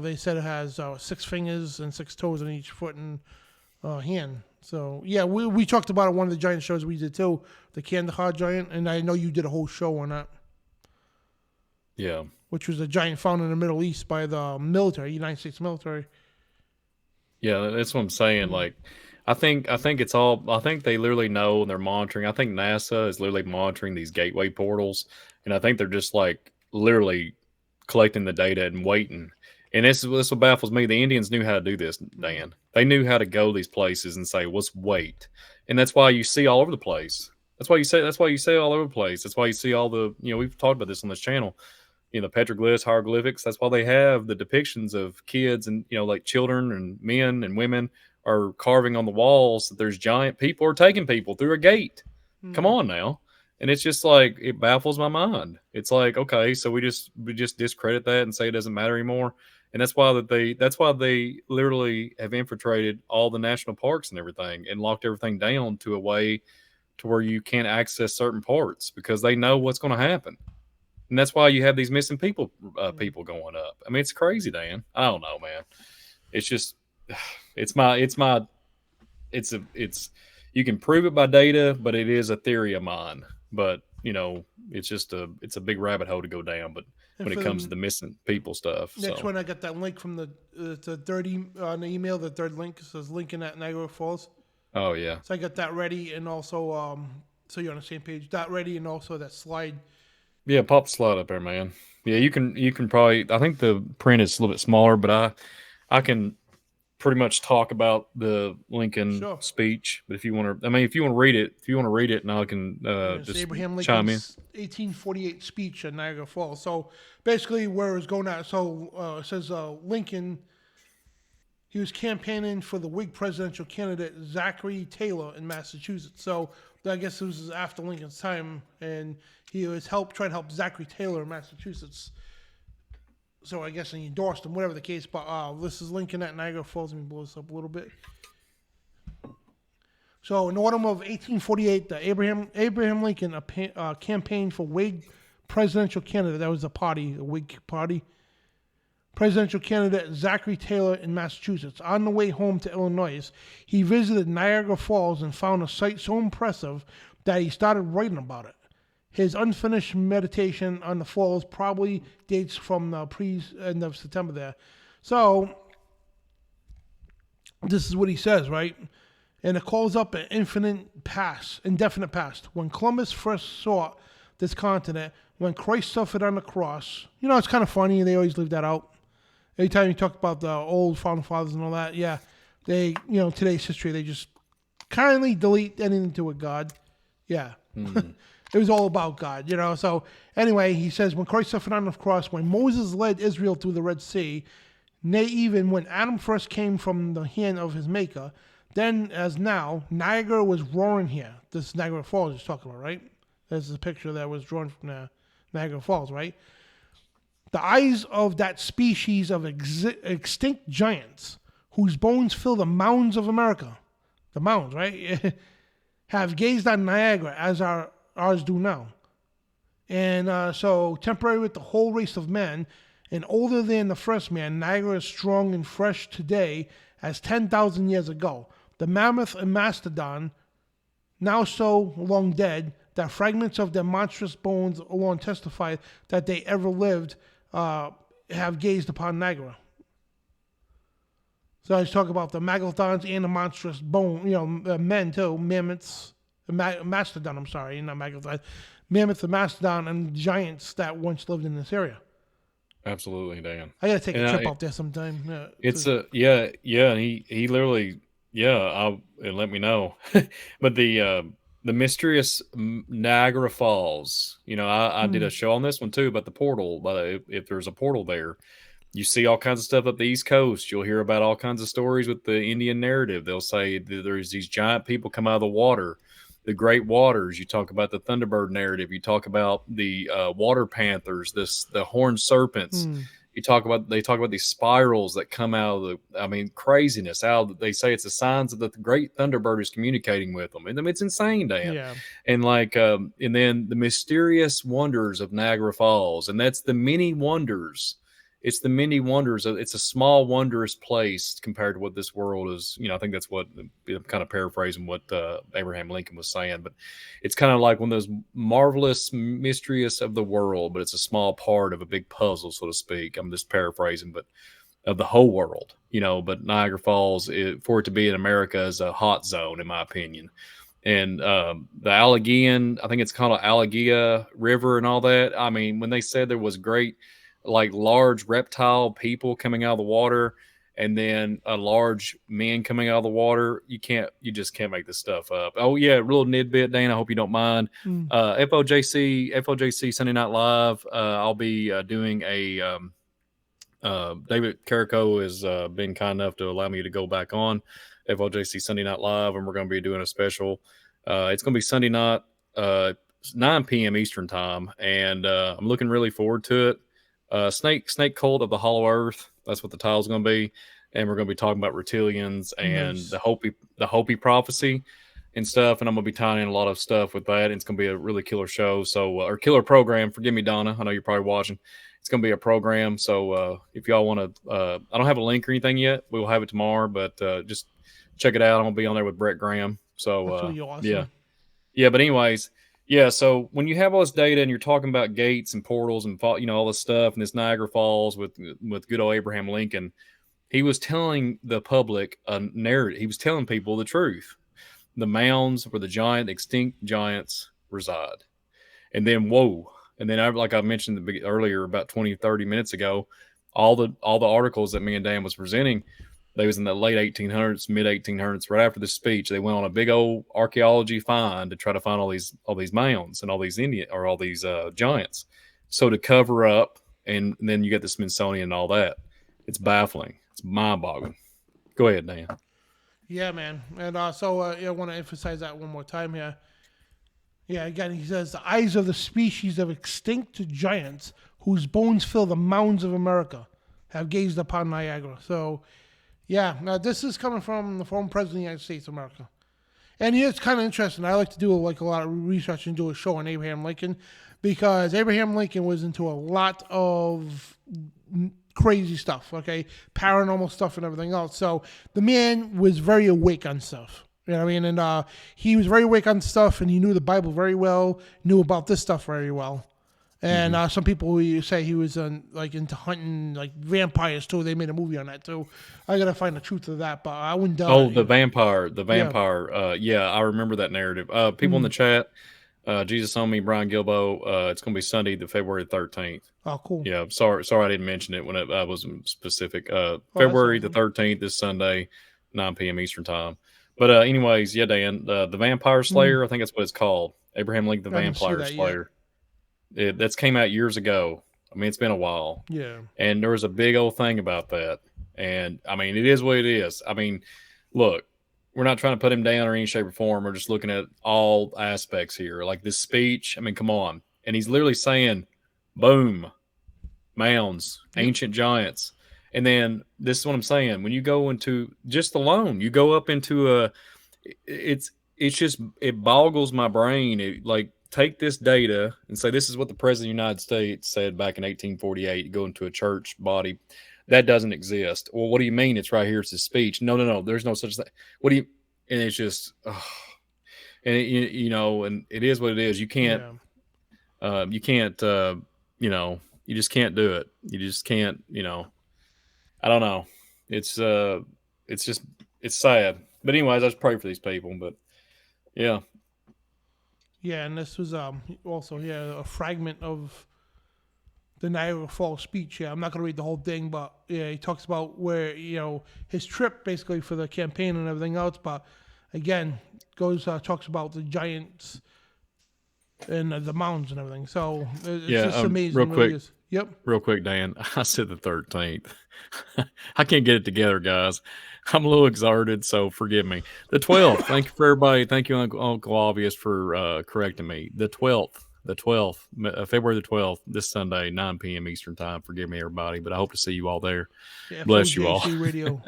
they said it has 6 fingers and 6 toes on each foot and hand. So yeah, we talked about it on one of the giant shows we did too, the Kandahar giant, and I know you did a whole show on that. Yeah. Which was a giant found in the Middle East by the military, United States military. Yeah, that's what I'm saying. Like, I think they literally know and they're monitoring. I think NASA is literally monitoring these gateway portals, and I think they're just like literally collecting the data and waiting. And this what baffles me. The Indians knew how to do this, Dan. They knew how to go to these places and say, "Let's wait," and that's why you see all over the place. That's why you say all over the place. That's why you see all the we've talked about this on this channel. The petroglyphs, hieroglyphics. That's why they have the depictions of kids and like children and men and women are carving on the walls that there's giant people are taking people through a gate. Come on now. And it's just like, it baffles my mind. It's like, okay, so we just discredit that and say it doesn't matter anymore. And that's why they literally have infiltrated all the national parks and everything and locked everything down to a way to where you can't access certain parts because they know what's going to happen. And that's why you have these missing people going up. I mean, it's crazy, Dan. I don't know, man. It's just, you can prove it by data, but it is a theory of mine. But, it's a big rabbit hole to go down. But when it comes to the missing people stuff. Next one, I got that link from the third on the email. The third link says Lincoln at Niagara Falls. Oh, yeah. So I got that ready. And also, so you're on the same page, that ready. And also that slide. Yeah, pop the slide up there, man. Yeah, you can probably. I think the print is a little bit smaller, but I can pretty much talk about the Lincoln speech. But if you want to read it, and I can just Abraham Lincoln's chime in. 1848 speech at Niagara Falls. So basically, where it's going at. So it says Lincoln. He was campaigning for the Whig presidential candidate Zachary Taylor in Massachusetts. So I guess this was after Lincoln's time, and he was trying to help Zachary Taylor in Massachusetts. So I guess he endorsed him, whatever the case. But this is Lincoln at Niagara Falls. Let me blow this up a little bit. So in autumn of 1848, the Abraham Lincoln campaigned for Whig presidential candidate. That was the party, the Whig party. Presidential candidate Zachary Taylor in Massachusetts. On the way home to Illinois, he visited Niagara Falls and found a sight so impressive that he started writing about it. His unfinished meditation on the falls probably dates from the end of September there. So, this is what he says, right? And it calls up an indefinite past. When Columbus first saw this continent, when Christ suffered on the cross, it's kind of funny, they always leave that out. Every time you talk about the old founding fathers and all that, yeah, they, today's history, they just kindly delete anything to do with God. Yeah. It was all about God, So anyway, he says, when Christ suffered on the cross, when Moses led Israel through the Red Sea, nay, even when Adam first came from the hand of his maker, then as now, Niagara was roaring here. This is Niagara Falls he's talking about, right? There's a picture that was drawn from Niagara Falls, right? The eyes of that species of extinct giants, whose bones fill the mounds of America, the mounds, right, have gazed on Niagara as ours do now. And so temporary with the whole race of men, And older than the first man, Niagara is strong and fresh today as 10,000 years ago. The mammoth and mastodon, now so long dead, that fragments of their monstrous bones alone testify that they ever lived, have gazed upon Niagara. So I was talking about the megalodons and the monstrous bone, men too, mammoths, mastodon, I'm sorry, not megalodon, mammoth and mastodon and giants that once lived in this area. Absolutely, Dan. I gotta take a trip out there sometime. It's and he literally, and let me know. But the mysterious Niagara Falls, I did a show on this one too about the portal. But if there's a portal there, you see all kinds of stuff up the East Coast. You'll hear about all kinds of stories with the Indian narrative. They'll say there's these giant people come out of the water, the great waters. You talk about the Thunderbird narrative. You talk about the water panthers, the horned serpents. They talk about these spirals that come out of craziness. They say it's the signs that the great Thunderbird is communicating with them. And it's insane, Dan. Yeah. And and then the mysterious wonders of Niagara Falls. And that's the many wonders. It's the many wonders. It's a small, wondrous place compared to what this world is. I think that's what I'm kind of paraphrasing what Abraham Lincoln was saying. But it's kind of like one of those marvelous, mysterious of the world, but it's a small part of a big puzzle, so to speak. I'm just paraphrasing, but of the whole world. But Niagara Falls, for it to be in America, is a hot zone, in my opinion. And the Allegheny, I think it's called Allegheny River and all that. When they said there was great, large reptile people coming out of the water and then a large men coming out of the water, you just can't make this stuff up. Oh yeah, real nidbit, Dan, I hope you don't mind. FOJC Sunday Night Live, I'll be doing a David Carrico has been kind enough to allow me to go back on FOJC Sunday Night Live, and we're going to be doing a special. It's going to be Sunday night, 9 p.m. Eastern time, and I'm looking really forward to it. Snake Cult of the Hollow Earth. That's what the title's going to be. And we're going to be talking about reptilians and the Hopi prophecy and stuff. And I'm going to be tying in a lot of stuff with that. And it's going to be a really killer show. So, or killer program. Forgive me, Donna. I know you're probably watching. It's going to be a program. So, if y'all want to, I don't have a link or anything yet. We will have it tomorrow, but just check it out. I'm going to be on there with Brett Graham. So, That's really awesome. Yeah. But anyways, yeah, so when you have all this data and you're talking about gates and portals and all this stuff and this Niagara Falls with good old Abraham Lincoln, he was telling the public a narrative. He was telling people the truth. The mounds where the extinct giants reside. And then, like I mentioned earlier, about 20, 30 minutes ago, all the articles that me and Dan was presenting, they was in the late 1800s, mid 1800s, right after the speech. They went on a big old archaeology find to try to find all these mounds and all these giants. So to cover up, and then you get the Smithsonian and all that. It's baffling. It's mind-boggling. Go ahead, Dan. Yeah, man. And I want to emphasize that one more time here. Yeah, again, he says, the eyes of the species of extinct giants whose bones fill the mounds of America have gazed upon Niagara. So, yeah, now this is coming from the former president of the United States of America. And it's kind of interesting. I like to do a lot of research and do a show on Abraham Lincoln because Abraham Lincoln was into a lot of crazy stuff, okay? Paranormal stuff and everything else. So the man was very awake on stuff. You know what I mean? And he was very awake on stuff, and he knew the Bible very well, knew about this stuff very well. And some people say he was into hunting vampires too. They made a movie on that too. I gotta find the truth of that, but I wouldn't. The vampire. Yeah. I remember that narrative. People in the chat. Jesus on me, Brian Gilbo. It's gonna be Sunday, the February 13th. Oh, cool. Yeah. Sorry, I didn't mention it when I wasn't specific. February the 13th this Sunday, 9 p.m. Eastern time. But anyways, yeah, Dan, the Vampire Slayer. I think that's what it's called. Abraham Lincoln, the Vampire Slayer. That's came out years ago. I mean, it's been a while. Yeah. And there was a big old thing about that. And I mean, it is what it is. I mean, look, we're not trying to put him down or any shape or form. We're just looking at all aspects here. Like this speech. I mean, come on. And he's literally saying, boom, mounds, ancient giants. And then this is what I'm saying. When you go into just alone, you go up into it boggles my brain. take this data and say, this is what the President of the United States said back in 1848, go into a church body. That doesn't exist. Well, what do you mean? It's right here. It's a speech. No. There's no such thing. What do you, and it's just, and and it is what it is. You can't, you just can't do it. You just can't, I don't know. It's sad. But anyways, I just pray for these people, but yeah. Yeah, and this was also a fragment of the Niagara Falls speech. Yeah, I'm not going to read the whole thing, but yeah, he talks about where his trip basically for the campaign and everything else. But again, talks about the giants and the mountains and everything. So it's just amazing. Real quick, really yep. Real quick, Dan. I said the 13th. I can't get it together, guys. I'm a little exhausted, so forgive me. The 12th. Thank you for everybody. Thank you, Uncle Obvious, for correcting me. The 12th. February the 12th, this Sunday, 9 p.m. Eastern Time. Forgive me, everybody, but I hope to see you all there. Yeah, bless you all. Radio.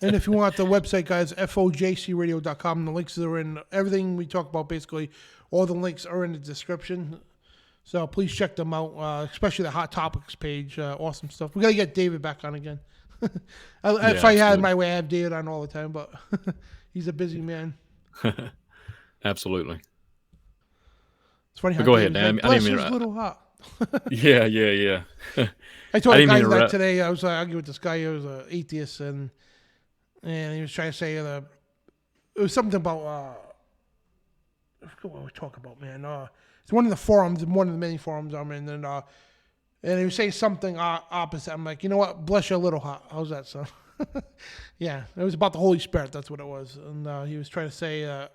And if you want the website, guys, FOJCRadio.com. The links are in everything we talk about, basically. All the links are in the description. So please check them out, especially the Hot Topics page. Awesome stuff. We got to get David back on again. If I had my way, I have David on all the time, but he's a busy man. Absolutely. It's funny how go ahead, Dan. I didn't mean to little hot. Yeah. I told a guy that today. I was arguing with this guy who was an atheist, and he was trying to say it was something about I forget what we talk about, man. It's one of the forums, one of the many forums I'm in, and he was saying something opposite. I'm like, you know what? Bless you a little hot. How's that, son? Yeah, it was about the Holy Spirit. That's what it was. And he was trying to say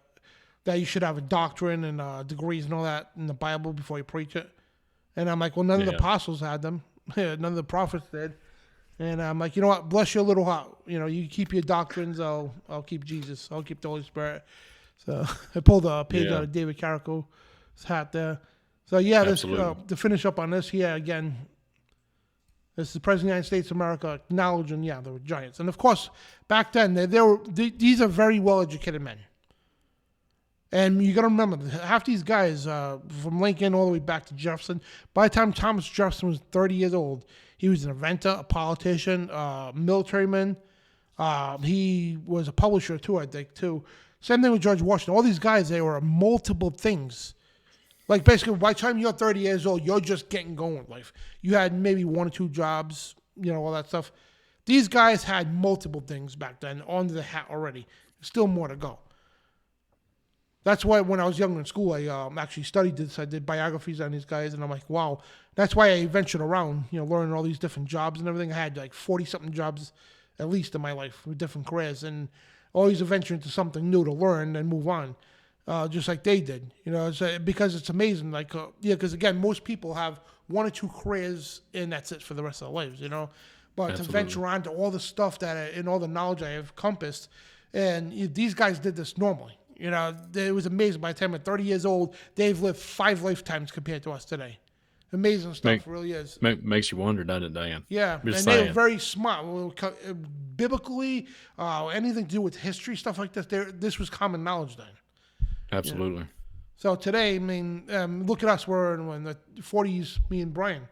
that you should have a doctrine and degrees and all that in the Bible before you preach it. And I'm like, well, none of the apostles had them. None of the prophets did. And I'm like, you know what? Bless you a little hot. You keep your doctrines. I'll keep Jesus. I'll keep the Holy Spirit. So I pulled a page out of David Carrico's hat there. So yeah, this, to finish up on this, again, this is the President of the United States of America acknowledging, there were giants. And of course, back then, these are very well-educated men. And you got to remember, half these guys, from Lincoln all the way back to Jefferson, by the time Thomas Jefferson was 30 years old, he was an inventor, a politician, militaryman. He was a publisher too, I think, too. Same thing with George Washington. All these guys, they were multiple things. Like basically, by the time you're 30 years old, you're just getting going with life. You had maybe 1 or 2 jobs, all that stuff. These guys had multiple things back then under the hat already. Still more to go. That's why when I was younger in school, I actually studied this. I did biographies on these guys, and I'm like, wow. That's why I ventured around, learning all these different jobs and everything. I had like 40-something jobs at least in my life with different careers, and always venture into something new to learn and move on. Just like they did, because it's amazing. Like, because again, most people have 1 or 2 careers and that's it for the rest of their lives, But Absolutely. To venture on to all the stuff and all the knowledge I have compassed, and these guys did this normally. It was amazing. By the time they're 30 years old, they've lived 5 lifetimes compared to us today. Amazing stuff, really is. Makes you wonder, doesn't it, Dan? Yeah, and they were very smart. Biblically, anything to do with history, stuff like this, this was common knowledge then. Absolutely. So today, I mean, look at us. We're in the 40s, me and Brian.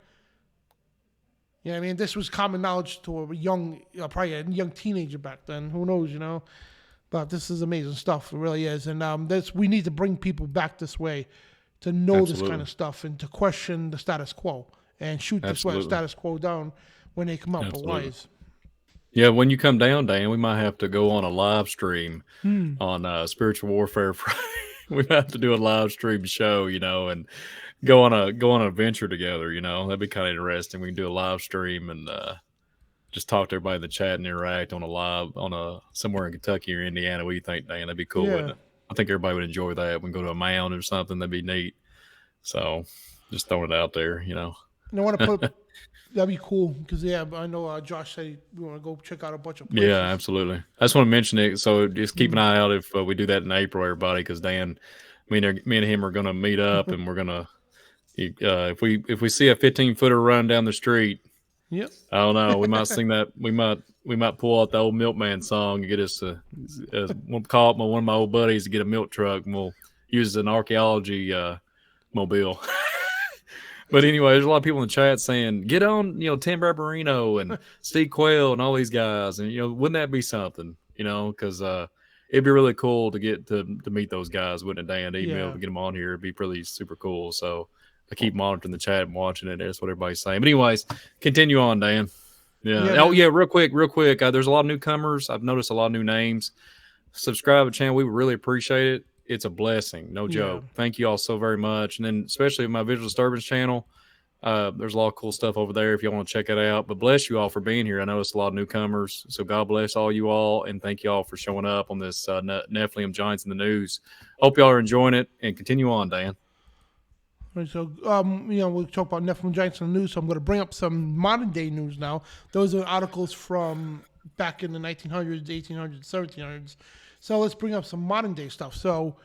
This was common knowledge to a young, probably a young teenager back then. Who knows, But this is amazing stuff. It really is. And we need to bring people back this way to know this kind of stuff and to question the status quo and shoot the status quo down when they come up with lies. Yeah, when you come down, Dan, we might have to go on a live stream on Spiritual Warfare Friday. We have to do a live stream show, and go on an adventure together. That'd be kind of interesting. We can do a live stream and just talk to everybody in the chat and interact on somewhere in Kentucky or Indiana. What do you think, Dan? That'd be cool, wouldn't it? I think everybody would enjoy that. We can go to a mound or something. That'd be neat. So just throwing it out there, And I want to put. That'd be cool because I know Josh said we want to go check out a bunch of places. Yeah, absolutely. I just want to mention it, so just keep an eye out if we do that in April, everybody. Because Dan, me and him are going to meet up, and we're going to if we see a 15-footer run down the street. Yep. I don't know. We might sing that. We might pull out the old Milkman song and get us we'll call up one of my old buddies to get a milk truck, and we'll use it as an archaeology Mobile. But anyway, there's a lot of people in the chat saying, get on, Tim Barbarino and Steve Quayle and all these guys. And, wouldn't that be something, because it'd be really cool to get to meet those guys, wouldn't it, Dan? To even be able to get them on here. It'd be really super cool. So I keep monitoring the chat and watching it. That's what everybody's saying. But anyways, continue on, Dan. Yeah. Real quick. There's a lot of newcomers. I've noticed a lot of new names. Subscribe to the channel. We would really appreciate it. It's a blessing. No joke. Thank you all so very much. And then especially my Visual Disturbance channel. There's a lot of cool stuff over there if you want to check it out. But bless you all for being here. I noticed a lot of newcomers. So God bless all you all. And thank you all for showing up on this Nephilim Giants in the News. Hope y'all are enjoying it. And continue on, Dan. Right, so, we'll talk about Nephilim Giants in the news. So I'm going to bring up some modern day news now. Those are articles from back in the 1900s, 1800s, 1700s. So let's bring up some modern day stuff. So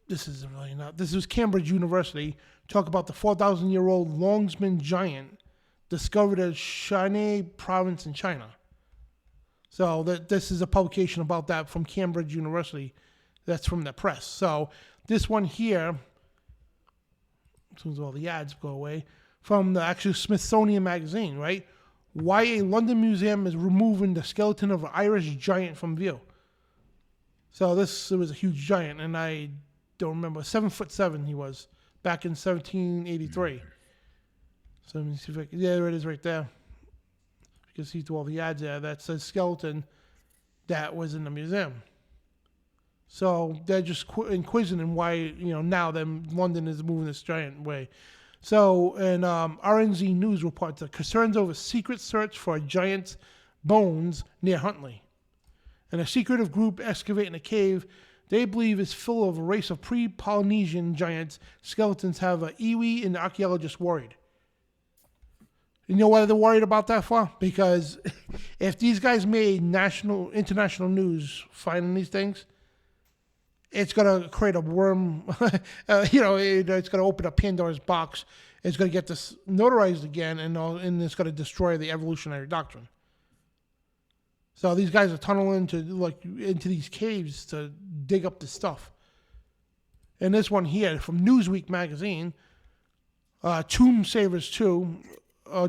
this isn't really not. This is Cambridge University. Talk about the 4,000-year-old Longsman giant discovered at Shanxi province in China. So this is a publication about that from Cambridge University. That's from the press. So this one here, as soon as all the ads go away, from the actual Smithsonian magazine, right? Why a London museum is removing the skeleton of an Irish giant from view. So it was a huge giant, and I don't remember. 7'7" he was back in 1783. So let me see if I can. Yeah, there it is right there. You can see through all the ads there. That says skeleton that was in the museum. So they're just inquisiting why now London is moving this giant way. So, and RNZ News reports that concerns over secret search for a giant's bones near Huntley. And a secretive group excavating a cave they believe is full of a race of pre-Polynesian giants. Skeletons have an iwi and the archaeologists worried. You know why they're worried about that for? Because if these guys made international news finding these things, it's going to create a worm, it's going to open up Pandora's box. It's going to get this notarized again, and it's going to destroy the evolutionary doctrine. So these guys are tunneling into these caves to dig up this stuff. And this one here from Newsweek magazine, Tomb Savers 2,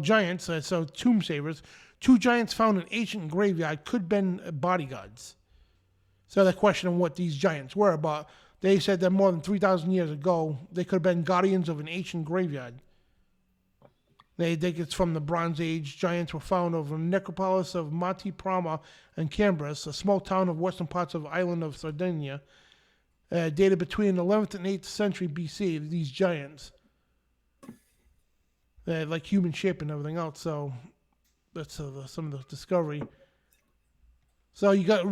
giants, so Tomb Savers, 2 giants found in ancient graveyard could have been bodyguards. So they're questioning what these giants were, but they said that more than 3,000 years ago, they could have been guardians of an ancient graveyard. They think it's from the Bronze Age. Giants were found over the necropolis of Mati Prama and Cambris, a small town of western parts of the island of Sardinia, dated between the 11th and 8th century BC, these giants. They had like human shape and everything else, so that's some of the discovery. So you got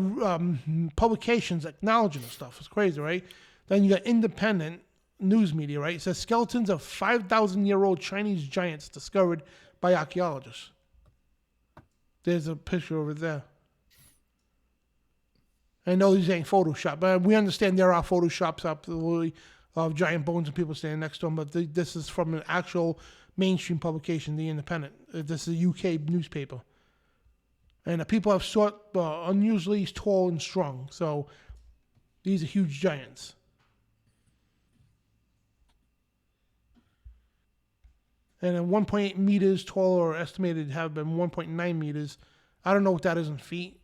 publications acknowledging the stuff. It's crazy, right? Then you got independent news media, right? It says skeletons of 5,000-year-old Chinese giants discovered by archaeologists. There's a picture over there. I know these ain't Photoshop, but we understand there are Photoshops absolutely of giant bones and people standing next to them, but this is from an actual mainstream publication, The Independent. This is a UK newspaper. And the people have sought unusually tall and strong. So these are huge giants. And then 1.8 meters tall, or estimated to have been 1.9 meters. I don't know what that is in feet.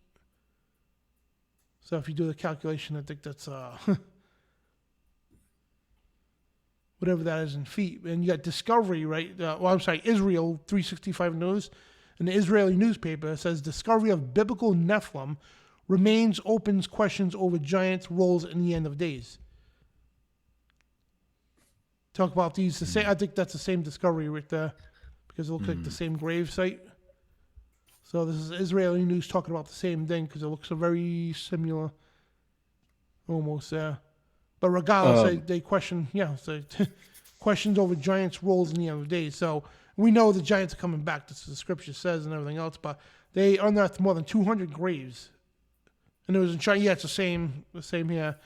So if you do the calculation, I think that's whatever that is in feet. And you got Discovery, right? Israel 365 News. In the Israeli newspaper, it says discovery of biblical Nephilim remains opens questions over giants' roles in the end of days. Talk about these. I think that's the same discovery right there because it looks like the same grave site. So this is Israeli news talking about the same thing because it looks very similar, almost there. But regardless, they question, questions over giants' roles in the end of days. So we know the giants are coming back. That's what the scripture says and everything else. But they unearthed more than 200 graves, and it was in China. Yeah, it's the same here.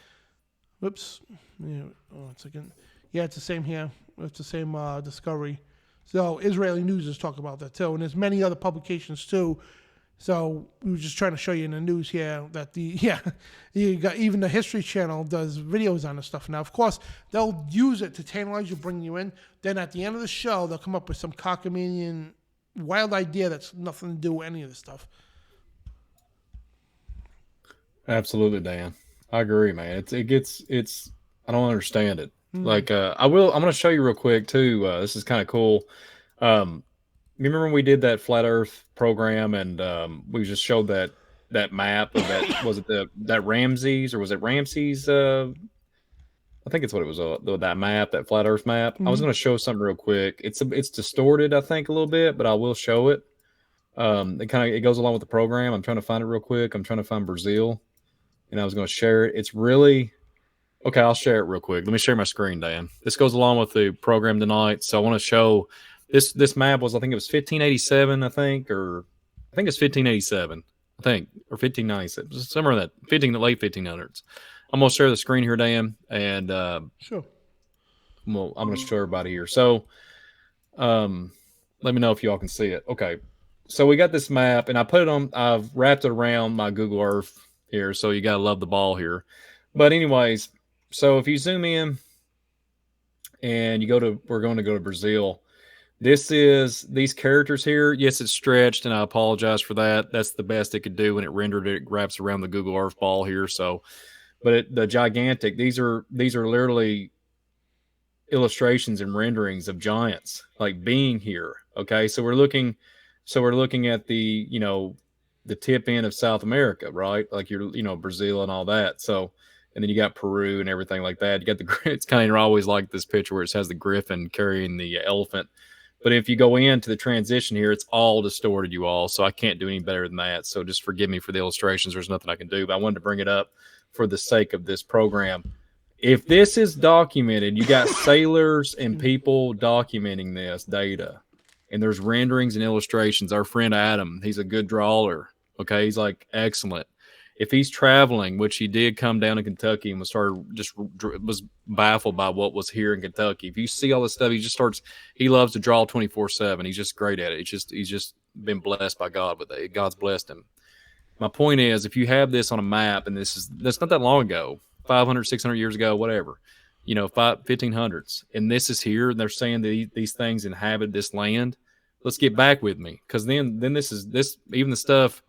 Whoops. Yeah, one second. Yeah, it's the same here. It's the same discovery. So Israeli news is talking about that too, and there's many other publications too So we were just trying to show you in the news here that you got even the History Channel does videos on this stuff. Now, of course, they'll use it to tantalize you, bring you in. Then at the end of the show, they'll come up with some cockamamie wild idea that's nothing to do with any of this stuff. Absolutely, Dan. I agree, man. It's I don't understand it. Like I'm going to show you real quick too. This is kind of cool. You remember when we did that flat Earth program and we just showed that map of that was it that Ramses or was it Ramses? I think it's what it was. That map, that flat Earth map. I was going to show something real quick. It's distorted, I think, a little bit, but I will show it. It goes along with the program. I'm trying to find it real quick. I'm trying to find Brazil, and I was going to share it. It's really okay. I'll share it real quick. Let me share my screen, Dan. This goes along with the program tonight, so I want to show. This map was, I think it was 1587, I think it's 1587, or 1597, somewhere in that late 1500s. I'm going to share the screen here, Dan, and sure. I'm going to show everybody here. So let me know if y'all can see it. Okay. So we got this map, and I've wrapped it around my Google Earth here, so you got to love the ball here. But anyways, so if you zoom in and we're going to go to Brazil. This is these characters here. Yes, it's stretched, and I apologize for that. That's the best it could do when it rendered it. It wraps around the Google Earth ball here. So, but the gigantic. These are literally illustrations and renderings of giants like being here. Okay, so we're looking at the the tip end of South America, right? Like Brazil and all that. So, and then you got Peru and everything like that. You got it's kind of always like this picture where it has the griffin carrying the elephant. But if you go into the transition here, it's all distorted, you all. So I can't do any better than that. So just forgive me for the illustrations. There's nothing I can do. But I wanted to bring it up for the sake of this program. If this is documented, you got sailors and people documenting this data. And there's renderings and illustrations. Our friend Adam, he's a good drawer. Okay, he's like excellent. If he's traveling, which he did come down to Kentucky and was baffled by what was here in Kentucky. If you see all this stuff, he loves to draw 24/7. He's just great at it. He's just been blessed by God with it. God's blessed him. My point is, if you have this on a map, and that's not that long ago, 500, 600 years ago, whatever, 1500s, and this is here, and they're saying that these things inhabit this land. Let's get back with me, because then this even the stuff,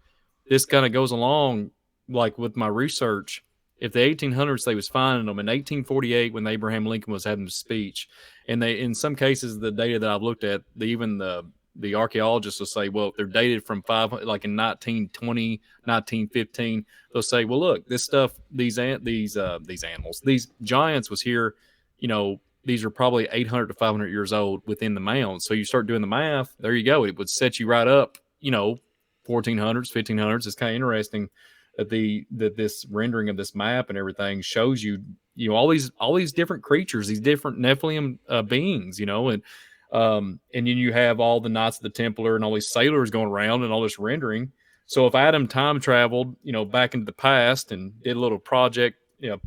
this kind of goes along. Like with my research, if the 1800s they was finding them in 1848 when Abraham Lincoln was having his speech, and they in some cases the data that I've looked at, even the archaeologists will say, well, they're dated from like in 1920, 1915. They'll say, well, look, this stuff, these animals, these giants was here, these are probably 800 to 500 years old within the mound. So you start doing the math, there you go. It would set you right up, 1400s, 1500s. It's kind of interesting that this rendering of this map and everything shows you all these different creatures, these different Nephilim beings, and then you have all the Knights of the Templar and all these sailors going around and all this rendering. So if Adam time traveled, back into the past and did a little project,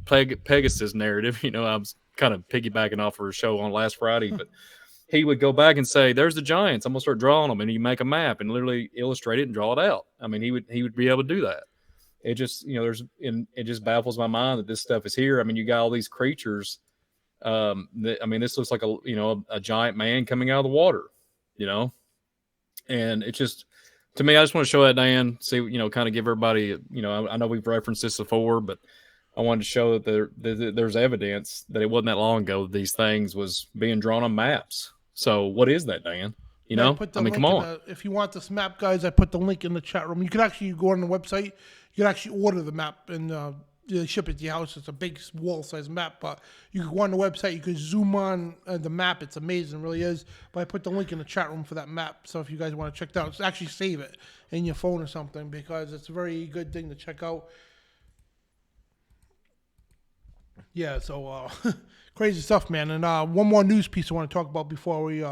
Pegasus narrative, I was kind of piggybacking off of her show on last Friday, but he would go back and say, there's the giants, I'm gonna start drawing them, and you make a map and literally illustrate it and draw it out. I mean, he would be able to do that. It just, it just baffles my mind that this stuff is here. I mean, you got all these creatures. This looks like a giant man coming out of the water, and it just, to me, I just want to show that, Dan, see, kind of give everybody, I know we've referenced this before, but I wanted to show that there's evidence that it wasn't that long ago that these things was being drawn on maps. So what is that, Dan? Come on. If you want this map, guys, I put the link in the chat room. You can actually go on the website. You can actually order the map and they ship it to your house. It's a big wall-sized map, but you can go on the website. You can zoom on the map. It's amazing, it really is. But I put the link in the chat room for that map. So if you guys want to check it out, actually save it in your phone or something, because it's a very good thing to check out. Yeah, so crazy stuff, man. And one more news piece I want to talk about before we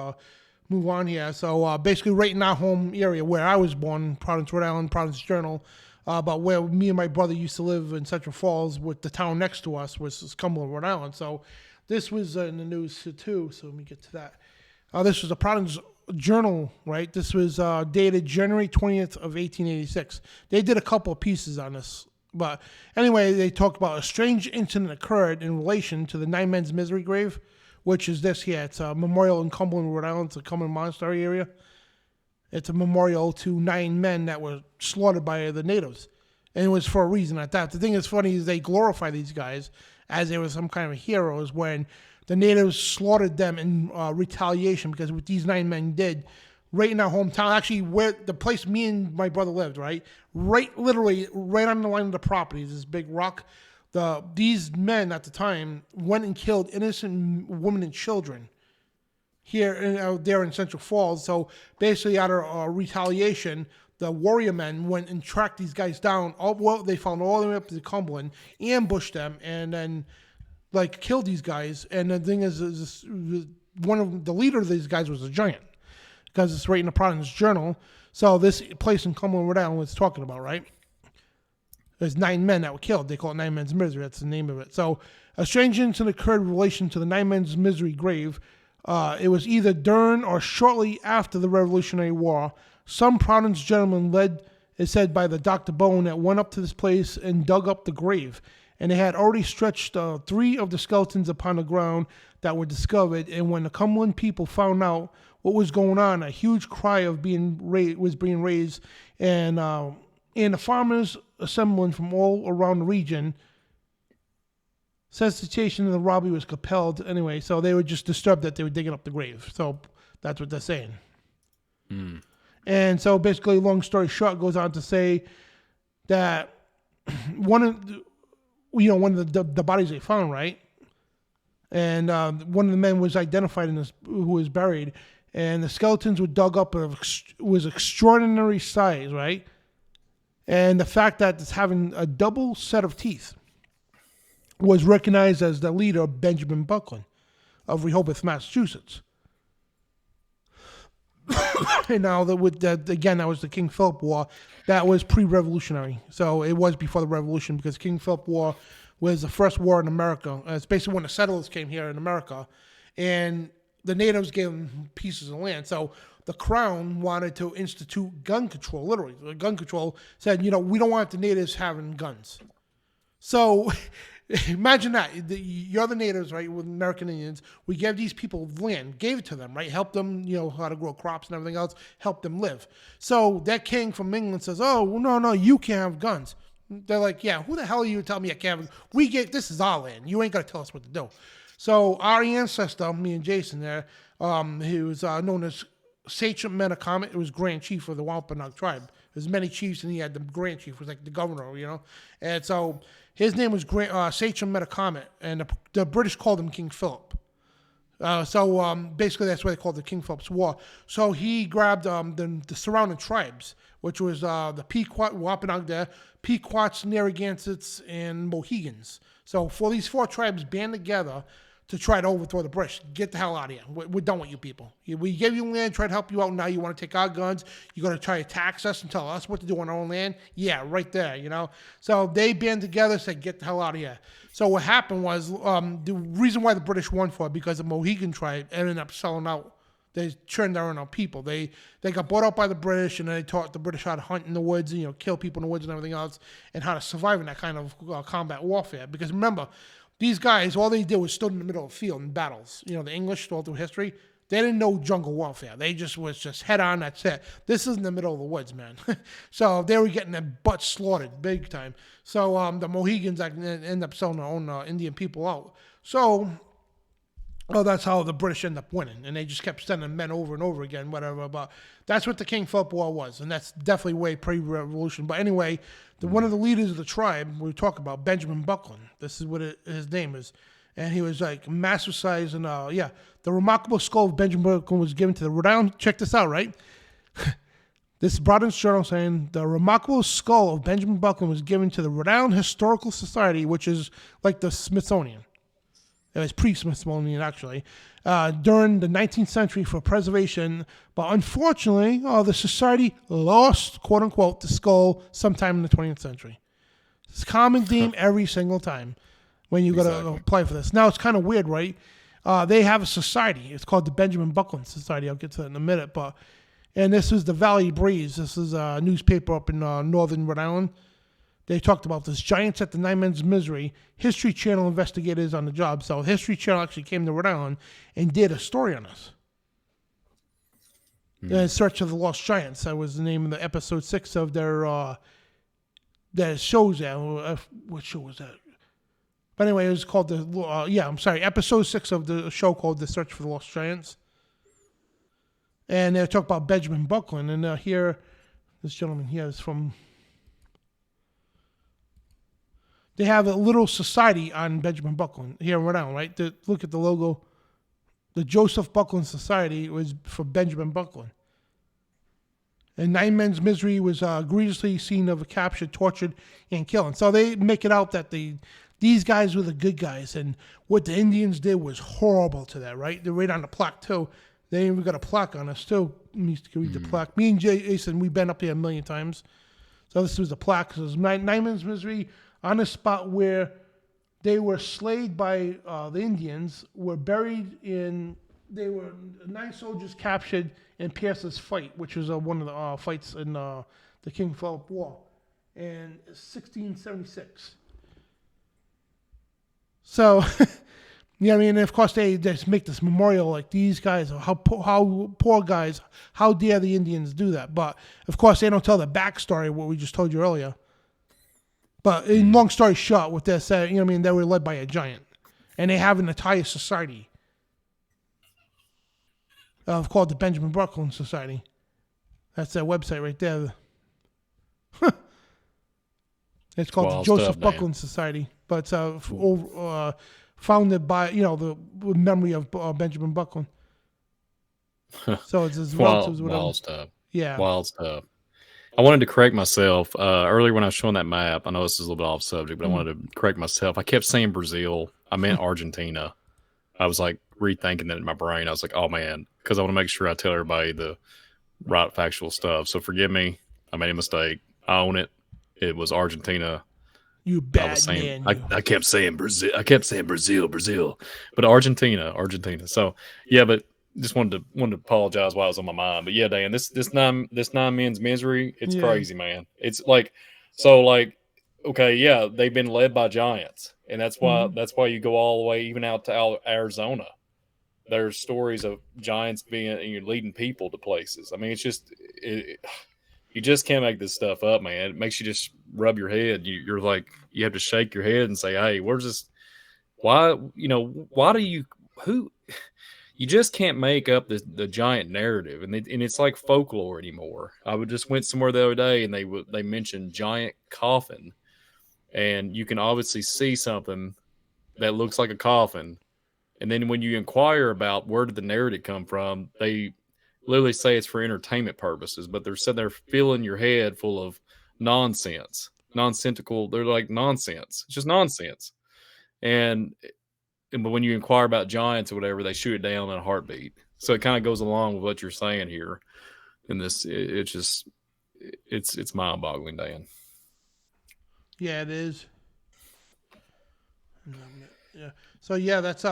move on here. So basically right in our home area where I was born, Providence, Rhode Island, Providence Journal, about where me and my brother used to live in Central Falls, with the town next to us was Cumberland, Rhode Island. So this was in the news too. So let me get to that. This was a Providence journal, right? This was dated January 20th of 1886. They did a couple of pieces on this. But anyway, they talked about a strange incident occurred in relation to the Nine Men's Misery Grave, which is this here. It's a memorial in Cumberland, Rhode Island. It's a Cumberland Monastery area. It's a memorial to 9 men that were slaughtered by the natives. And it was for a reason at that. The thing that's funny is they glorify these guys as they were some kind of heroes when the natives slaughtered them in retaliation because what these 9 men did right in our hometown, actually where the place me and my brother lived, right? Literally right on the line of the property, this big rock. These men at the time went and killed innocent women and children out there in Central Falls. So basically out of retaliation, the warrior men went and tracked these guys down. They found all the way up to Cumberland, ambushed them, and then killed these guys. And the thing is one of the leader of these guys was a giant, because it's right in the Providence Journal. So this place in Cumberland, Rhode Island, was talking about, right? There's 9 men that were killed. They call it 9 Men's Misery. That's the name of it. So a strange incident occurred in relation to the 9 Men's Misery grave. It was either during or shortly after the Revolutionary War. Some Providence gentlemen led, it said, by the Dr. Bone that went up to this place and dug up the grave. And they had already stretched 3 of the skeletons upon the ground that were discovered. And when the Cumberland people found out what was going on, a huge cry was being raised, and the farmers assembling from all around the region, cessation of the robbery was compelled. Anyway, so they were just disturbed that they were digging up the grave. So that's what they're saying. Mm. And so basically, long story short, goes on to say that one of the bodies they found, right? And one of the men was identified who was buried, and the skeletons were dug up was extraordinary size, right? And the fact that it's having a double set of teeth was recognized as the leader, Benjamin Buckland of Rehoboth, Massachusetts. And now that was the King Philip War. That was pre-revolutionary. So it was before the revolution, because King Philip War was the first war in America. It's basically when the settlers came here in America, and the natives gave them pieces of land. So the crown wanted to institute gun control, literally. The gun control said, we don't want the natives having guns. So imagine that. You're the natives, right, with American Indians. We gave these people land, gave it to them, right, helped them, how to grow crops and everything else, helped them live. So that king from England says, oh, well, no, you can't have guns. They're like, yeah, who the hell are you to tell me I can't have guns? This is our land. You ain't got to tell us what to do. So our ancestor, me and Jason there, he was known as Sachem Menacomet. It was Grand Chief of the Wampanoag tribe. There's many chiefs, and he had the Grand Chief, was like the governor, And so his name was Sachem Menacomet, and the British called him King Philip. So basically that's why they called it the King Philip's War. So he grabbed the surrounding tribes, which was the Pequot, Wampanoag there, Pequots, Narragansetts, and Mohegans. So for these 4 tribes band together to try to overthrow the British. Get the hell out of here. We're done with you people. We gave you land, tried to help you out. Now you want to take our guns. You're going to try to tax us and tell us what to do on our own land? Yeah, right there, So they band together, said, get the hell out of here. So what happened was, the reason why the British won for it, because the Mohegan tribe ended up selling out. They turned their own people. They got bought out by the British, and they taught the British how to hunt in the woods, and, kill people in the woods and everything else, and how to survive in that kind of combat warfare. Because remember, these guys, all they did was stood in the middle of the field in battles. The English, all through history, they didn't know jungle warfare. They was head on, that's it. This is in the middle of the woods, man. So they were getting their butts slaughtered big time. So the Mohegans end up selling their own Indian people out. So that's how the British end up winning. And they just kept sending men over and over again, whatever. But that's what the King Philip War was. And that's definitely way pre-revolution. But anyway, one of the leaders of the tribe, we talk about, Benjamin Buckland. This is what his name is. And he was massive size. And the remarkable skull of Benjamin Buckland was given to the Rhode Island. Check this out, right? This is Brighteon Channel saying the remarkable skull of Benjamin Buckland was given to the Rhode Island Historical Society, which is like the Smithsonian. It was pre-Smithsonian, actually, during the 19th century for preservation. But unfortunately, the society lost, quote-unquote, the skull sometime in the 20th century. It's a common theme every single time when you got to apply for this. Now, it's kind of weird, right? They have a society. It's called the Benjamin Buckland Society. I'll get to that in a minute. And this is the Valley Breeze. This is a newspaper up in northern Rhode Island. They talked about this. Giants at the Nine Men's Misery. History Channel investigators on the job. So History Channel actually came to Rhode Island and did a story on us. Search of the Lost Giants. That was the name of the episode 6 of their shows. What show was that? But anyway, it was called episode 6 of the show called The Search for the Lost Giants. And they talk about Benjamin Buckland. And here, this gentleman here is from... They have a little society on Benjamin Buckland here in Rhode Island, right? Look at the logo. The Joseph Buckland Society was for Benjamin Buckland. And Nine Men's Misery was a grievously scene of a captured, tortured, and killing. So they make it out that these guys were the good guys, and what the Indians did was horrible to that, right? They're right on the plaque, too. They even got a plaque on us, too. Let me read the plaque. Me and Jason, we've been up here a million times. So this was the plaque. So it was Nine Men's Misery on the spot where they were slayed by the Indians, were buried in... They were 9 soldiers captured in Pierce's fight, which was one of the fights in the King Philip War in 1676. So, you know what I mean? And of course, they just make this memorial like these guys, how poor guys, how dare the Indians do that? But of course, they don't tell the backstory of what we just told you earlier. But in long story short, what they're saying, you know what I mean? They were led by a giant, and they have an entire society. Called the Benjamin Buckland Society. That's their website right there. It's called the Joseph Buckland Society, but it's founded by the memory of Benjamin Buckland. So it's his relatives. Wild stuff. Yeah, wild stuff. I wanted to correct myself earlier when I was showing that map. I know this is a little bit off subject, but I wanted to correct myself. I kept saying Brazil. I meant Argentina. I was like rethinking that in my brain. I was like, oh man, because I want to make sure I tell everybody the right factual stuff. So forgive me. I made a mistake. I own it. It was Argentina. You bad man. I kept saying Brazil. I kept saying Brazil, but Argentina. So yeah, but just wanted to apologize while I was on my mind. But yeah, Dan, this nine men's misery. It's crazy, man. It's like okay, yeah, they've been led by giants, and that's why you go all the way even out to Arizona. There's stories of giants being leading people to places. I mean, it's just you just can't make this stuff up, man. It makes you just rub your head. You're like, you have to shake your head and say, hey, where's this? Why do you just can't make up the giant narrative, and it's like folklore anymore. I just went somewhere the other day, and they mentioned giant coffin, and you can obviously see something that looks like a coffin, and then when you inquire about where did the narrative come from, they literally say it's for entertainment purposes, but they're sitting there filling your head full of nonsensical. They're like nonsense. It's just nonsense, but when you inquire about giants or whatever, they shoot it down in a heartbeat. So it kind of goes along with what you're saying here. And it's mind-boggling, Dan. Yeah, it is. Yeah. So yeah, that's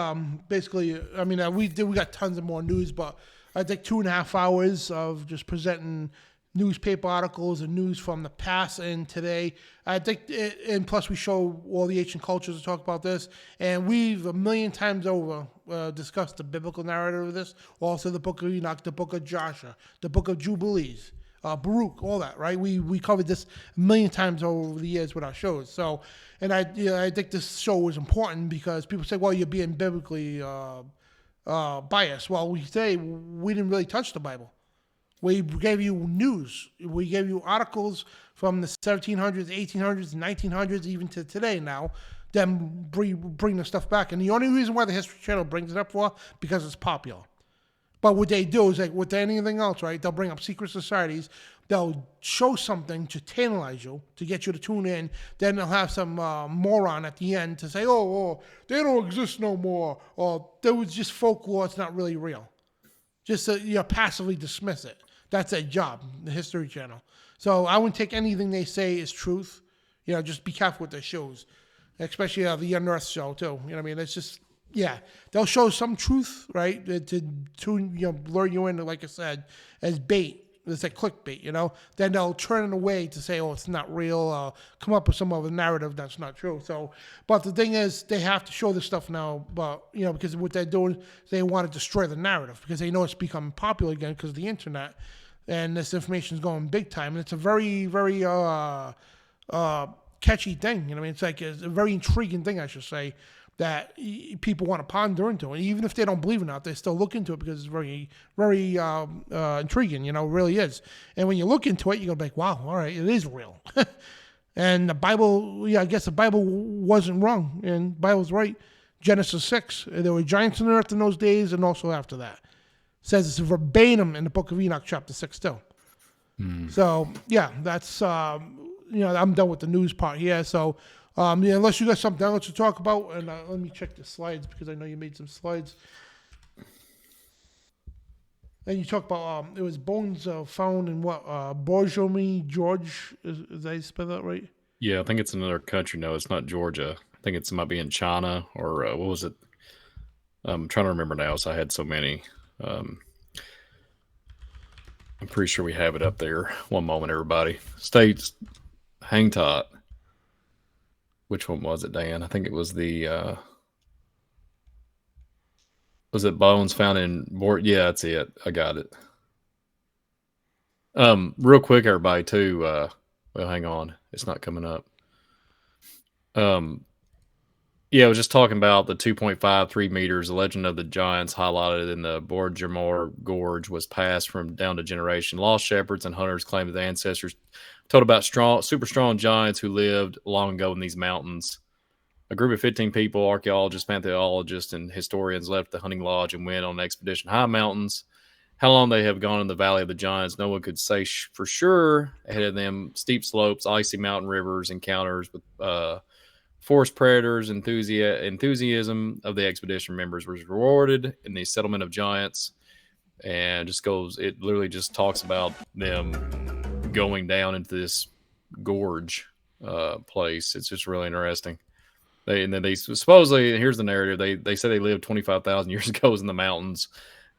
basically. I mean, we got tons of more news, but I think 2.5 hours of just presenting newspaper articles and news from the past and today. I think, and plus we show all the ancient cultures to talk about this, and we've 1,000,000 times over discussed the biblical narrative of this. Also, the Book of Enoch, the Book of Joshua, the Book of Jubilees, Baruch, all that, right? We covered this 1,000,000 times over the years with our shows. So, and I think this show was important because people say, well, you're being biblically biased. Well, we say we didn't really touch the Bible. We gave you news. We gave you articles from the 1700s, 1800s, 1900s, even to today now, them bring the stuff back. And the only reason why the History Channel brings it up because it's popular. But what they do is, like with anything else, right, they'll bring up secret societies. They'll show something to tantalize you, to get you to tune in. Then they'll have some moron at the end to say, oh, they don't exist no more. Or there was just folklore. It's not really real. Just passively dismiss it. That's their job, the History Channel. So I wouldn't take anything they say as truth. Just be careful with their shows, especially the Young Earth show too. You know what I mean? It's just Yeah, they'll show some truth, right, to lure you in, like I said, as bait. It's like clickbait, Then they'll turn it away to say, oh, it's not real, come up with some other narrative that's not true. So, but the thing is, they have to show this stuff now, but, because what they're doing, they want to destroy the narrative because they know it's becoming popular again because of the internet, and this information is going big time, and it's a very, very catchy thing, It's like it's a very intriguing thing, I should say, that people want to ponder into it. Even if they don't believe it or not, they still look into it because it's very, very intriguing, it really is. And when you look into it, you go like, wow, all right, it is real. And the Bible, I guess the Bible wasn't wrong, and the Bible's right. Genesis 6, there were giants on the earth in those days and also after that. It says it's verbatim in the book of Enoch, chapter 6, too. So, yeah, that's, I'm done with the news part here, so... unless you got something else to talk about, and let me check the slides because I know you made some slides. And you talked about it was bones found in what Borjomi, George? Is I spell that right? Yeah, I think it's another country. No, it's not Georgia. I think it might be in China or what was it? I'm trying to remember now. So I had so many. I'm pretty sure we have it up there. One moment, everybody. States, hang tight. Which one was it, Dan? I think it was the, was it bones found in, yeah, that's it. I got it. Real quick, everybody, too. Well, hang on. It's not coming up. Yeah, I was just talking about the 2.53 meters. The legend of the giants highlighted in the Borjamor Gorge was passed from down to generation. Lost shepherds and hunters claim that the ancestors told about super strong giants who lived long ago in these mountains. A group of 15 people, archaeologists, paleontologists, and historians left the hunting lodge and went on an expedition high mountains. How long they have gone in the Valley of the Giants, no one could say for sure. Ahead of them, steep slopes, icy mountain rivers, encounters with forest predators. Enthusiasm of the expedition members was rewarded in the settlement of giants. And it literally just talks about them going down into this gorge place. It's just really interesting. They supposedly, here's the narrative. They say they lived 25,000 years ago in the mountains,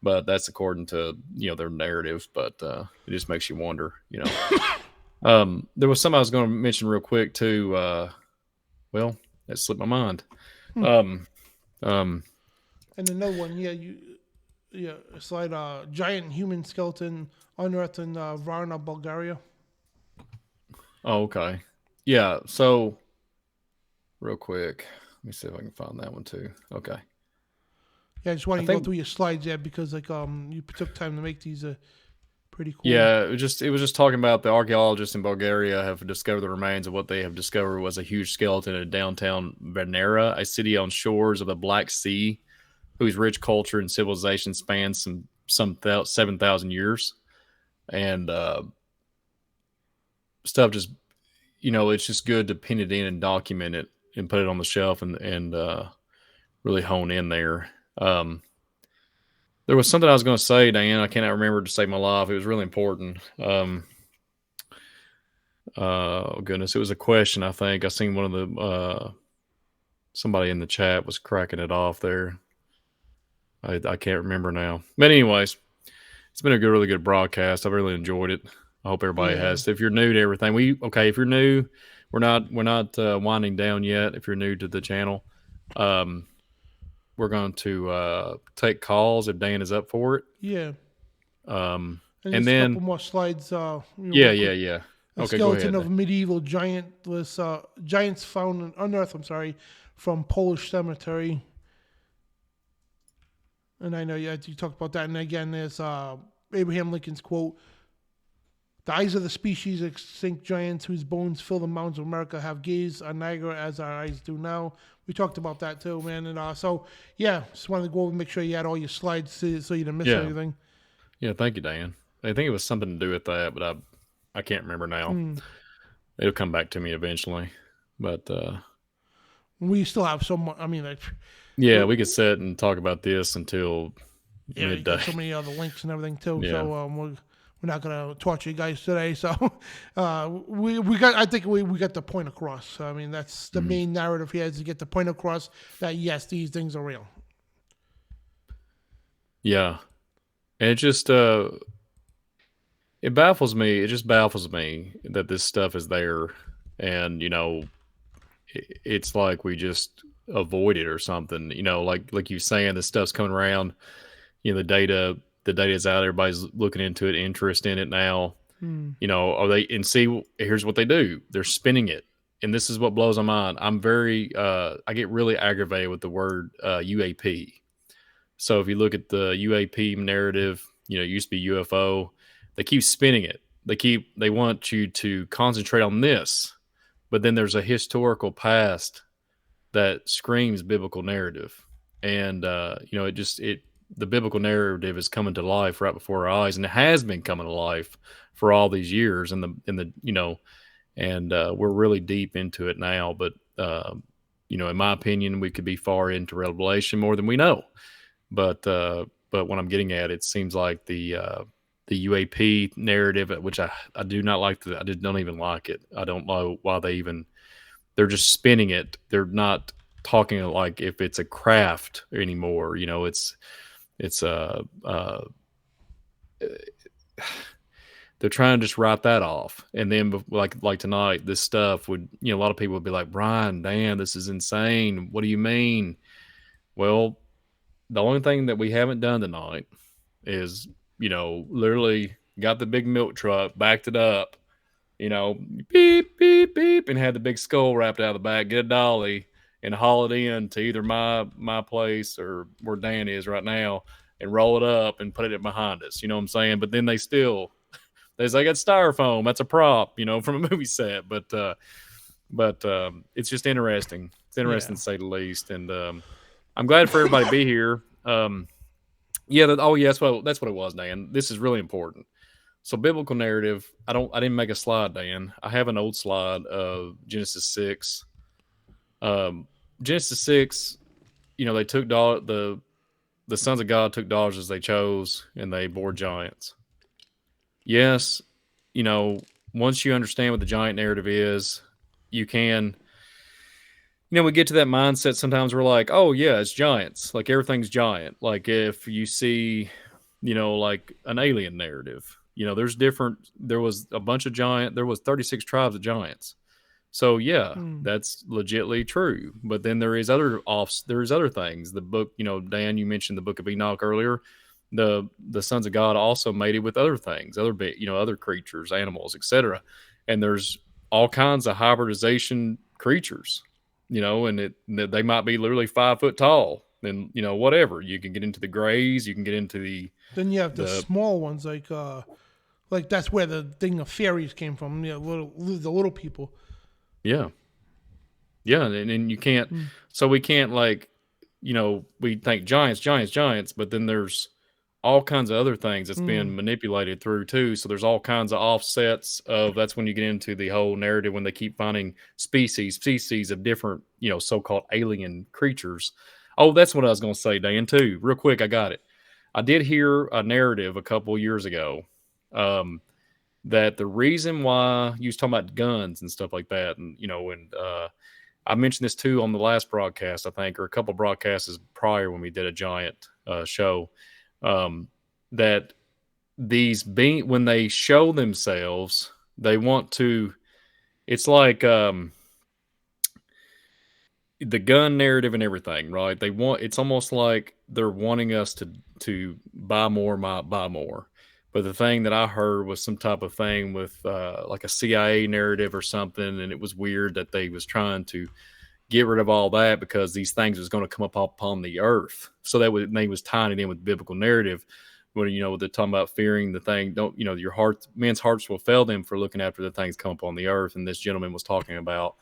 but that's according to their narrative. But it just makes you wonder. There was something I was going to mention real quick too. Well, that slipped my mind. And another one, it's like a giant human skeleton unearthed in Varna, Bulgaria. Oh, okay. Yeah. So, real quick, let me see if I can find that one too. Okay. Yeah, I just wanted to go through your slides there because you took time to make these pretty cool. Yeah, it was just talking about the archaeologists in Bulgaria have discovered the remains of what they have discovered was a huge skeleton in downtown Venera, a city on shores of the Black Sea, whose rich culture and civilization spans some 7,000 years, and stuff just it's just good to pin it in and document it and put it on the shelf and really hone in there. There was something I was going to say, Diane. I cannot remember to save my life. It was really important. Oh goodness, it was a question. I think I seen one of the somebody in the chat was cracking it off there. I can't remember now. But anyways, it's been a really good broadcast. I've really enjoyed it. I hope everybody has. If you're new to everything, if you're new, we're not winding down yet. If you're new to the channel, we're going to take calls if Dan is up for it. Yeah. And then a couple more slides. Yeah. A skeleton of medieval giants found unearthed. From Polish cemetery. And I know you talked about that. And again, there's Abraham Lincoln's quote: "The eyes of the species extinct giants whose bones fill the mountains of America have gazed on Niagara as our eyes do now." We talked about that too, man. And just wanted to go over and make sure you had all your slides so you didn't miss anything. Yeah, thank you, Dan. I think it was something to do with that, but I can't remember now. It'll come back to me eventually. But we still have so much. We could sit and talk about this until midday. So many other links and everything too. Yeah. So we're not going to torture you guys today. So I think we got the point across. That's the main narrative here, is to get the point across that yes, these things are real. Yeah. And it just it baffles me. It just baffles me that this stuff is there, and it's like we just avoid it or something. Like you saying, this stuff's coming around. The data is out. Everybody's looking into it, interest in it now. Are they? And see, here's what they do. They're spinning it, and this is what blows my mind. I get really aggravated with the word UAP. So if you look at the UAP narrative, it used to be UFO. They keep spinning it. They want you to concentrate on this, but then there's a historical past that screams biblical narrative, and the biblical narrative is coming to life right before our eyes, and it has been coming to life for all these years, and we're really deep into it now. But in my opinion, we could be far into Revelation more than we know. But what I'm getting at, it seems like the UAP narrative, which I do not like. I don't even like it. I don't know why they're just spinning it. They're not talking like if it's a craft anymore. They're trying to just write that off. And then like tonight, this stuff would, a lot of people would be like, Brian, Dan, this is insane. What do you mean? Well, the only thing that we haven't done tonight is, literally got the big milk truck, backed it up, beep, beep, beep, and had the big skull wrapped out of the back, get a dolly and haul it in to either my place or where Dan is right now and roll it up and put it behind us. You know what I'm saying? But then they say they got styrofoam. That's a prop, from a movie set. But it's just interesting. It's interesting to say the least. And I'm glad for everybody to be here. That's what it was, Dan. This is really important. So biblical narrative. I didn't make a slide, Dan. I have an old slide of Genesis 6. Genesis 6. They took the sons of God took daughters as they chose, and they bore giants. Yes, once you understand what the giant narrative is, you can. We get to that mindset sometimes we're like, oh, yeah, it's giants. Like, everything's giant. Like, if you see, like an alien narrative, there was a bunch of there was 36 tribes of giants. So, yeah, that's legitimately true. But then there's other things. The book, Dan, you mentioned the book of Enoch earlier. The sons of God also mated with other things, other creatures, animals, etc. And there's all kinds of hybridization creatures. And they might be literally 5 foot tall, and whatever. You can get into the grays, you can get into the. Then you have the small ones, like that's where the thing of fairies came from. The little people. Yeah, and you can't. So we can't we think giants, but then there's all kinds of other things that's being manipulated through too. So there's all kinds of offsets of. That's when you get into the whole narrative when they keep finding species of different, so-called alien creatures. Oh, that's what I was going to say, Dan, too. Real quick, I got it. I did hear a narrative a couple years ago that the reason why you was talking about guns and stuff like that, and I mentioned this too on the last broadcast, I think, or a couple broadcasts prior when we did a giant show. That these when they show themselves, they want to. It's like the gun narrative and everything, right? It's almost like they're wanting us to buy more, buy more. But the thing that I heard was some type of thing with like a CIA narrative or something, and it was weird that they was trying to get rid of all that because these things was going to come up upon the earth. So they was tying it in with biblical narrative. When they're talking about fearing the thing, men's hearts will fail them for looking after the things come upon the earth. And this gentleman was talking about,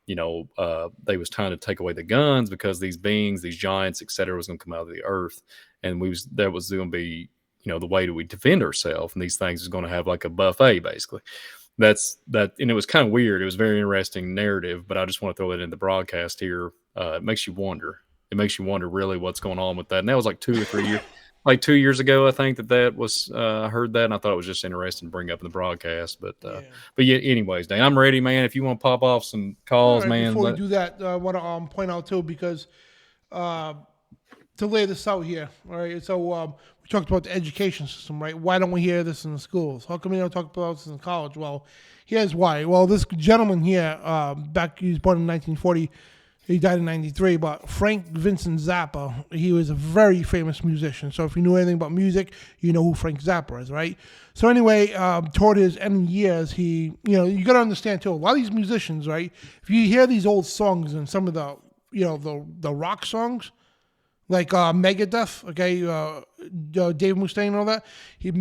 they was trying to take away the guns because these beings, these giants, etc., was going to come out of the earth, and that was going to be, the way that we defend ourselves. And these things is going to have like a buffet, basically. That's that, and it was kind of weird. It was a very interesting narrative, but I just want to throw it in the broadcast here. It makes you wonder. It makes you wonder really what's going on with that. And that was like 2 or 3 years. Like 2 years ago, I think that was, I heard that, and I thought it was just interesting to bring up in the broadcast. But yeah, anyways, Dan, I'm ready, man. If you want to pop off some calls, man. Before we do that, I want to point out, too, because to lay this out here. All right. So we talked about the education system, right? Why don't we hear this in the schools? How come we don't talk about this in college? Well, here's why. Well, this gentleman here, he was born in 1940. He died in 93, but Frank Vincent Zappa, he was a very famous musician. So if you knew anything about music, you know who Frank Zappa is, right? So anyway, toward his end years, you got to understand too, a lot of these musicians, right? If you hear these old songs and some of the, the rock songs, like Megadeth, okay, Dave Mustaine and all that. Dave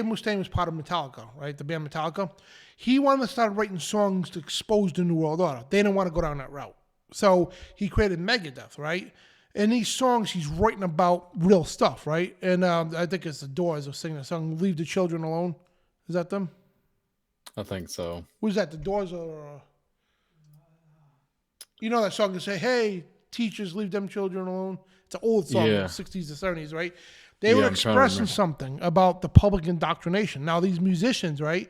Mustaine was part of Metallica, right? The band Metallica. He wanted to start writing songs to expose the New World Order. They didn't want to go down that route. So he created Megadeth, right? And these songs, he's writing about real stuff, right? And I think it's the Doors are singing a song, Leave the Children Alone. Is that them? I think so. Who's that? The Doors are... You know that song that say, hey, teachers, leave them children alone? It's an old song in the 60s to 70s, right? They were expressing something about the public indoctrination. Now, these musicians, right?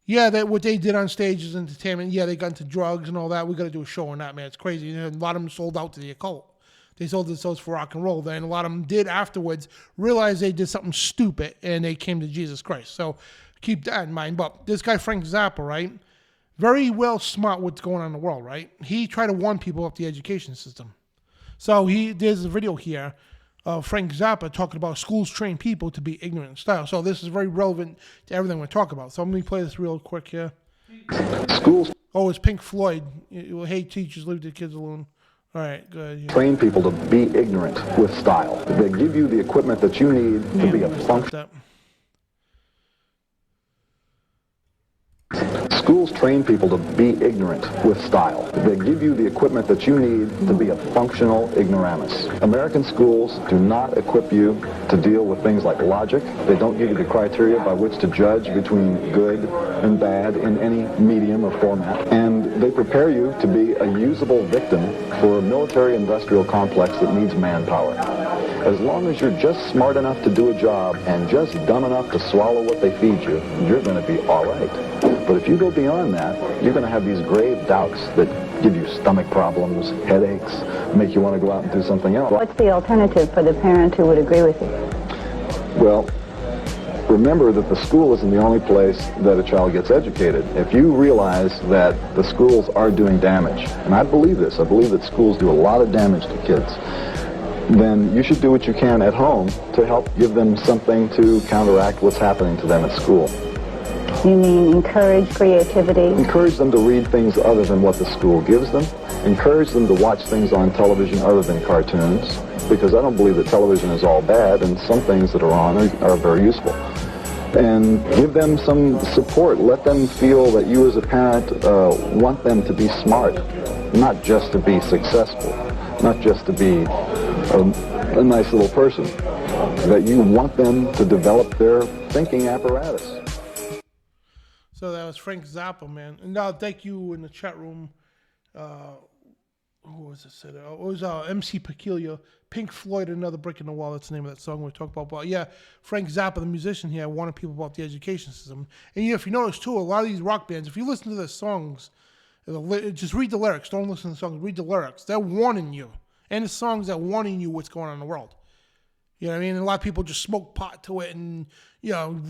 Yeah, what they did on stage is entertainment. Yeah, they got into drugs and all that. We got to do a show on that, man. It's crazy. A lot of them sold out to the occult. They sold themselves for rock and roll. Then a lot of them did afterwards realize they did something stupid and they came to Jesus Christ. So keep that in mind. But this guy, Frank Zappa, right? Very well smart what's going on in the world, right? He tried to warn people about the education system. So there's a video here of Frank Zappa talking about schools train people to be ignorant in style. So this is very relevant to everything we're talking about. So let me play this real quick here. Schools it's Pink Floyd. Hey, teachers, leave the kids alone. All right, good. Yeah. train people to be ignorant with style. They give you the equipment that you need to be a function. Schools train people to be ignorant with style. They give you the equipment that you need to be a functional ignoramus. American schools do not equip you to deal with things like logic. They don't give you the criteria by which to judge between good and bad in any medium or format. And they prepare you to be a usable victim for a military-industrial complex that needs manpower. As long as you're just smart enough to do a job and just dumb enough to swallow what they feed you, you're going to be all right. But if you go beyond that, you're going to have these grave doubts that give you stomach problems, headaches, make you want to go out and do something else. What's the alternative for the parent who would agree with you? Well, remember that the school isn't the only place that a child gets educated. If you realize that the schools are doing damage, and I believe this, I believe that schools do a lot of damage to kids, then you should do what you can at home to help give them something to counteract what's happening to them at school. You mean encourage creativity? Encourage them to read things other than what the school gives them. Encourage them to watch things on television other than cartoons, because I don't believe that television is all bad, and some things that are on are very useful. And give them some support. Let them feel that you as a parent want them to be smart, not just to be successful, not just to be a nice little person, that you want them to develop their thinking apparatus. So that was Frank Zappa, man. And thank you in the chat room. Who was it? It was MC Peculiar. Pink Floyd, Another Brick in the Wall. That's the name of that song we talked about. But yeah, Frank Zappa, the musician here, warning people about the education system. And if you notice too, a lot of these rock bands, if you listen to their songs, just read the lyrics. Don't listen to the songs. Read the lyrics. They're warning you. And the songs are warning you what's going on in the world. You know what I mean? And a lot of people just smoke pot to it and,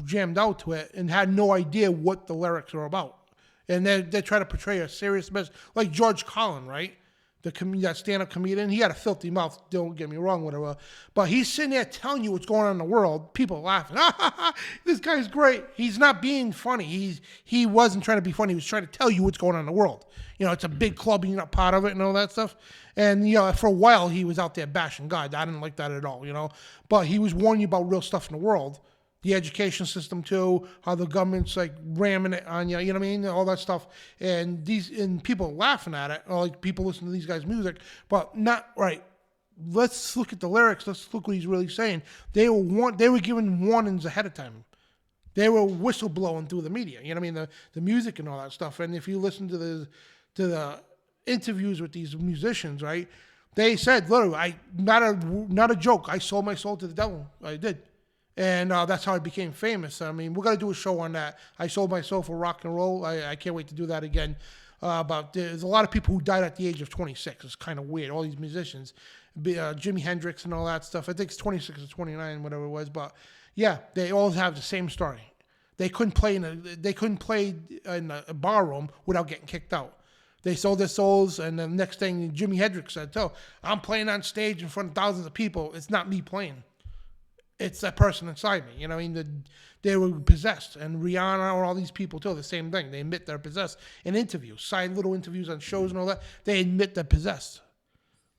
jammed out to it and had no idea what the lyrics are about. And they try to portray a serious message. Like George Carlin, right? That stand-up comedian. He had a filthy mouth, don't get me wrong, whatever. But he's sitting there telling you what's going on in the world. People are laughing. This guy's great. He's not being funny. He wasn't trying to be funny. He was trying to tell you what's going on in the world. It's a big club and you're not part of it and all that stuff. And, for a while he was out there bashing God. I didn't like that at all, But he was warning you about real stuff in the world. The education system too, how the government's like ramming it on you, you know what I mean? All that stuff. And people are laughing at it, or like people listen to these guys' music, but not right. Let's look at the lyrics. Let's look what he's really saying. They were given warnings ahead of time. They were whistleblowing through the media, you know what I mean? The music and all that stuff. And if you listen to the interviews with these musicians, right? They said, literally, not a joke. I sold my soul to the devil. I did. And that's how I became famous. I mean, we're going to do a show on that. I sold my soul for rock and roll. I can't wait to do that again. about there's a lot of people who died at the age of 26. It's kind of weird. All these musicians, Jimi Hendrix and all that stuff. I think it's 26 or 29, whatever it was. But yeah, they all have the same story. They couldn't play in a bar room without getting kicked out. They sold their souls, and the next thing Jimi Hendrix said, "Oh, I'm playing on stage in front of thousands of people. It's not me playing. It's that person inside me." You know what I mean? They were possessed. And Rihanna or all these people too, the same thing. They admit they're possessed in interviews, side little interviews on shows and all that. They admit they're possessed.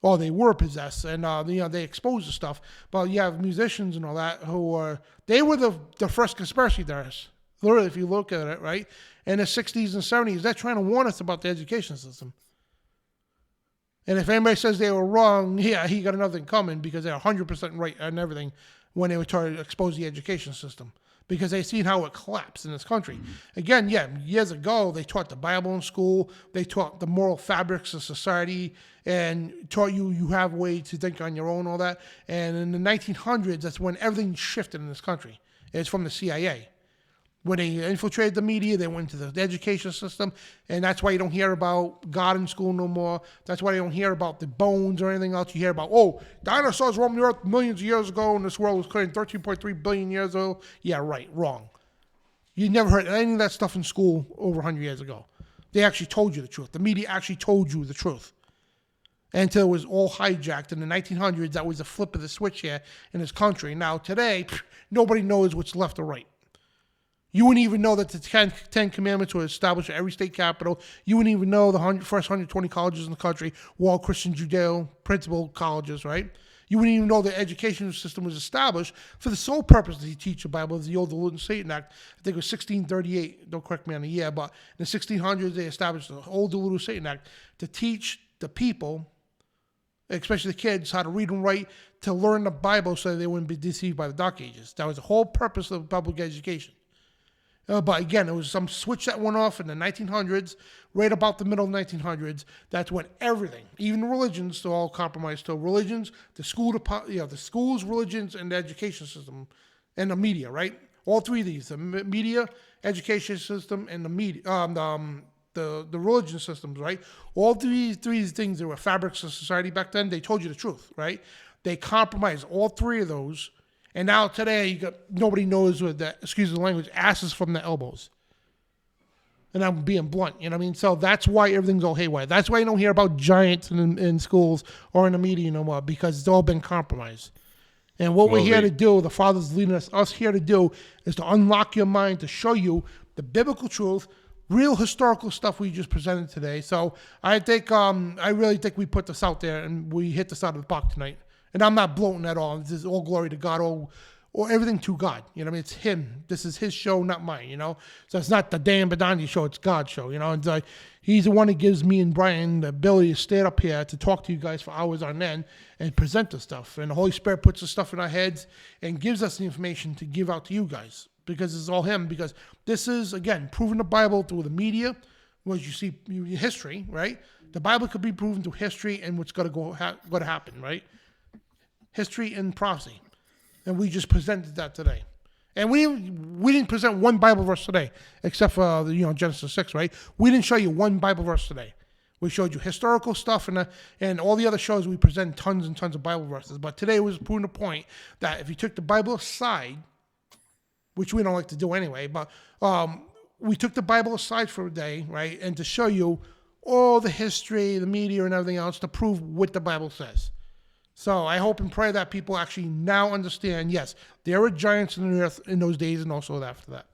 Or they were possessed, and they expose the stuff. But you have musicians and all that who they were the first conspiracy theorists. Literally, if you look at it, right? In the 60s and 70s, they're trying to warn us about the education system. And if anybody says they were wrong, yeah, he got another thing coming, because they're 100% right on everything when they were trying to expose the education system, because they seen how it collapsed in this country. Again, yeah, years ago, they taught the Bible in school. They taught the moral fabrics of society and taught you have a way to think on your own, all that. And in the 1900s, that's when everything shifted in this country. It's from the CIA. When they infiltrated the media, they went into the education system, and that's why you don't hear about God in school no more. That's why you don't hear about the bones or anything else. You hear about, dinosaurs roamed the earth millions of years ago, and this world was created 13.3 billion years ago. Yeah, right, wrong. You never heard any of that stuff in school over 100 years ago. They actually told you the truth. The media actually told you the truth. Until it was all hijacked in the 1900s. That was the flip of the switch here in this country. Now, today, nobody knows what's left or right. You wouldn't even know that the Ten Commandments were established at every state capital. You wouldn't even know the first 120 colleges in the country were all Christian Judeo principal colleges, right? You wouldn't even know the education system was established for the sole purpose to teach the Bible. The old Diluted Satan Act, I think it was 1638, don't correct me on the year, but in the 1600s they established the old Diluted Satan Act to teach the people, especially the kids, how to read and write, to learn the Bible so they wouldn't be deceived by the Dark Ages. That was the whole purpose of public education. But again, it was some switch that went off in the 1900s, right about the middle of the 1900s. That's when everything, even religions, they're all compromised. So religions, the schools, religions, and the education system, and the media, right? All three of these: the media, education system, and the media, the religion systems, right? All three things that were fabrics of society back then. They told you the truth, right? They compromised all three of those. And now today, nobody knows what excuse the language, asses from the elbows. And I'm being blunt, you know what I mean? So that's why everything's all haywire. That's why you don't hear about giants in schools or in the media no more, because it's all been compromised. And what we're here to do, the Father's leading us here to do, is to unlock your mind, to show you the biblical truth, real historical stuff we just presented today. So I think, I really think we put this out there and we hit this out of the park tonight. And I'm not bloating at all. This is all glory to God, or everything to God. You know what I mean? It's Him. This is His show, not mine, you know? So it's not the Dan Bidondi Show. It's God's show, you know? And He's the one that gives me and Brian the ability to stand up here to talk to you guys for hours on end and present the stuff. And the Holy Spirit puts the stuff in our heads and gives us the information to give out to you guys, because it's all Him. Because this is, again, proving the Bible through the media, which you see history, right? The Bible could be proven through history and what's going to happen, right? History and prophecy. And we just presented that today. And we didn't present one Bible verse today, except for Genesis 6, right? We didn't show you one Bible verse today. We showed you historical stuff, and all the other shows we present tons and tons of Bible verses. But today was proving the point that if you took the Bible aside, which we don't like to do anyway, but we took the Bible aside for a day, right? And to show you all the history, the media, and everything else to prove what the Bible says. So I hope and pray that people actually now understand, yes, there were giants in the earth in those days and also after that.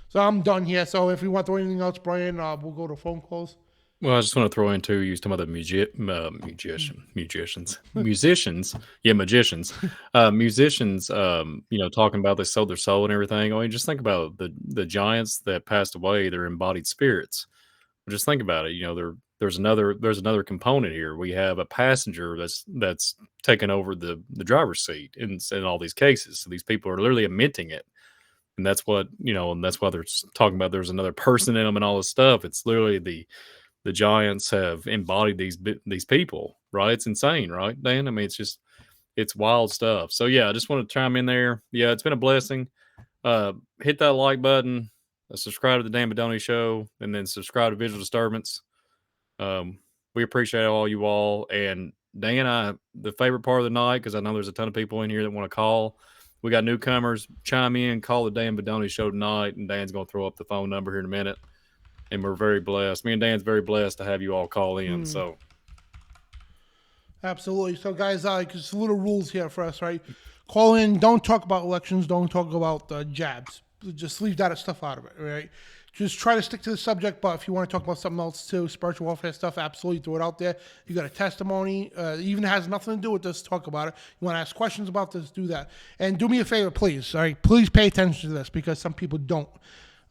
So I'm done here. So if you want to throw anything else, Brian, we'll go to phone calls. Well, I just want to throw in too, you was talking about the musicians. Yeah, magicians. Musicians, talking about they sold their soul and everything. I mean, just think about the giants that passed away, their embodied spirits. Just think about it. There's another component here. We have a passenger that's taken over the driver's seat in all these cases. So these people are literally admitting it. And that's what, and that's why they're talking about there's another person in them and all this stuff. It's literally the giants have embodied these people, right? It's insane, right, Dan? I mean, it's wild stuff. So yeah, I just want to chime in there. Yeah, it's been a blessing. Hit that like button, subscribe to the Dan Bidondi Show, and then subscribe to Visual Disturbance. We appreciate all you all. And Dan, the favorite part of the night, because I know there's a ton of people in here that want to call. We got newcomers. Chime in, call the Dan Bidondi Show tonight, and Dan's going to throw up the phone number here in a minute. And we're very blessed. Me and Dan's very blessed to have you all call in. So, absolutely. So, guys, just little rules here for us, right? Call in. Don't talk about elections. Don't talk about jabs. Just leave that stuff out of it, right? Just try to stick to the subject, but if you want to talk about something else too, spiritual warfare stuff, absolutely throw it out there. You got a testimony, even has nothing to do with this, talk about it. You want to ask questions about this, do that. And do me a favor, please, all right? Please pay attention to this because some people don't.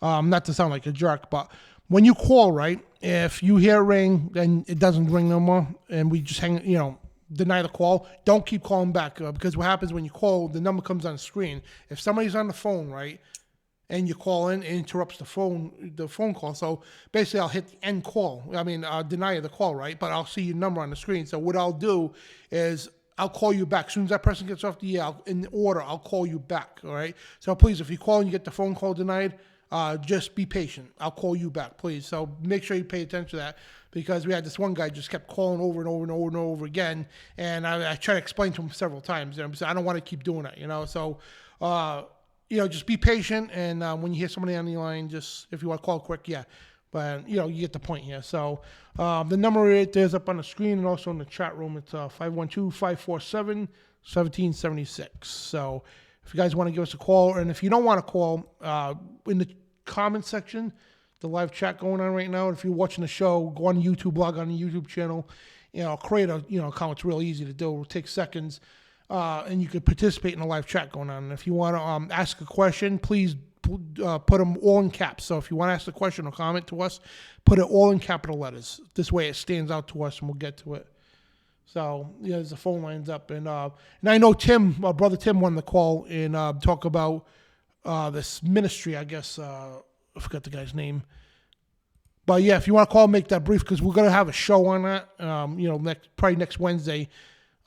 Not to sound like a jerk, but when you call, right, if you hear a ring and it doesn't ring no more and we just deny the call, don't keep calling back because what happens when you call, the number comes on the screen. If somebody's on the phone, right, and you call in, it interrupts the phone call. So basically, I'll hit the end call. I'll deny the call, right? But I'll see your number on the screen. So what I'll do is I'll call you back. As soon as that person gets off the air, in order, I'll call you back, all right? So please, if you call and you get the phone call denied, just be patient. I'll call you back, please. So make sure you pay attention to that because we had this one guy just kept calling over and over and over and over again. And I tried to explain to him several times. I don't want to keep doing that, So, just be patient, and when you hear somebody on the line, just if you want to call quick, yeah. But, you get the point here. So the number right there is up on the screen and also in the chat room. It's 512-547-1776. So if you guys want to give us a call, and if you don't want to call, in the comment section, the live chat going on right now, if you're watching the show, go on YouTube, log on the YouTube channel, create a account. It's real easy to do. It will take seconds. And you could participate in a live chat going on. And if you want to ask a question, please put them all in caps. So if you want to ask a question or comment to us, put it all in capital letters. This way it stands out to us and we'll get to it. So, there's the phone lines up. And I know Tim, brother Tim, wanted to call and talk about this ministry, I guess. I forgot the guy's name. But, yeah, if you want to call, make that brief because we're going to have a show on that, probably next Wednesday.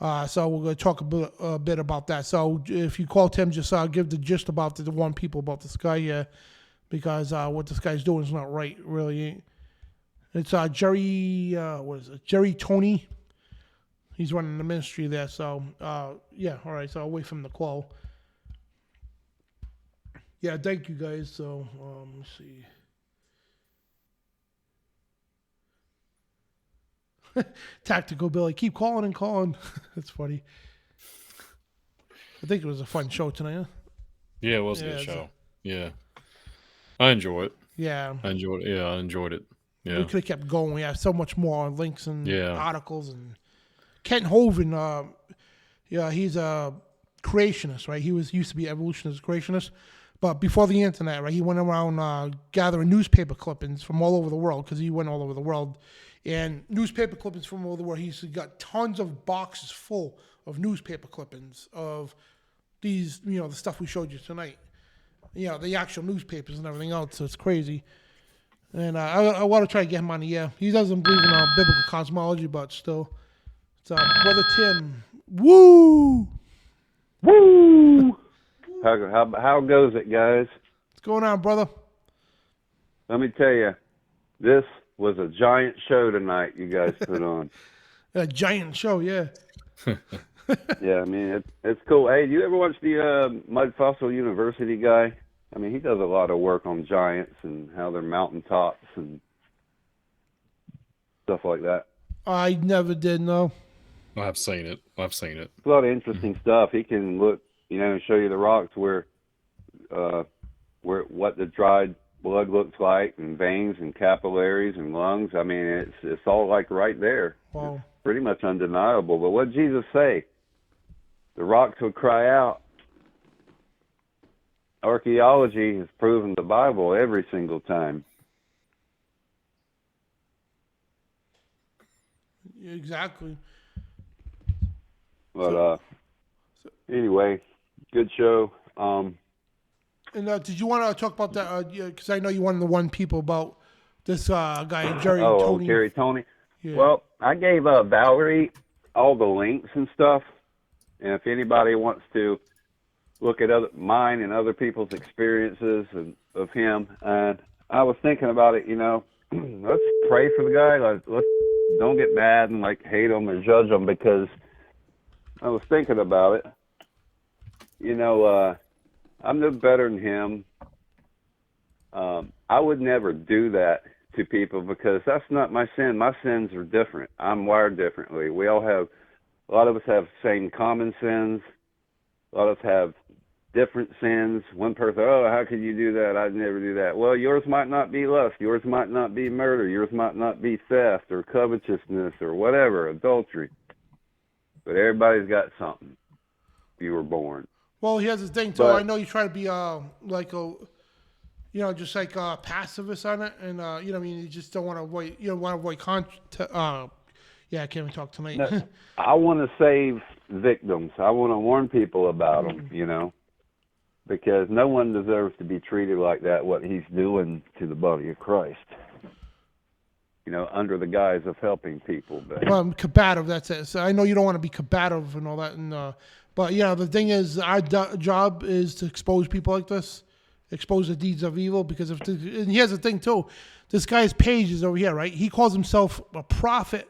So we're going to talk a bit about that. So if you call Tim, just give the gist about the one people about this guy, because what this guy's doing is not right, really. It's Jerry, Jerry Tony. He's running the ministry there. So, all right. So I'll wait for him to call. Yeah, thank you guys. So, let's see. Tactical Billy, keep calling and calling. That's funny. I think it was a fun show tonight. Huh? Yeah, it was a good show. Yeah. I enjoy it. Yeah. I enjoyed it. Yeah, I enjoyed it. Yeah. We could have kept going. We have so much more links and articles. And Kent Hovind, he's a creationist, right? He used to be evolutionist creationist. But before the internet, right, he went around gathering newspaper clippings from all over the world because he went all over the world. And newspaper clippings from all over the world. He's got tons of boxes full of newspaper clippings of these, the stuff we showed you tonight. The actual newspapers and everything else. So it's crazy. And I want to try to get him on the air. He doesn't believe in biblical cosmology, but still. It's Brother Tim. Woo! Woo! How goes it, guys? What's going on, brother? Let me tell you, this was a giant show tonight you guys put on. A giant show, yeah. Yeah, it's cool. Hey, do you ever watch the Mud Fossil University guy? He does a lot of work on giants and how they're mountaintops and stuff like that. I never did, no. I've seen it. It's a lot of interesting stuff. He can look, and show you the rocks where what the dried blood looks like, and veins and capillaries and lungs. It's all like right there. Wow. It's pretty much undeniable. But what did Jesus say? The rocks will cry out. Archaeology has proven the Bible every single time. Exactly. But anyway, good show. And did you want to talk about that? Because I know you wanted to warn people about this guy, Jerry Tony. Jerry Tony. Yeah. Well, I gave Valerie all the links and stuff. And if anybody wants to look at mine and other people's experiences of him, and I was thinking about it, let's pray for the guy. Let's don't get mad and like hate them or judge them, because I was thinking about it. You know, I'm no better than him. I would never do that to people because that's not my sin. My sins are different. I'm wired differently. We all have, a lot of us have same common sins. A lot of us have different sins. One person, oh, how could you do that? I'd never do that. Well, yours might not be lust. Yours might not be murder. Yours might not be theft or covetousness or whatever, adultery. But everybody's got something. You were born. Well, here's the thing, too. I know you try to be like a, you know, just like pacifist on it, and you know, I mean, you just don't want to avoid, you don't want to avoid yeah, I can't even talk tonight. No, I want to save victims. I want to warn people about them, you know, because no one deserves to be treated like that, what he's doing to the body of Christ, you know, under the guise of helping people. But combative, that's it. So I know you don't want to be combative and all that, and but yeah, the thing is, our job is to expose people like this, expose the deeds of evil, because and here's the thing too, this guy's page is over here, right? He calls himself a prophet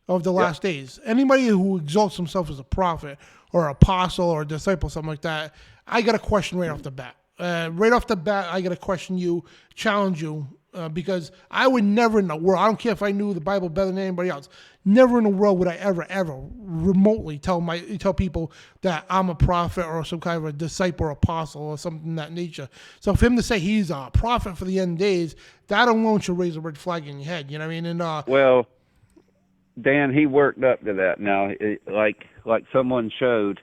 of the last days. Anybody who exalts himself as a prophet or apostle or disciple, something like that, I got a question right off the bat. Right off the bat, I got to question you, challenge you, because I would never in the world, I don't care if I knew the Bible better than anybody else, never in the world would I ever remotely tell people that I'm a prophet or some kind of a disciple or apostle or something of that nature. So for him to say he's a prophet for the end days, that alone should raise a red flag in your head. You know what I mean? And well, Dan, he worked up to that. Now, like someone showed,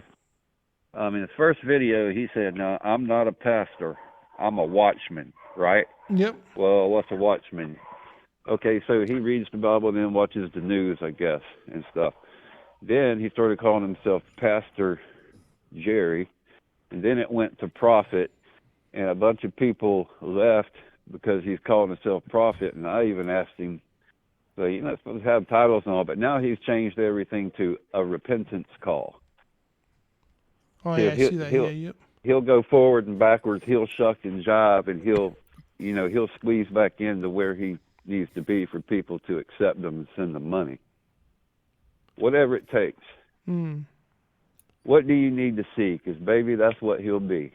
in his first video, he said, "No, I'm not a pastor. I'm a watchman." Right? Yep. Well, what's a watchman? Okay, so he reads the Bible and then watches the news, I guess, and stuff. Then he started calling himself Pastor Jerry, and then it went to prophet, and a bunch of people left because he's calling himself prophet, and I even asked him, so you're not supposed to have titles and all, but now he's changed everything to a repentance call. Oh, yeah, I see that. Yep. He'll go forward and backwards, he'll shuck and jive, and he'll squeeze back into where he needs to be for people to accept them and send them money. Whatever it takes. What do you need to see? Because, baby, that's what he'll be.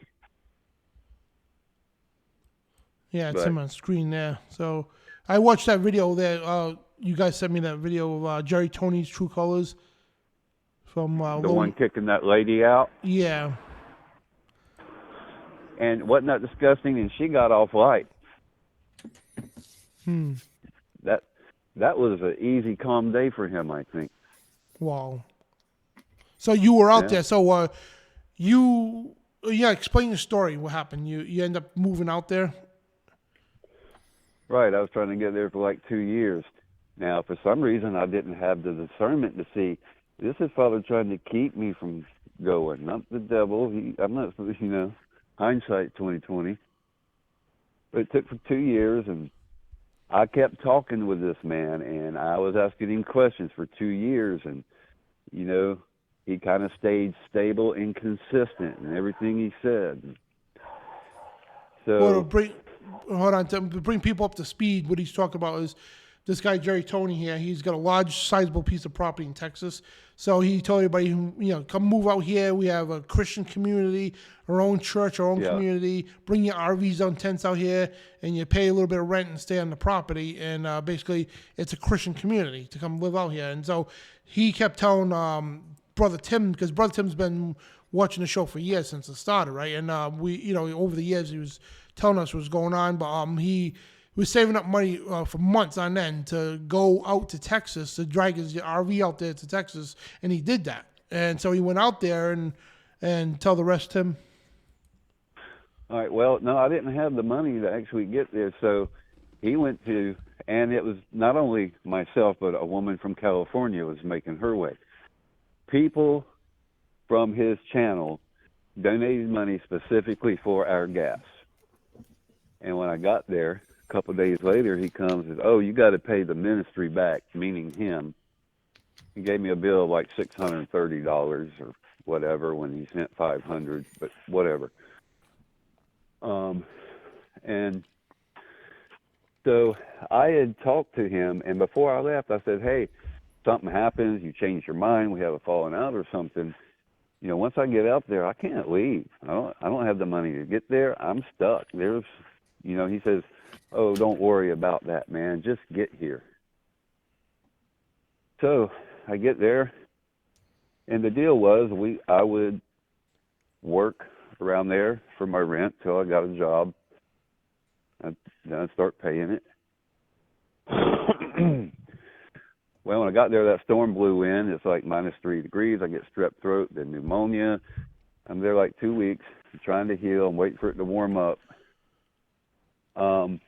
Yeah, it's him on screen there. So I watched that video there. You guys sent me that video of Jerry Tony's True Colors. From the one kicking that lady out? Yeah. And wasn't that disgusting? And she got off light. That was an easy, calm day for him, I think. Wow. So you were out there. So explain the story. What happened? You end up moving out there? Right. I was trying to get there for like 2 years. Now, for some reason, I didn't have the discernment to see, this is Father trying to keep me from going, not the devil. I'm not, hindsight 2020. But it took for 2 years, and I kept talking with this man, and I was asking him questions for 2 years, and, he kind of stayed stable and consistent in everything he said. So, to bring people up to speed, what he's talking about is this guy, Jerry Tony here, he's got a large, sizable piece of property in Texas. So he told everybody, come move out here. We have a Christian community, our own church, our own community. Bring your RVs on tents out here, and you pay a little bit of rent and stay on the property. And basically, it's a Christian community to come live out here. And so he kept telling Brother Tim, because Brother Tim's been watching the show for years since it started, right? And we, over the years, he was telling us what was going on, but he was saving up money for months on end to go out to Texas, to drag his RV out there to Texas, and he did that. And so he went out there and tell the rest, Tim. All right, well, no, I didn't have the money to actually get there, so he went to, and it was not only myself, but a woman from California was making her way. People from his channel donated money specifically for our gas. And when I got there, a couple of days later, he comes and says, "Oh, you got to pay the ministry back," meaning him. He gave me a bill of like $630 or whatever when he sent $500, but whatever. And So I had talked to him, and before I left, I said, hey, something happens, you change your mind, we have a falling out or something. Once I get up there, I can't leave. I don't have the money to get there. I'm stuck. He says, oh, don't worry about that, man. Just get here. So I get there, and the deal was I would work around there for my rent till I got a job. Then I'd start paying it. Well, when I got there, that storm blew in. It's like -3 degrees. I get strep throat, then pneumonia. I'm there like 2 weeks, trying to heal. I'm waiting for it to warm up. And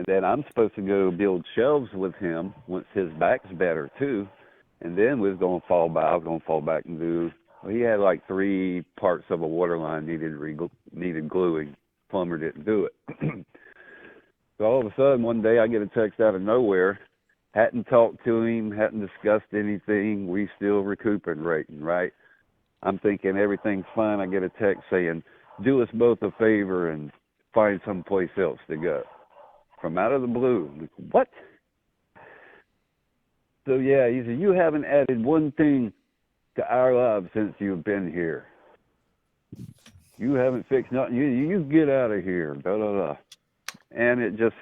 then I'm supposed to go build shelves with him once his back's better too. And then we was going to fall back. I was going to fall back and do. Well, he had like 3 parts of a water line needed gluing. Plumber didn't do it. So all of a sudden, one day I get a text out of nowhere. Hadn't talked to him, hadn't discussed anything. We still recuperating, right? I'm thinking everything's fine. I get a text saying, do us both a favor and find someplace else to go. From out of the blue. I'm like, what? So, yeah, he said, you haven't added one thing to our lives since you've been here. You haven't fixed nothing. You get out of here. Da, da, da. And it just...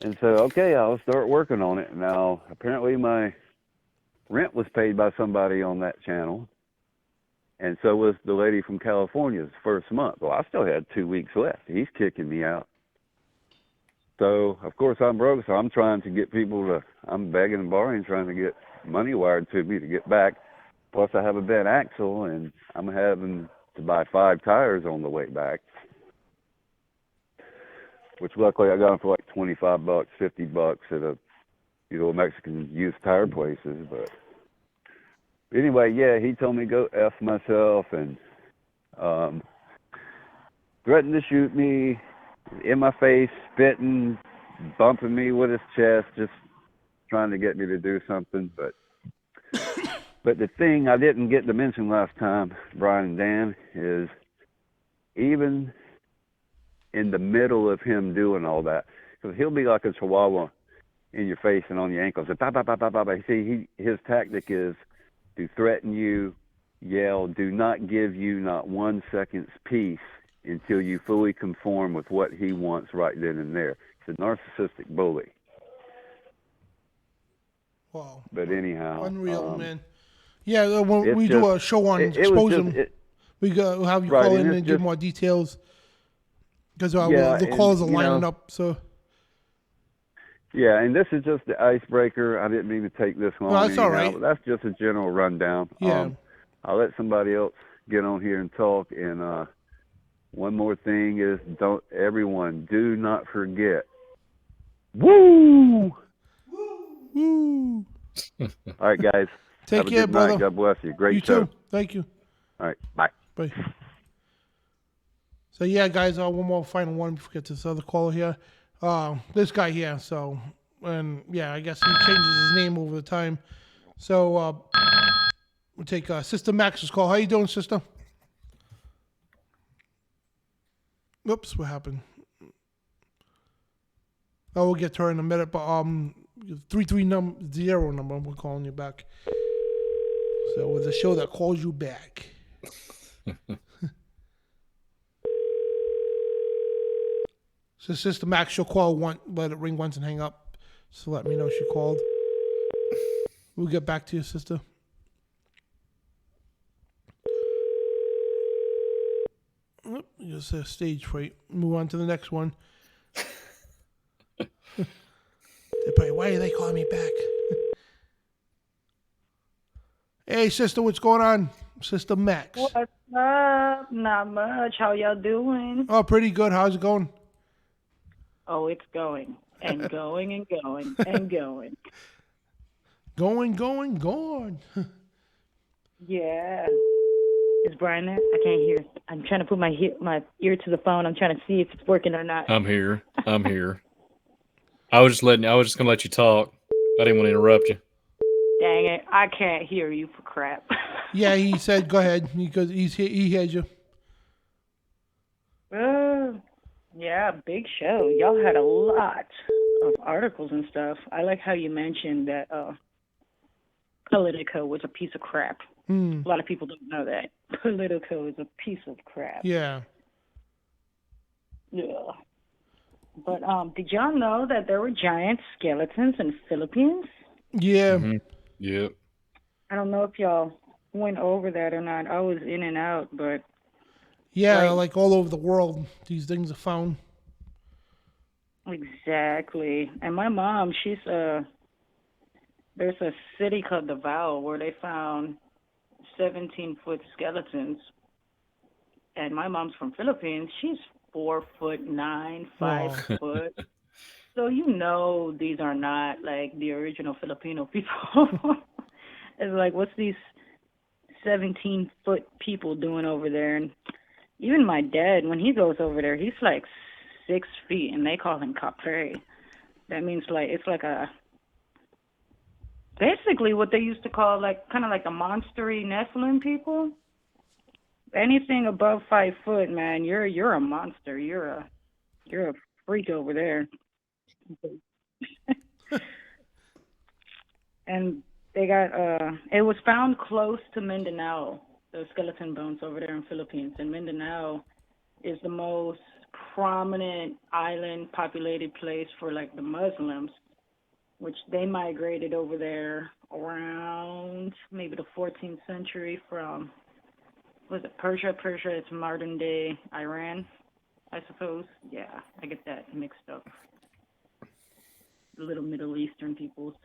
And so, okay, I'll start working on it. Now, apparently my rent was paid by somebody on that channel, and so was the lady from California's first month. Well, I still had 2 weeks left. He's kicking me out. So, of course, I'm broke, so I'm trying to get I'm begging and borrowing, trying to get money wired to me to get back. Plus, I have a bent axle, and I'm having to buy 5 tires on the way back. Which luckily I got them for like $25, $50 at a Mexican used tire places. But anyway, yeah, he told me to go F myself and threatened to shoot me in my face, spitting, bumping me with his chest, just trying to get me to do something. But the thing I didn't get to mention last time, Brian and Dan, is even in the middle of him doing all that, because he'll be like a chihuahua in your face and on your ankles. And bah, bah, bah, bah, bah, bah. See, his tactic is to threaten you, yell, do not give you not 1 second's peace until you fully conform with what he wants right then and there. He's a narcissistic bully. Wow. But anyhow. Unreal, man. Yeah, when we do a show on Expose Him, we'll have you call in and give more details. Because the calls are lining up, so. Yeah, and this is just the icebreaker. I didn't mean to take this long. No, that's all right. But that's just a general rundown. Yeah. I'll let somebody else get on here and talk. And one more thing is, do not forget. Woo! Woo! All right, guys. Take care, brother. Night. God bless you. Great you show. You too. Thank you. All right. Bye. Bye. So, yeah, guys, one more final one before we get to this other caller here. This guy here, so, and, yeah, I guess he changes his name over the time. So, we'll take Sister Max's call. How you doing, sister? Oops, what happened? Oh, we'll get to her in a minute, but 330 number, we're calling you back. So, with a show that calls you back. So Sister Max, she'll call let it ring once and hang up. So let me know she called. We'll get back to you, sister. Just a stage fright. Move on to the next one. They're probably, why are they calling me back? Hey, sister, what's going on? Sister Max. What's up? Not much. How y'all doing? Oh, pretty good. How's it going? Oh, it's going and going and going and going. Going. Yeah. Is Brian there? I can't hear. I'm trying to put my ear to the phone. I'm trying to see if it's working or not. I'm here. I was just gonna let you talk. I didn't want to interrupt you. Dang it! I can't hear you for crap. Yeah, he said go ahead because he heard you. Yeah, big show. Y'all had a lot of articles and stuff. I like how you mentioned that Politico was a piece of crap. A lot of people don't know that. Politico is a piece of crap. Yeah. Yeah. But did y'all know that there were giant skeletons in the Philippines? Yeah. Mm-hmm. Yep. I don't know if y'all went over that or not. I was in and out, but Yeah, right. like all over the world, these things are found. Exactly. And my mom, she's there's a city called Davao where they found 17-foot skeletons. And my mom's from Philippines. She's 4'9", 5 foot. So you know these are not like the original Filipino people. It's like, what's these 17-foot people doing over there? And even my dad, when he goes over there, he's like 6 feet, and they call him capre. That means like it's like a basically what they used to call like kind of like the monstery Nephilim people. Anything above 5 foot, man, you're a monster. You're a freak over there. And they got it was found close to Mindanao, the skeleton bones over there in Philippines. And Mindanao is the most prominent island populated place for like the Muslims, which they migrated over there around maybe the 14th century from, was it Persia? Persia, it's modern day Iran, I suppose. Yeah, I get that mixed up. The little Middle Eastern peoples.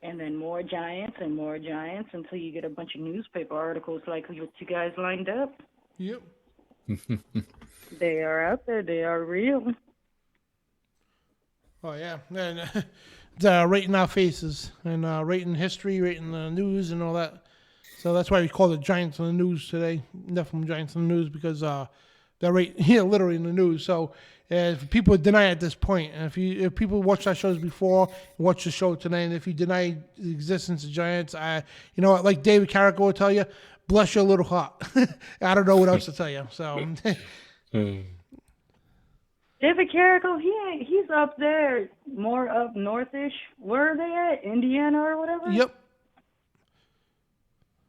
And then more giants until you get a bunch of newspaper articles like what you guys lined up. Yep. They are out there. They are real. Oh, yeah. And it's right in our faces and right in history, right in the news and all that. So that's why we call it Giants in the News today, Nephilim Giants in the News, because they're right here, literally in the news. So if people deny at this point, and if people watched our shows before, watch the show today, and if you deny the existence of Giants, you know what, like David Carrico will tell you, bless your little heart. I don't know what else to tell you. So David Carrico, he's up there, more up northish. Where are they at? Indiana or whatever? Yep.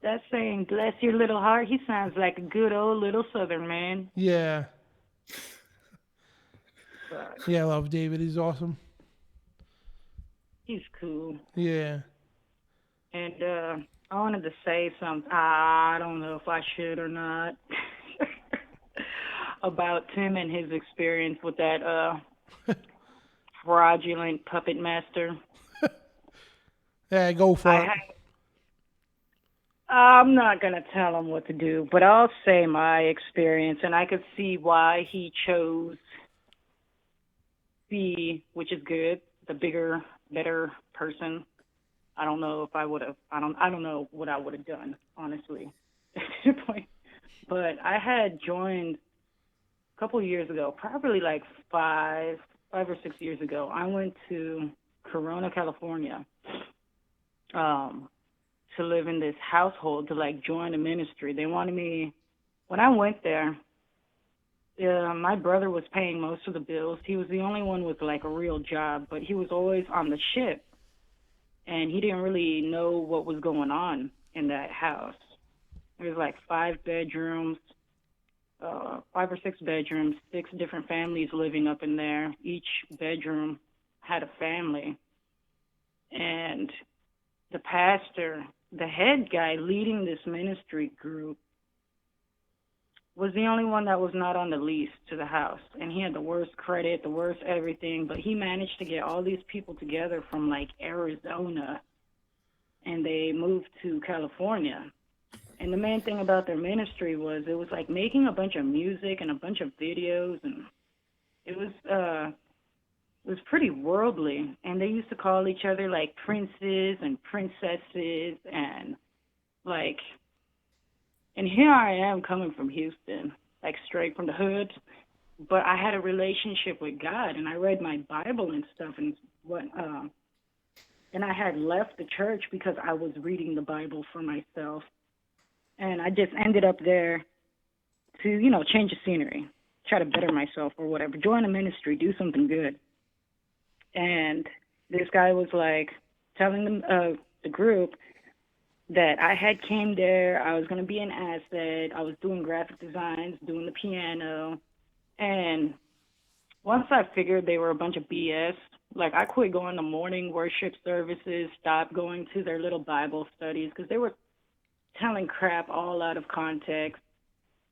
That's saying, bless your little heart. He sounds like a good old little Southern man. Yeah. But Yeah, I love David. He's awesome. he's cool. Yeah. And I wanted to say something. I don't know if I should or not. About Tim and his experience with that fraudulent puppet master. Yeah, go for it. I'm not going to tell him what to do, but I'll say my experience, and I could see why he chose B, which is good, the bigger, better person. I don't know if I would have, I don't know what I would have done, honestly, at this point. But I had joined a couple of years ago, probably like five or 6 years ago. I went to Corona, California, to live in this household, to like join a ministry. They wanted me, when I went there, my brother was paying most of the bills. He was the only one with like a real job, but he was always on the ship, and he didn't really know what was going on in that house. There was like 5 bedrooms, 5 or 6 bedrooms, 6 different families living up in there. Each bedroom had a family. And the pastor, the head guy leading this ministry group, was the only one that was not on the lease to the house. And he had the worst credit, the worst everything, but he managed to get all these people together from like Arizona, and they moved to California. And the main thing about their ministry was it was like making a bunch of music and a bunch of videos, and it was pretty worldly. And they used to call each other like princes and princesses, and like, and here I am coming from Houston, like straight from the hood, but I had a relationship with God, and I read my Bible and stuff, and and I had left the church because I was reading the Bible for myself. And I just ended up there to, change the scenery, try to better myself or whatever. Join a ministry, do something good. And this guy was like telling them, the group that I had came there, I was going to be an asset, I was doing graphic designs, doing the piano. And once I figured they were a bunch of BS, like I quit going to morning worship services, stopped going to their little Bible studies because they were telling crap all out of context.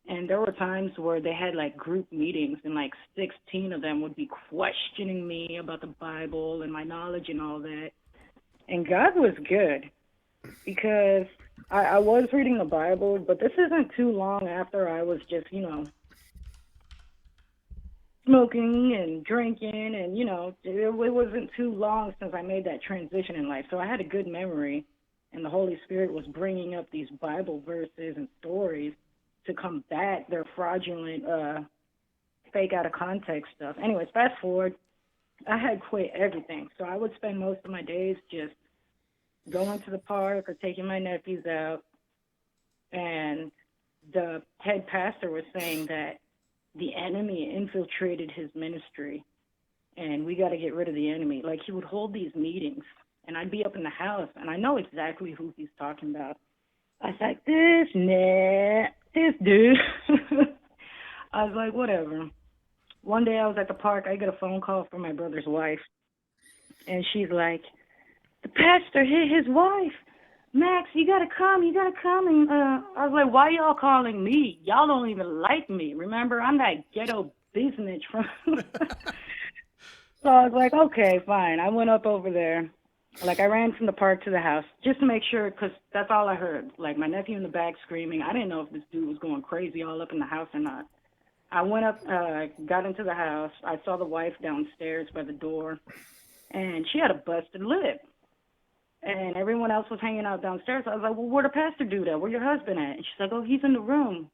And there were times where they had like group meetings and like 16 of them would be questioning me about the Bible and my knowledge and all that. And God was good because I was reading the Bible, but this isn't too long after I was just, smoking and drinking, and it wasn't too long since I made that transition in life. So I had a good memory, and the Holy Spirit was bringing up these Bible verses and stories to combat their fraudulent, fake out of context stuff. Anyways, fast forward, I had quit everything, so I would spend most of my days just going to the park or taking my nephews out, and the head pastor was saying that the enemy infiltrated his ministry, and we got to get rid of the enemy. Like, he would hold these meetings, and I'd be up in the house, and I know exactly who he's talking about. I was like, this dude. I was like, whatever. One day I was at the park. I get a phone call from my brother's wife, and she's like, the pastor hit his wife. Max, you got to come. And I was like, why y'all calling me? Y'all don't even like me. Remember, I'm that ghetto business from... So I was like, okay, fine. I went up over there. Like, I ran from the park to the house just to make sure, because that's all I heard. Like, my nephew in the back screaming. I didn't know if this dude was going crazy all up in the house or not. I went up, got into the house. I saw the wife downstairs by the door, and she had a busted lip. And everyone else was hanging out downstairs. I was like, well, where'd the pastor do that? Where your husband at? And she's like, oh, he's in the room.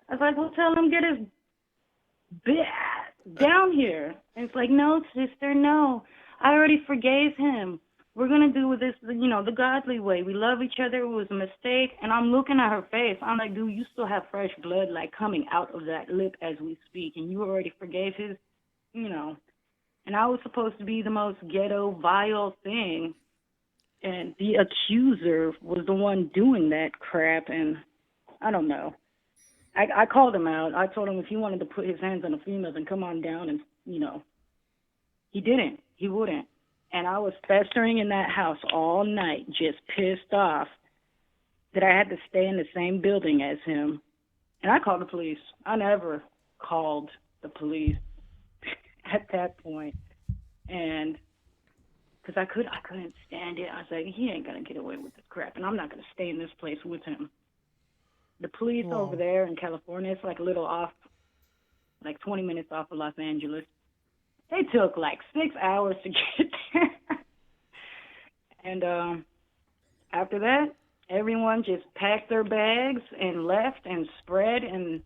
I was like, well, tell him get his down here. And it's like, no, sister, no. I already forgave him. We're going to do this, the godly way. We love each other. It was a mistake. And I'm looking at her face. I'm like, dude, you still have fresh blood, like, coming out of that lip as we speak. And you already forgave his, And I was supposed to be the most ghetto, vile thing. And the accuser was the one doing that crap, and I don't know. I called him out. I told him if he wanted to put his hands on a female, then come on down, and, he didn't. He wouldn't. And I was festering in that house all night, just pissed off that I had to stay in the same building as him. And I called the police. I never called the police at that point. And... because I couldn't stand it. I was like, he ain't going to get away with this crap, and I'm not going to stay in this place with him. The police over there in California, it's like a little off, like 20 minutes off of Los Angeles. They took like 6 hours to get there. And after that, everyone just packed their bags and left and spread, and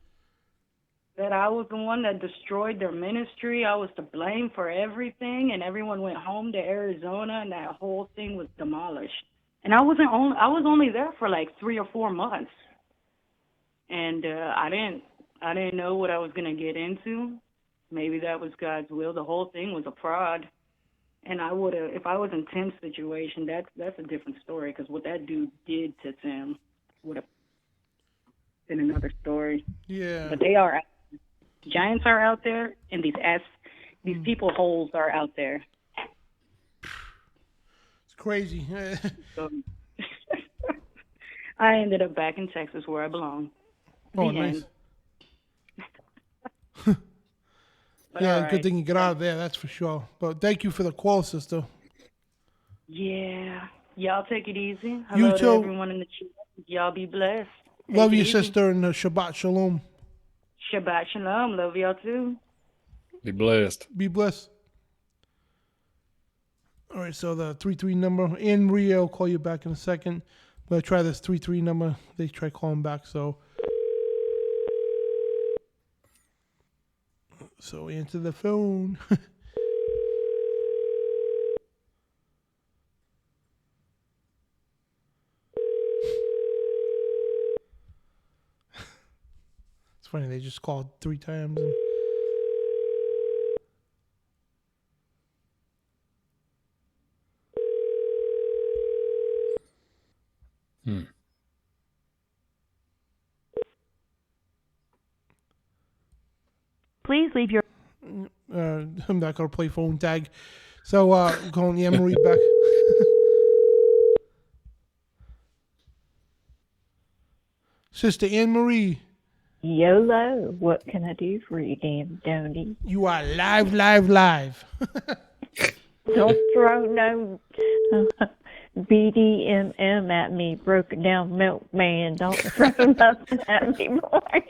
that I was the one that destroyed their ministry. I was to blame for everything, and everyone went home to Arizona, and that whole thing was demolished. And I was only there for like 3 or 4 months, and I didn't know what I was gonna get into. Maybe that was God's will. The whole thing was a fraud, and I would have, if I was in Tim's situation, that's a different story, because what that dude did to Tim would have been another story. Yeah. But giants are out there, and these people holes are out there. It's crazy. So, I ended up back in Texas where I belong. Oh, nice. Yeah, right. Good thing you get out of there, that's for sure. But thank you for the call, sister. Yeah. Y'all take it easy. You Hello too. to everyone in the chat. Y'all be blessed. Love you, sister, and Shabbat Shalom. Shabbat Shalom. Love y'all too. Be blessed. Be blessed. All right, so the 33 number, in Rio, call you back in a second. But I try this 33 number. They try calling back, so answer the phone. It's funny, they just called 3 times and Please leave your... I'm not going to play phone tag. So, calling Anne Marie back. Sister Anne Marie. YOLO, what can I do for you, Dan Bidondi? You are live. Don't throw no BDMM at me, broken down milkman. Don't throw nothing at me, boy.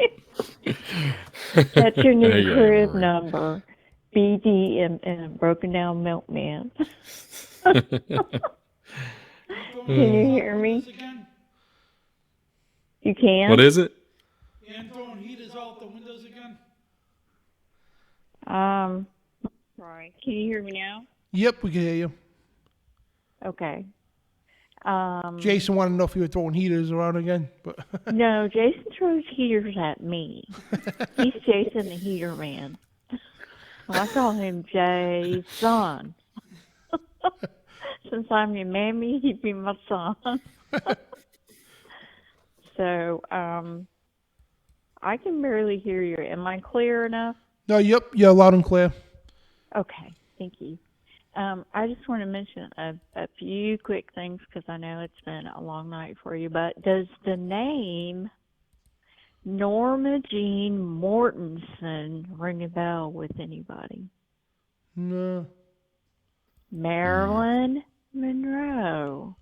That's your new crib number. BDMM, broken down milkman. Can you hear me? You can? What is it? And throwing heaters out the windows again. Right. Can you hear me now? Yep, we can hear you. Okay. Jason wanted to know if you were throwing heaters around again. But No, Jason throws heaters at me. He's Jason the Heater Man. Well, I call him Jason. Since I'm your mammy, he'd be my son. So, I can barely hear you. Am I clear enough? No, yep, yeah, loud and clear. Okay, thank you. I just want to mention a few quick things because I know it's been a long night for you, but does the name Norma Jean Mortensen ring a bell with anybody? No. Marilyn Monroe.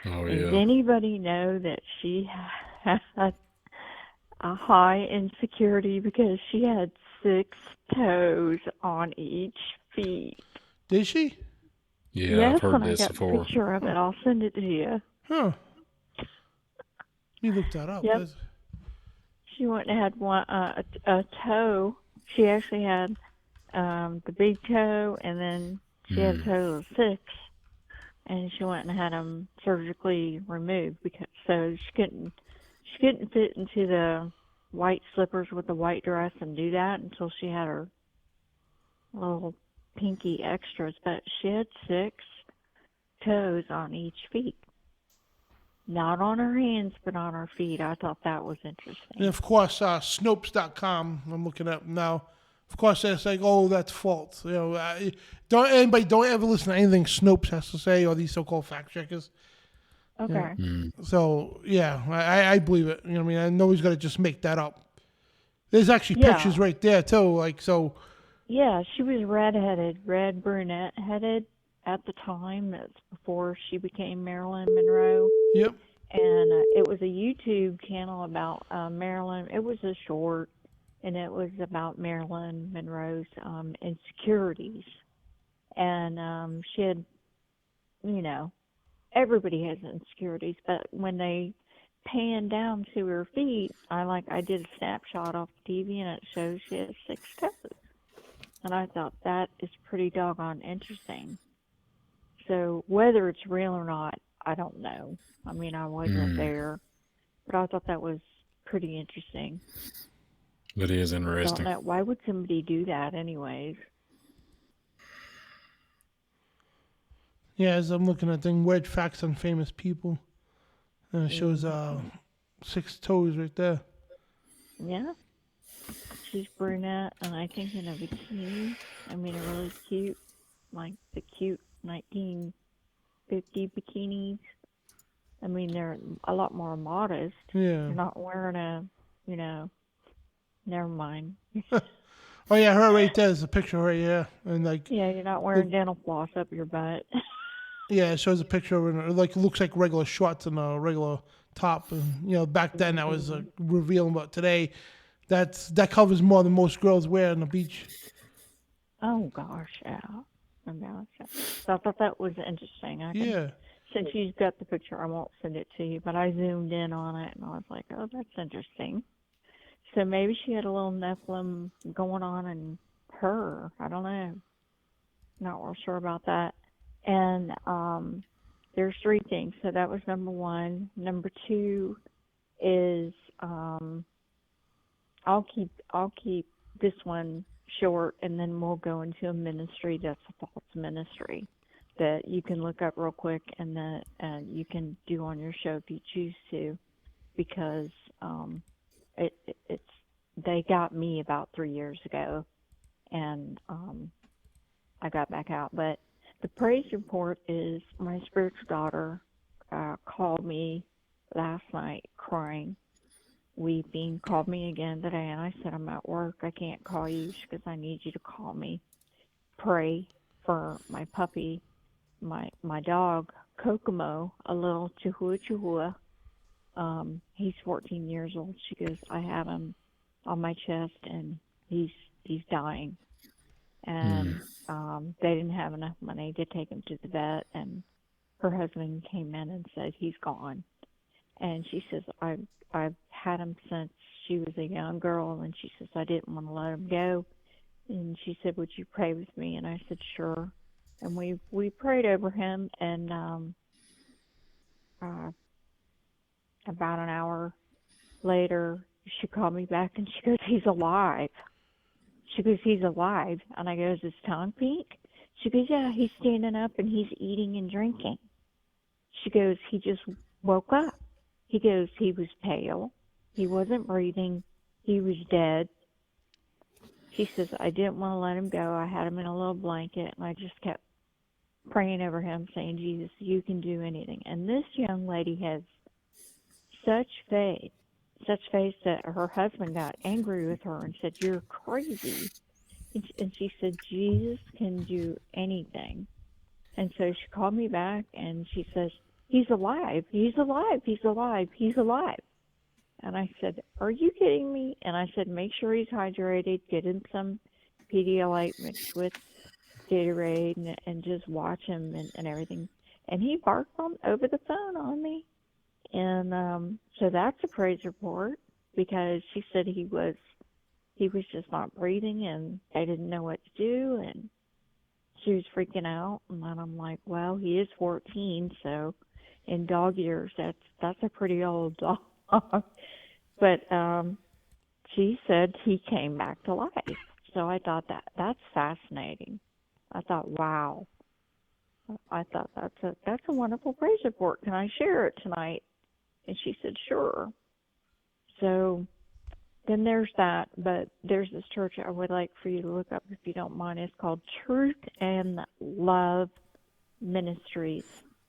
Oh, Does yeah. anybody know that she had a high insecurity because she had 6 toes on each feet? Did she? Yeah, Yes, I've heard when this I got before. a picture of it, I'll send it to you. Huh. Let me look that up. Yep. That's- She went and had one a toe. She actually had the big toe, and then she had a total of 6. And she went and had them surgically removed because she couldn't fit into the white slippers with the white dress and do that until she had her little pinky extras. But she had 6 toes on each feet. Not on her hands, but on her feet. I thought that was interesting. And of course, Snopes.com, I'm looking up now. Of course, it's like, oh, that's false. You know, don't ever listen to anything Snopes has to say or these so-called fact checkers. Okay. Yeah. So yeah, I believe it. You know what I mean? I know he's gonna just make that up. There's actually pictures right there too. Like so. Yeah, she was redheaded, red brunette headed at the time. That's before she became Marilyn Monroe. Yep. And it was a YouTube channel about Marilyn. It was a short, and it was about Marilyn Monroe's insecurities. And she had, you know, everybody has insecurities, but when they pan down to her feet, I did a snapshot off the TV, and it shows she has 6 toes. And I thought that is pretty doggone interesting. So whether it's real or not, I don't know. I mean, I wasn't there, but I thought that was pretty interesting. That is I don't interesting. know. Why would somebody do that anyways? Yeah, as I'm looking at thing, weird facts on famous people, and it shows 6 toes right there. Yeah. She's brunette, and I think in a bikini. I mean, a really cute, like the cute 1950 bikinis. I mean, they're a lot more modest. Yeah. You're not wearing a, you know, never mind. Oh yeah, her right there is a picture right here, and like Yeah, you're not wearing dental floss up your butt. yeah, it shows a picture of her. Like it looks like regular shorts and a regular top. And you know, back then that was revealing, but today that covers more than most girls wear on the beach. Oh gosh, yeah. Oh gosh. Yeah. So I thought that was interesting. Yeah. Since you've got the picture, I won't send it to you, but I zoomed in on it and I was like, oh, that's interesting. So maybe she had a little Nephilim going on in her. I don't know. Not real sure about that. And there's 3 things. So that was number 1. Number 2 is I'll keep this one short, and then we'll go into a ministry that's a false ministry. that you can look up real quick and that you can do on your show if you choose to, because it's they got me about 3 years ago, and I got back out. But the praise report is my spiritual daughter called me last night crying, weeping, called me again today, and I said, I'm at work, I can't call you. She goes, I need you to call me. Pray for my puppy, my dog, Kokomo, a little Chihuahua. He's 14 years old. She goes, I have him on my chest, and he's dying. And they didn't have enough money to take him to the vet, and her husband came in and said he's gone. And she says, I've had him since she was a young girl, and she says, I didn't want to let him go. And she said, would you pray with me? And I said, sure. And we prayed over him, and about an hour later, she called me back, and she goes, he's alive. She goes, he's alive. And I go, is his tongue pink? She goes, yeah, he's standing up, and he's eating and drinking. She goes, he just woke up. He goes, he was pale. He wasn't breathing. He was dead. She says, I didn't want to let him go. I had him in a little blanket, and I just kept praying over him, saying, Jesus, you can do anything. And this young lady has such faith that her husband got angry with her and said, you're crazy. And she said, Jesus can do anything. And so she called me back, and she says, he's alive. He's alive. He's alive. He's alive. And I said, are you kidding me? And I said, make sure he's hydrated, get him some Pedialyte mixed with Gatorade, and just watch him and everything. And he barked over the phone on me. And so that's a praise report, because she said he was just not breathing, and they didn't know what to do, and she was freaking out. And then I'm like, well, he is 14, so in dog years, that's a pretty old dog. But she said he came back to life. So I thought that's fascinating. I thought, wow. I thought that's a wonderful praise report. Can I share it tonight? And she said, sure. So then there's that, but there's this church I would like for you to look up if you don't mind. It's called Truth and Love Ministries,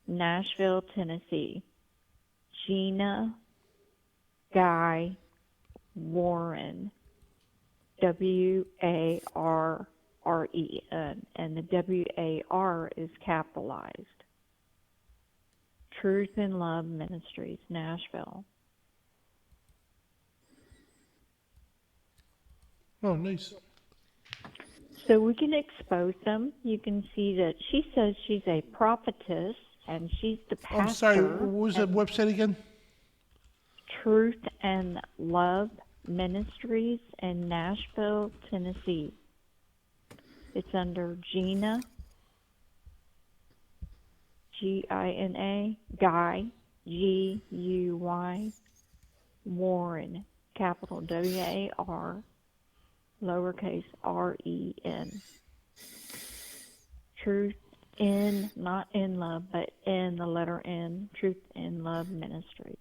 Nashville, Tennessee. Gina Guy Warren, Warren, and the WAR is capitalized. Truth and Love Ministries, Nashville. Oh, nice. So we can expose them. You can see that she says she's a prophetess, and she's the pastor. I'm sorry, what was that website again? Truth and Love Ministries in Nashville, Tennessee. It's under Gina, Gina, Guy, Guy, Warren, capital WAR, lowercase REN. Truth in, not in love, but in the letter N, Truth in Love Ministries.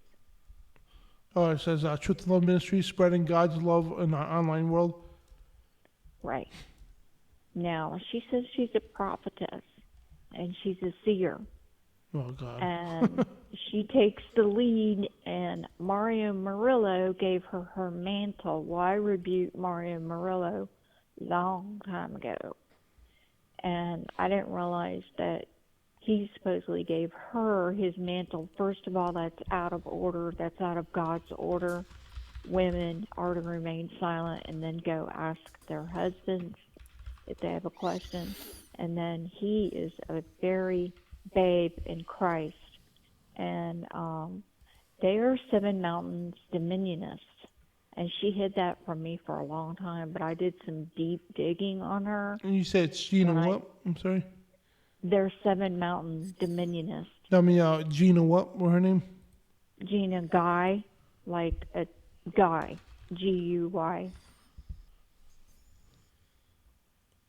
Oh, it says Truth and Love Ministries, spreading God's love in our online world. Right. Now, she says she's a prophetess, and she's a seer. Oh, God. And she takes the lead, and Mario Murillo gave her mantle. Well, I rebuked Mario Murillo long time ago. And I didn't realize that he supposedly gave her his mantle. First of all, that's out of order. That's out of God's order. Women are to remain silent and then go ask their husbands if they have a question. And then he is a very babe in Christ. And they are Seven Mountains Dominionists. And she hid that from me for a long time, but I did some deep digging on her. And you said it's Gina what? I'm sorry? They're Seven Mountain Dominionists. Tell me, Gina what? What her name? Gina Guy, like a guy, Guy.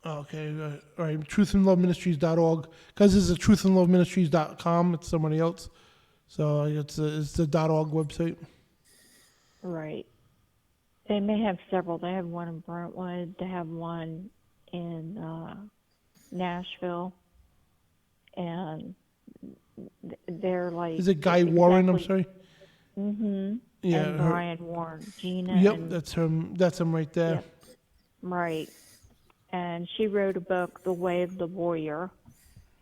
Okay, all right. Truthandloveministries.org, because it's a truthandloveministries.com. It's somebody else, so it's the .org website. Right. They may have several. They have one in Brentwood. They have one in Nashville, and they're like. Is it Guy Warren? I'm sorry. Mm-hmm. Yeah. And Brian Warren, Gina. Yep, and, that's him. That's him right there. Yep. Right. And she wrote a book, The Way of the Warrior,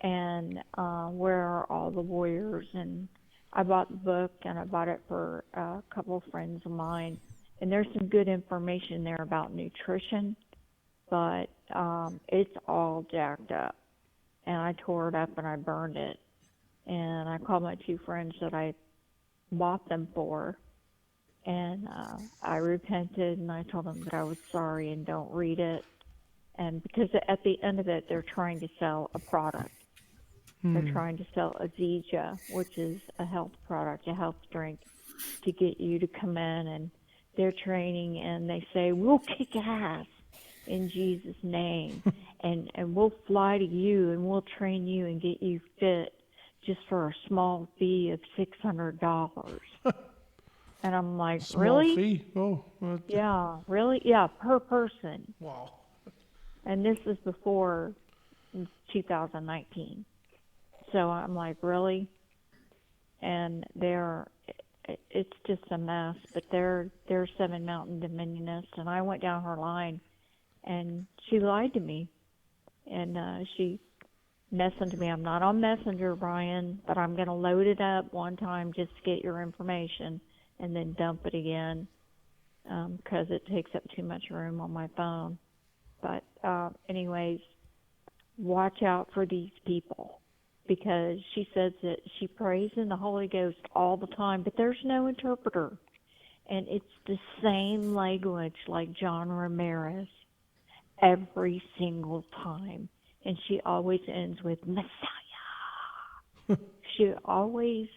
and where are all the warriors? And I bought the book, and I bought it for a couple of friends of mine. And there's some good information there about nutrition, but it's all jacked up. And I tore it up and I burned it. And I called my two friends that I bought them for, and I repented, and I told them that I was sorry and don't read it. And because at the end of it, they're trying to sell a product. They're trying to sell Azija, which is a health product, a health drink, to get you to come in, and they're training, and they say, we'll kick ass in Jesus' name, and we'll fly to you, and we'll train you and get you fit just for a small fee of $600. And I'm like, Small really? fee? Oh. Yeah, really? Yeah, per person. Wow. And this is before 2019. So I'm like, really? And it's just a mess. But they're Seven Mountain Dominionists, and I went down her line, and she lied to me. And she messaged me. I'm not on Messenger, Brian, but I'm going to load it up one time just to get your information and then dump it again because it takes up too much room on my phone. But anyways, watch out for these people, because she says that she prays in the Holy Ghost all the time, but there's no interpreter. And it's the same language like John Ramirez every single time. And she always ends with Messiah. She always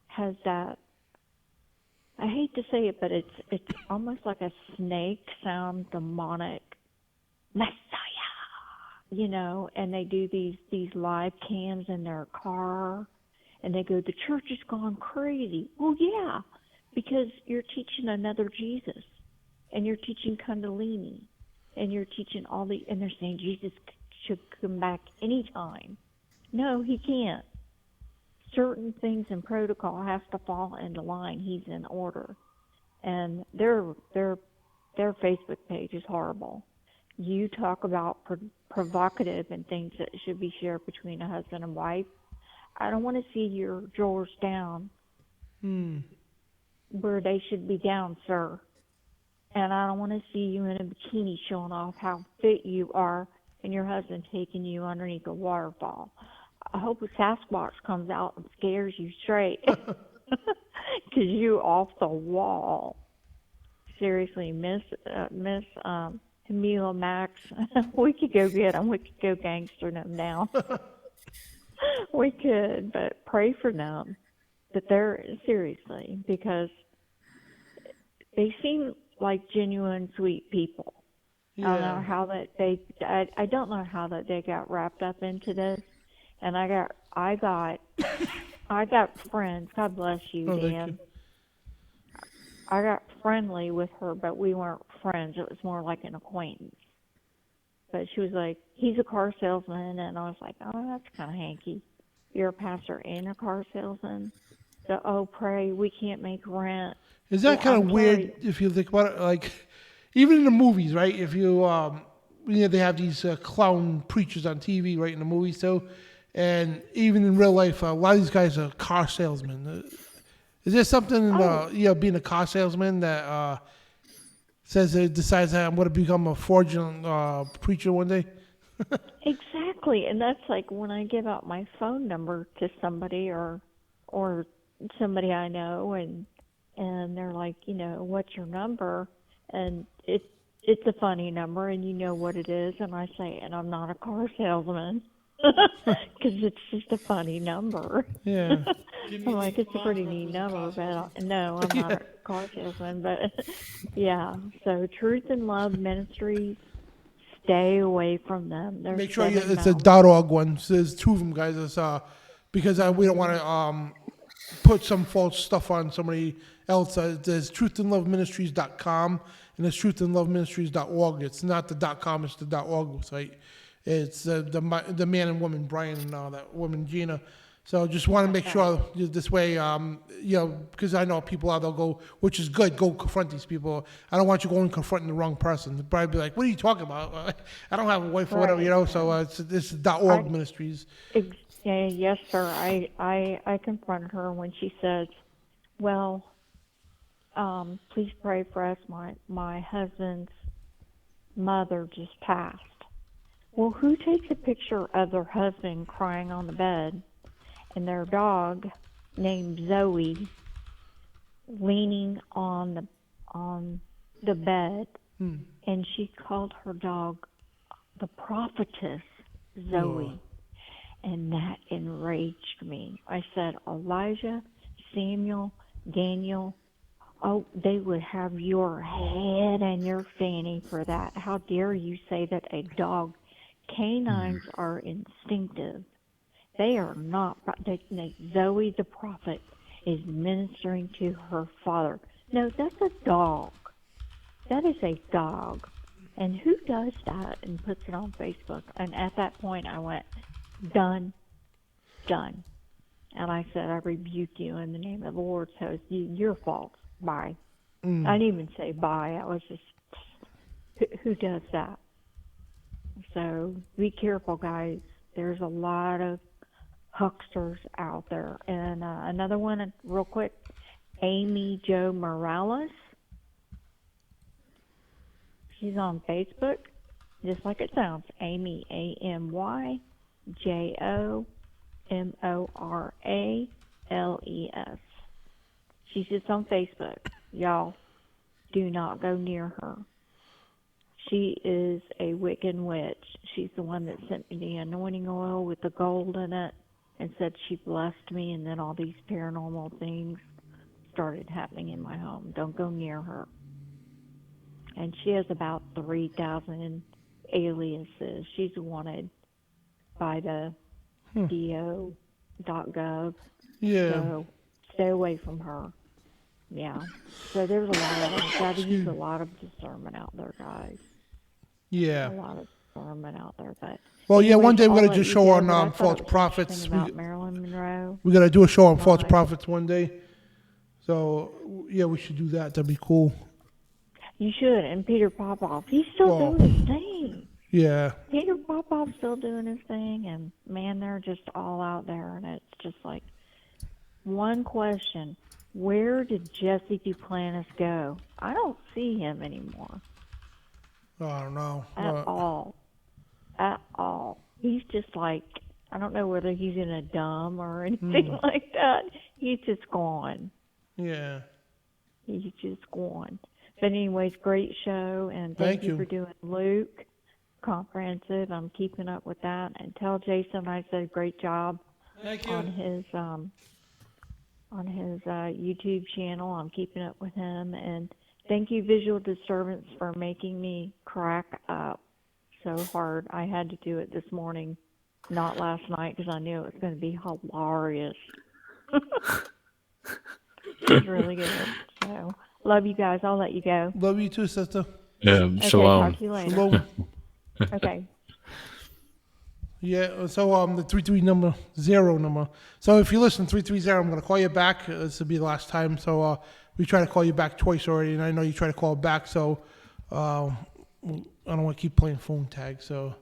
has that, I hate to say it, but it's almost like a snake sound, demonic Messiah, you know, and they do these live cams in their car, and they go, the church has gone crazy. Well, yeah, because you're teaching another Jesus, and you're teaching Kundalini, and you're teaching and they're saying Jesus should come back anytime. No, he can't. Certain things in protocol has to fall into line. He's in order. And their Facebook page is horrible. You talk about provocative and things that should be shared between a husband and wife. I don't want to see your drawers down where they should be down, sir. And I don't want to see you in a bikini showing off how fit you are and your husband taking you underneath a waterfall. I hope a Sasquatch comes out and scares you straight because you off the wall. Seriously, Miss Camila Max, we could go get them. We could go gangster them now. We could, but pray for them. But they're seriously, because they seem like genuine, sweet people. Yeah. I don't know how that I don't know how that they got wrapped up into this. And I got friends. God bless you, Dan. I got friendly with her, but we weren't friends. It was more like an acquaintance. But she was like, he's a car salesman. And I was like, oh, that's kind of hanky. You're a pastor and a car salesman. So, pray, we can't make rent. Is that kind of weird if you think about it? Like, even in the movies, right? If you, they have these clown preachers on TV, right, in the movies too. And even in real life, a lot of these guys are car salesmen. Is there something, being a car salesman that says it decides I'm going to become a fraudulent preacher one day? Exactly, and that's like when I give out my phone number to somebody or somebody I know, and they're like, what's your number? And it's a funny number, and you know what it is, and I say, and I'm not a car salesman. Because it's just a funny number. Yeah. I'm like, it's a pretty neat number, but no, I'm not a car salesman. But yeah, so Truth and Love Ministries, stay away from them. They're Make sure setting it's a mountains. .org one. So there's two of them, guys. It's, because we don't want to put some false stuff on somebody else. There's truthandloveministries.com and there's truthandloveministries.org. It's not the .com, it's the .org site. It's the man and woman, Brian, and that woman, Gina. So just want to make sure this way, because I know people out there go, which is good, go confront these people. I don't want you going confronting the wrong person. They'd probably be like, what are you talking about? I don't have a wife or whatever, so this is .org ministries. Yes, sir. I confronted her when she says, well, please pray for us. My husband's mother just passed. Well, who takes a picture of their husband crying on the bed and their dog named Zoe leaning on the bed, and she called her dog the prophetess Zoe, and that enraged me. I said, Elijah, Samuel, Daniel, they would have your head and your fanny for that. How dare you say that a dog? Canines are instinctive. They are not. Zoe the prophet is ministering to her father. No, that's a dog. That is a dog. And who does that and puts it on Facebook? And at that point, I went, done. And I said, I rebuke you in the name of the Lord. So it's your fault. Bye. I didn't even say bye. I was just, who does that? So be careful, guys. There's a lot of hucksters out there. And another one, real quick, Amy Jo Morales. She's on Facebook, just like it sounds. Amy, AmyJoMorales. She's just on Facebook. Y'all, do not go near her. She is a wicked witch. She's the one that sent me the anointing oil with the gold in it and said she blessed me, and then all these paranormal things started happening in my home. Don't go near her. And she has about 3,000 aliases. She's wanted by the do.gov. Yeah. So stay away from her. Yeah. So there's a lot of them. Got to use a lot of discernment out there, guys. Yeah. A lot of discernment out there, but. Well, anyways, one day we're I'll going to let just you show go, on but I thought false it was prophets. interesting about Marilyn Monroe. We're going to do a show on false Right. prophets one day. So, yeah, we should do that. That'd be cool. You should. And Peter Popoff, he's still doing his thing. Yeah. Peter Popoff's still doing his thing, and man, they're just all out there, and it's just like, one question, where did Jesse Duplantis go? I don't see him anymore. I don't know. At all. He's just like, I don't know whether he's in a dumb or anything like that. He's just gone. Yeah. He's just gone. But anyways, great show, and thank you for doing Luke. Comprehensive. I'm keeping up with that. And tell Jason I said great job on his YouTube channel. I'm keeping up with him. And thank you, Visual Disturbance, for making me crack up so hard. I had to do it this morning, not last night, because I knew it was going to be hilarious. It was really good. So, love you guys. I'll let you go. Love you too, sister. Yeah, Okay, shalom. talk to you later. Shalom. Okay. Yeah, so the 33 number. So if you listen 330, I'm going to call you back. This will be the last time. So we try to call you back twice already, and I know you try to call back. So I don't want to keep playing phone tag. So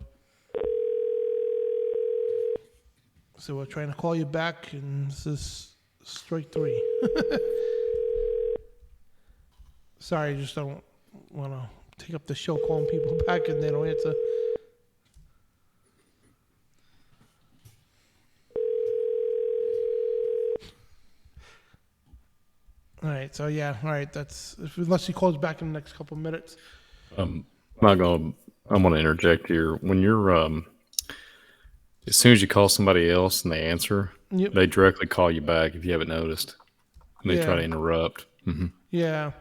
we're trying to call you back, and this is strike three. Sorry, I just don't want to take up the show calling people back and they don't answer. All right, so yeah, all right. Unless he calls back in the next couple of minutes. I'm going to interject here. When you're, as soon as you call somebody else and they answer, they directly call you back if you haven't noticed. And they try to interrupt. Mm-hmm. Yeah.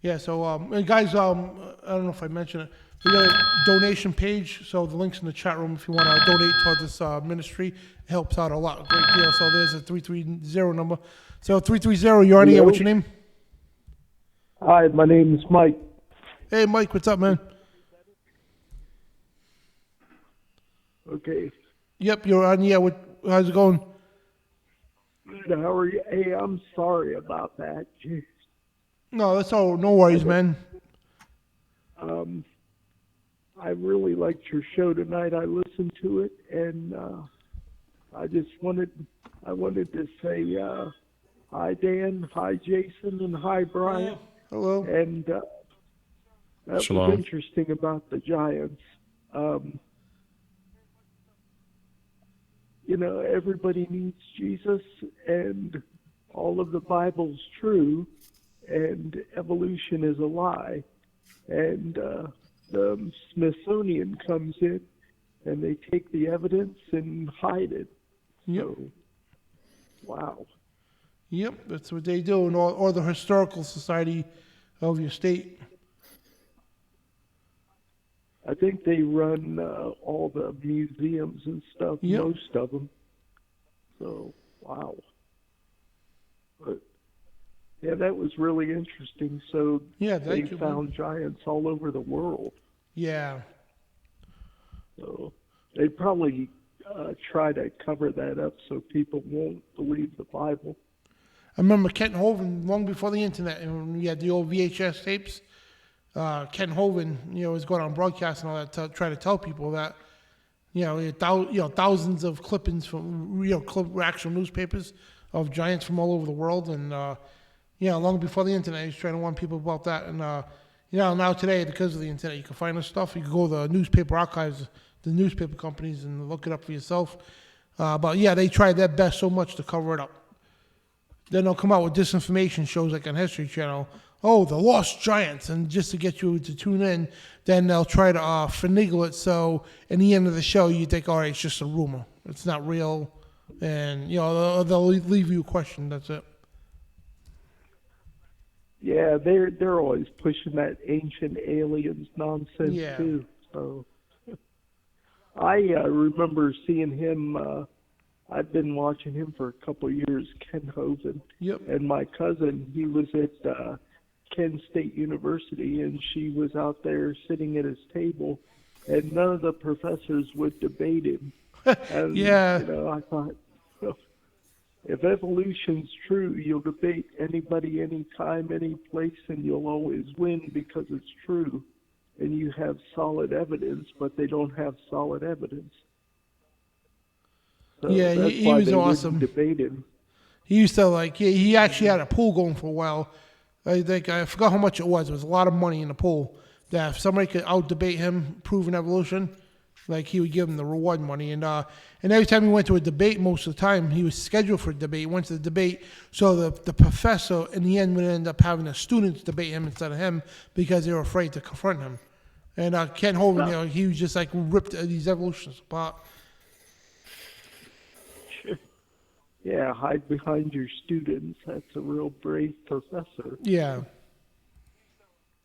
Yeah, so guys, I don't know if I mentioned it. We got a donation page, so the link's in the chat room if you want to donate towards this ministry. It helps out a lot, a great deal. So there's a 330 number. So 330, you're on here. What's your name? Hi, my name is Mike. Hey, Mike, what's up, man? Okay. Yep, you're on. Yeah, how's it going? Good. How are you? Hey, I'm sorry about that. Jeez. No, that's all. No worries, man. I really liked your show tonight. I listened to it, and I wanted to say hi, Dan, hi, Jason, and hi, Brian. Hello. And that Shalom. was interesting about the Giants. Everybody needs Jesus, and all of the Bible's true, and evolution is a lie. And the Smithsonian comes in, and they take the evidence and hide it. Yep. So, wow. Yep, that's what they do, or the Historical Society of your state. I think they run all the museums and stuff, Yep. most of them. So, wow. But, yeah, that was really interesting. So Yeah, they thank you, found giants all over the world. Yeah. So they probably try to cover that up so people won't believe the Bible. I remember Kent Hovind long before the internet, and when we had the old VHS tapes. Kent Hovind, was going on broadcast and all that to try to tell people that, thousands of clippings from actual newspapers of giants from all over the world, and long before the internet, he's trying to warn people about that. And now today, because of the internet, you can find this stuff. You can go to the newspaper archives, the newspaper companies, and look it up for yourself. But yeah, they try their best so much to cover it up. Then they'll come out with disinformation shows like on History Channel. Oh, the lost giants, and just to get you to tune in, then they'll try to finagle it. So in the end of the show, you think, all right, it's just a rumor. It's not real. And, they'll leave you a question. That's it. Yeah, they're always pushing that ancient aliens nonsense too. So I remember seeing him. I've been watching him for a couple of years, Ken Hovind. Yep. And my cousin, he was at Kent State University, and she was out there sitting at his table, and none of the professors would debate him. And, Yeah. I thought, if evolution's true, you'll debate anybody, anytime, any place, and you'll always win because it's true. And you have solid evidence, but they don't have solid evidence. So Yeah, that's he why was they awesome. wouldn't debate him. He used to he actually had a pool going for a while. I forgot how much it was. It was a lot of money in the pool. That if somebody could out debate him, proving evolution, he would give him the reward money. And every time he went to a debate, most of the time he was scheduled for a debate. He went to the debate, so the professor in the end would end up having the students debate him instead of him because they were afraid to confront him. And Ken Hovind, he was just ripped these evolutionists apart. Yeah, hide behind your students. That's a real brave professor. Yeah.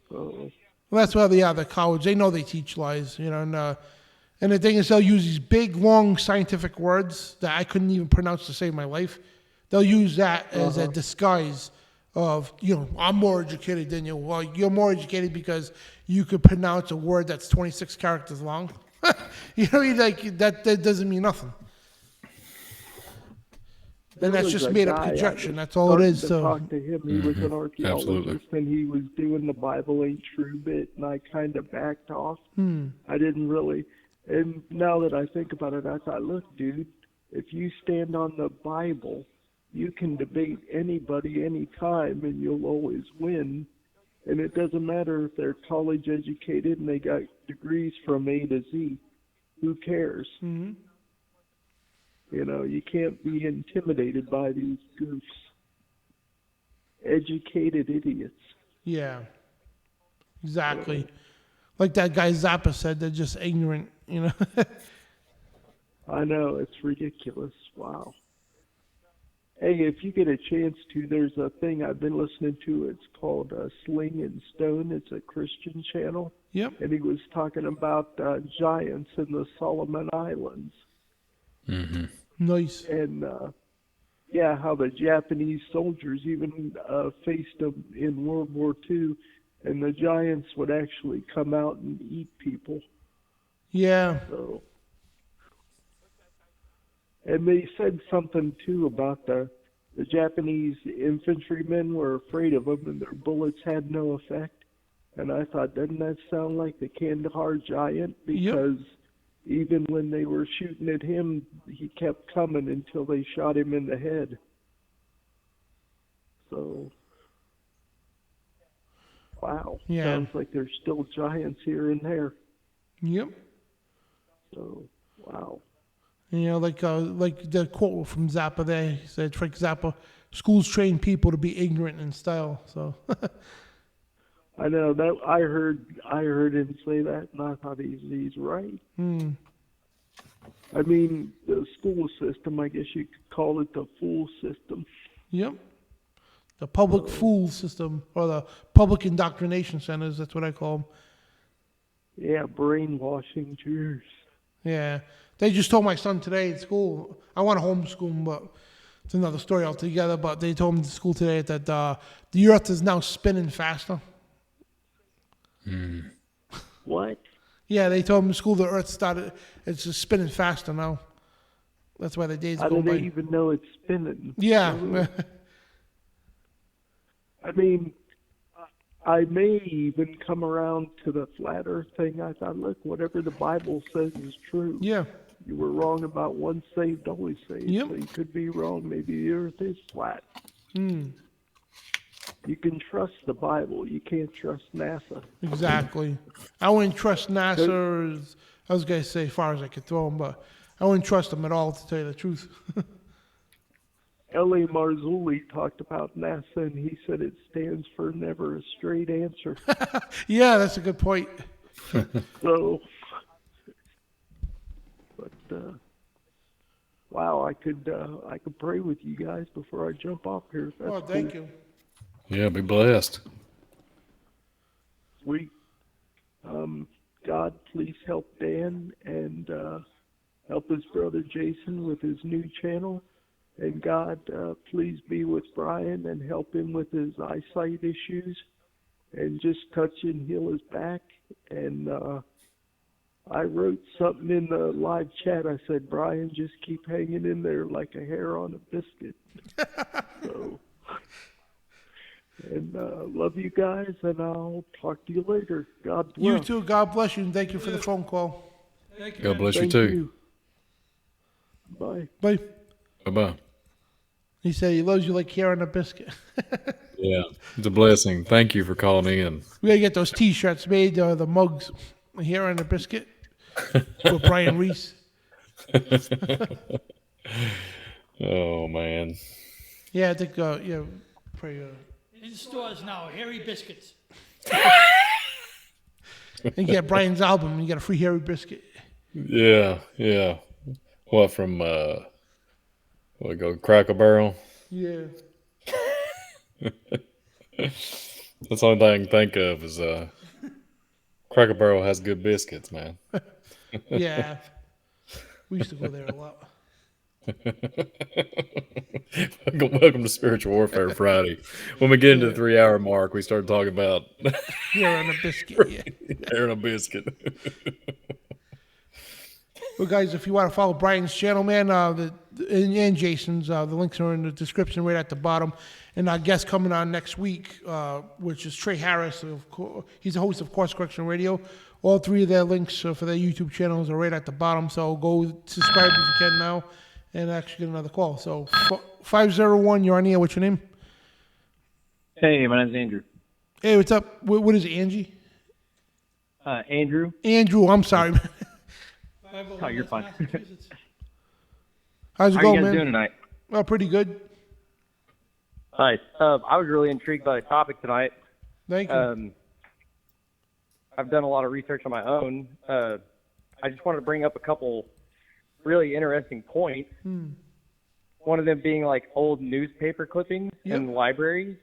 So, Well, that's why the college, they know they teach lies, and the thing is they'll use these big, long scientific words that I couldn't even pronounce to save my life. They'll use that as a disguise of, I'm more educated than you. Well, you're more educated because you could pronounce a word that's 26 characters long. That doesn't mean nothing. And that's just made up projection. That's all it is. So talk to him. He was an archaeologist, Absolutely. and he was doing the Bible ain't true bit, and I kind of backed off. I didn't really. And now that I think about it, I thought, look, dude, if you stand on the Bible, you can debate anybody anytime, and you'll always win. And it doesn't matter if they're college educated and they got degrees from A to Z. Who cares? Mm-hmm. You can't be intimidated by these goofs. Educated idiots. Yeah. Exactly. Like that guy Zappa said, they're just ignorant, I know, it's ridiculous. Wow. Hey, if you get a chance to, there's a thing I've been listening to. It's called Sling and Stone. It's a Christian channel. Yep. And he was talking about giants in the Solomon Islands. Mm-hmm. Nice. And, yeah, how the Japanese soldiers even faced them in World War II. And the giants would actually come out and eat people. Yeah. So, and they said something, too, about the Japanese infantrymen were afraid of them and their bullets had no effect. And I thought, doesn't that sound like the Kandahar giant? Because even when they were shooting at him, he kept coming until they shot him in the head. So, wow. Yeah. Sounds like there's still giants here and there. Yep. So, wow. You know, like the quote from Zappa there, he said, Frank Zappa, schools train people to be ignorant in style. So I know that I heard him say that, and I thought he's right. I mean, the school system, I guess you could call it the fool system. Yep. The public fool system, or the public indoctrination centers, that's what I call them. Yeah, brainwashing Jews. Yeah. They just told my son today at school, I want to homeschool him, but it's another story altogether, but they told him at school today that the earth is now spinning faster. What? Yeah, they told him in school the earth it's just spinning faster now. That's why the days How go do by. they even know it's spinning? Yeah. I mean, I may even come around to the flat earth thing. I thought, look, whatever the Bible says is true. Yeah. You were wrong about once saved, always saved. Yep. So you could be wrong. Maybe the earth is flat. Mm. You can trust the Bible. You can't trust NASA. Exactly. I wouldn't trust NASA, I was going to say, as far as I could throw them, but I wouldn't trust them at all, to tell you the truth. L.A. Marzulli talked about NASA, and he said it stands for never a straight answer. Yeah, that's a good point. So, but wow, I could pray with you guys before I jump off here. That's thank cool. you. Yeah, be blessed. Sweet. God, please help Dan and help his brother Jason with his new channel. And God, please be with Brian and help him with his eyesight issues. And just touch and heal his back. And I wrote something in the live chat. I said, Brian, just keep hanging in there like a hair on a biscuit. So, and love you guys, and I'll talk to you later. God bless. You too. God bless you, and thank you for the phone call. Thank you. God bless you Thank too. you. Bye. Bye. Bye-bye. He said he loves you like hair on a biscuit. Yeah, it's a blessing. Thank you for calling in. We got to get those T-shirts made, the mugs, hair on a biscuit, with Brian Reece. Oh, man. Yeah, I think, yeah, pray. In stores now, Hairy Biscuits. And get Brian's album, and you get a free hairy biscuit. Yeah. What, from, Cracker Barrel? Yeah. That's the only thing I can think of is Cracker Barrel has good biscuits, man. Yeah. We used to go there a lot. Welcome to Spiritual Warfare Friday. When we get into the 3-hour mark, we start talking about hair on a biscuit. Yeah. hair on a biscuit. Well, guys, if you want to follow Brian's channel, man, and Jason's, the links are in the description right at the bottom. And our guest coming on next week, which is Trey Harris. He's the host of Course Correction Radio. All three of their links for their YouTube channels are right at the bottom. So go subscribe if you can now and actually get another call. So 501, you're on here. What's your name? Hey, my name's Andrew. Hey, what's up? What is it, Angie? Andrew. Andrew, I'm sorry. Oh, you're fine. How's it How going, are you guys man? doing tonight? Well, pretty good. Nice. I was really intrigued by the topic tonight. Thank you. I've done a lot of research on my own. I just wanted to bring up a couple really interesting points. one of them being like old newspaper clippings in libraries.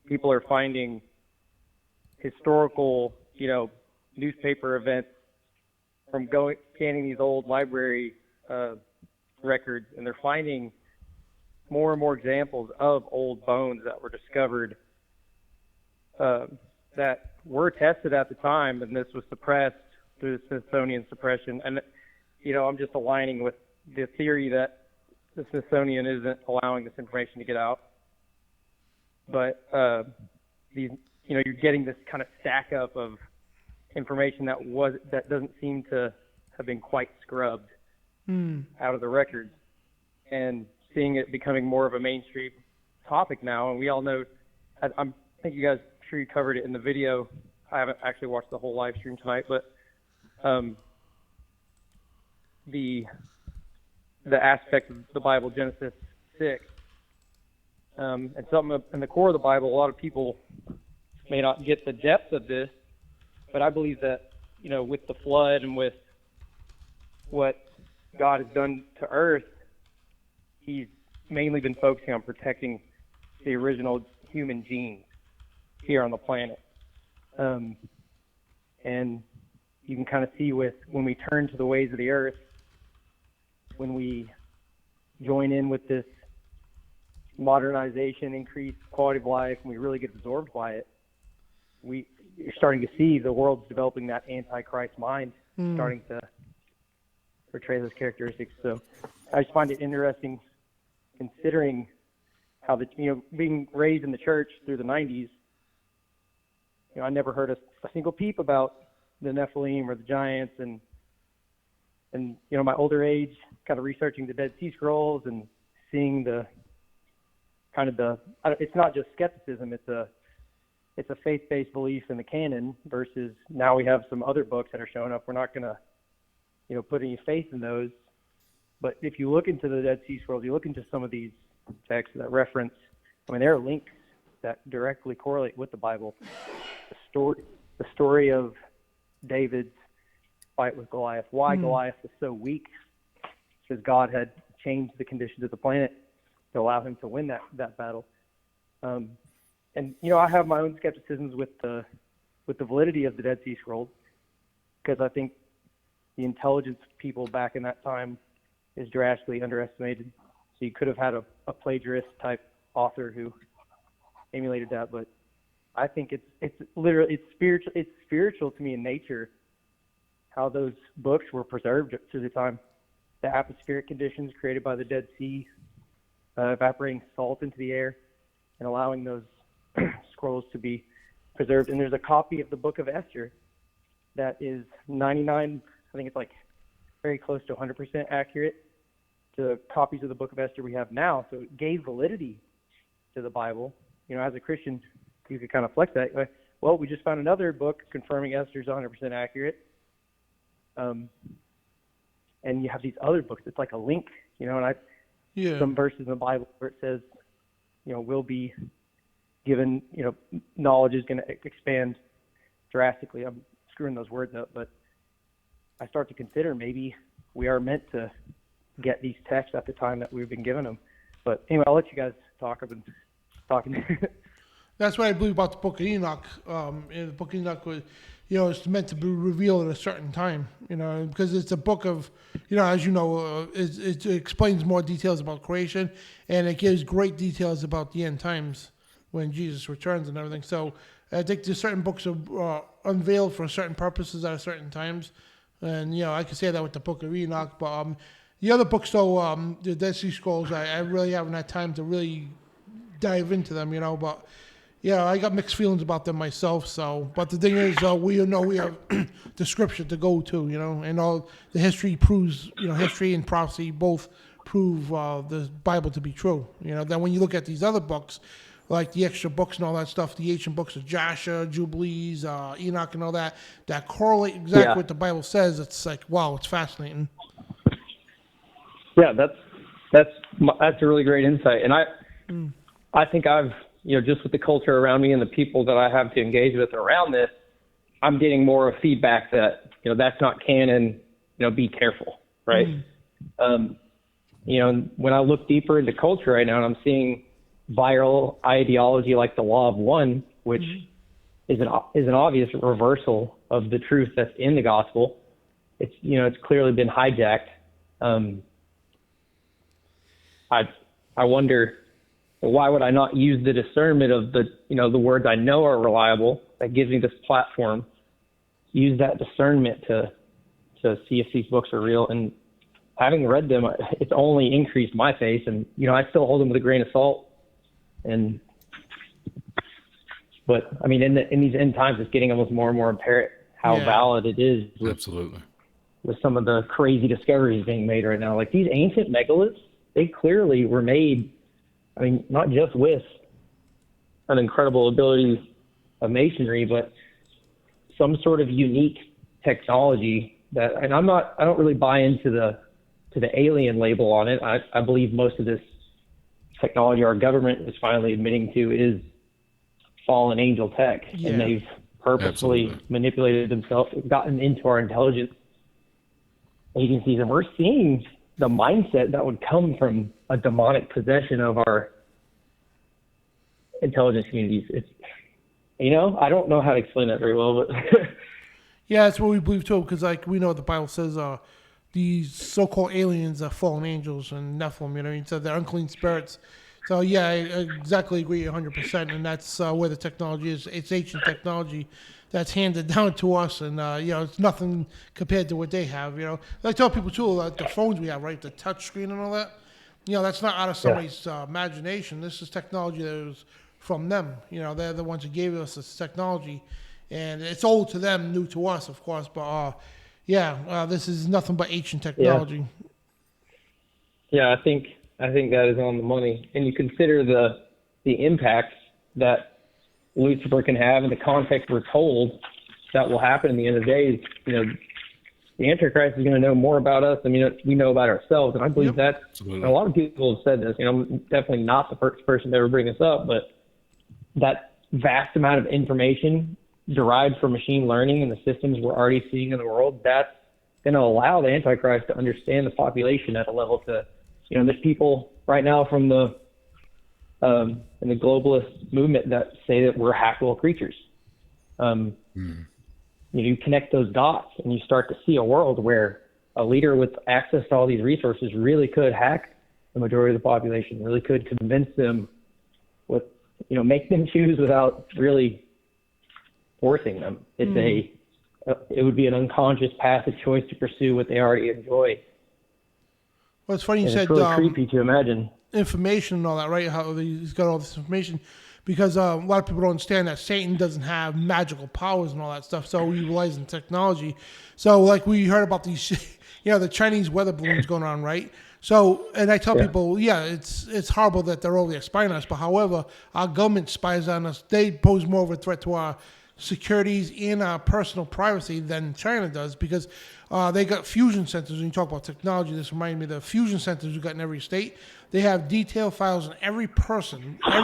People are finding historical, newspaper events from scanning these old library records, and they're finding more and more examples of old bones that were discovered that were tested at the time, and this was suppressed through the Smithsonian suppression. And, I'm just aligning with the theory that the Smithsonian isn't allowing this information to get out. But you're getting this kind of stack up of information that doesn't seem to have been quite scrubbed out of the records, and seeing it becoming more of a mainstream topic now. And we all know, I think you guys, I'm sure you covered it in the video. I haven't actually watched the whole live stream tonight, but the aspect of the Bible, Genesis 6, and something in the core of the Bible, a lot of people may not get the depth of this, but I believe that, with the flood and with what God has done to earth, he's mainly been focusing on protecting the original human genes here on the planet. And you can kind of see when we turn to the ways of the earth, when we join in with this modernization, increased quality of life, and we really get absorbed by it, you're starting to see the world's developing that Antichrist mind, starting to portray those characteristics. So I just find it interesting, considering how being raised in the church through the 90s, I never heard a single peep about the Nephilim or the giants, and my older age, kind of researching the Dead Sea Scrolls and seeing it's not just skepticism, it's a faith-based belief in the canon, versus now we have some other books that are showing up. We're not going to, put any faith in those. But if you look into the Dead Sea Scrolls, you look into some of these texts that reference, there are links that directly correlate with the Bible. The story of David's fight with Goliath, why Goliath was so weak, because God had changed the conditions of the planet to allow him to win that battle. And I have my own skepticisms with the validity of the Dead Sea Scrolls, because I think the intelligence of people back in that time is drastically underestimated. So you could have had a plagiarist type author who emulated that, but I think it's literally spiritual to me in nature, how those books were preserved through the time. The atmospheric conditions created by the Dead Sea, evaporating salt into the air, and allowing those scrolls to be preserved. And there's a copy of the Book of Esther that is 99, I think it's like very close to 100% accurate to the copies of the Book of Esther we have now. So it gave validity to the Bible. As a Christian, you could kind of flex that. Well, we just found another book confirming Esther's 100% accurate. And you have these other books. It's like a link, some verses in the Bible where it says, we'll be given, knowledge is going to expand drastically. I'm screwing those words up, but I start to consider maybe we are meant to get these texts at the time that we've been given them. But anyway, I'll let you guys talk. I've been talking. That's what I believe about the Book of Enoch. The Book of Enoch was, it's meant to be revealed at a certain time, because it's a book of, as it explains more details about creation, and it gives great details about the end times when Jesus returns and everything. So I think there's certain books are unveiled for certain purposes at certain times, and I can say that with the Book of Enoch. But the other books, though, the Dead Sea Scrolls, I really haven't had time to really dive into them, But I got mixed feelings about them myself. So, but the thing is, we have the scripture to go to, and all the history proves, history and prophecy both prove the Bible to be true. Then when you look at these other books, like the extra books and all that stuff, the ancient books of Joshua, Jubilees, Enoch, and all that correlate exactly what the Bible says. It's like, wow, it's fascinating. Yeah, that's a really great insight, and I think I've, just with the culture around me and the people that I have to engage with around this, I'm getting more of feedback that, that's not canon, be careful, right? You know, when I look deeper into culture right now, and I'm seeing viral ideology like the law of one, which is an obvious reversal of the truth that's in the gospel. It's, you know, it's clearly been hijacked. I wonder, why would I not use the discernment of the, you know, the words I know are reliable that gives me this platform, use that discernment to see if these books are real. And having read them, it's only increased my faith, and, you know, I still hold them with a grain of salt. But I mean, in these end times, it's getting almost more and more apparent how valid it is. Absolutely. With some of the crazy discoveries being made right now, like these ancient megaliths, they clearly were made. I mean, not just with an incredible ability of masonry, but some sort of unique technology that. And I don't really buy into the alien label on it. I believe most of this technology our government is finally admitting to is fallen angel tech, and they've purposely manipulated themselves, gotten into our intelligence agencies, and we're seeing the mindset that would come from a demonic possession of our intelligence communities. It's, you know, I don't know how to explain that very well, but yeah, that's what we believe too, because like we know what the Bible says, these so-called aliens are fallen angels and Nephilim, you know what I mean? So they're unclean spirits. So yeah, I exactly agree 100%, and that's where the technology is. It's ancient technology that's handed down to us, and you know, it's nothing compared to what they have. You know, I tell people too, like the phones we have, right, the touch screen and all that. You know, that's not out of somebody's imagination. This is technology that was from them. You know, they're the ones who gave us this technology, and it's old to them, new to us, of course. But this is nothing but ancient technology. Yeah, I think that is on the money. And you consider the impact that Lucifer can have in the context we're told that will happen in the end of the days. You know, the Antichrist is going to know more about us than we know about ourselves. And I believe that. And a lot of people have said this. You know, I'm definitely not the first person to ever bring this up, but that vast amount of information derived from machine learning and the systems we're already seeing in the world, that's going to allow the Antichrist to understand the population at a level to, you know, there's people right now from the in the globalist movement that say that we're hackable creatures. You connect those dots and you start to see a world where a leader with access to all these resources really could hack the majority of the population, really could convince them with, you know, make them choose without really forcing them. It's it would be an unconscious passive choice to pursue what they already enjoy. Well, it's funny you And said it's really creepy to imagine. Information and all that, right? How he's got all this information, because a lot of people don't understand that Satan doesn't have magical powers and all that stuff. So we utilize in technology. So like we heard about these, you know, the Chinese weather balloons going on, right? So, and I tell people, it's horrible that they're over there spying on us. But however, our government spies on us. They pose more of a threat to our securities and our personal privacy than China does, because they got fusion centers. When you talk about technology, this reminds me of the fusion centers we got in every state. They have detailed files on every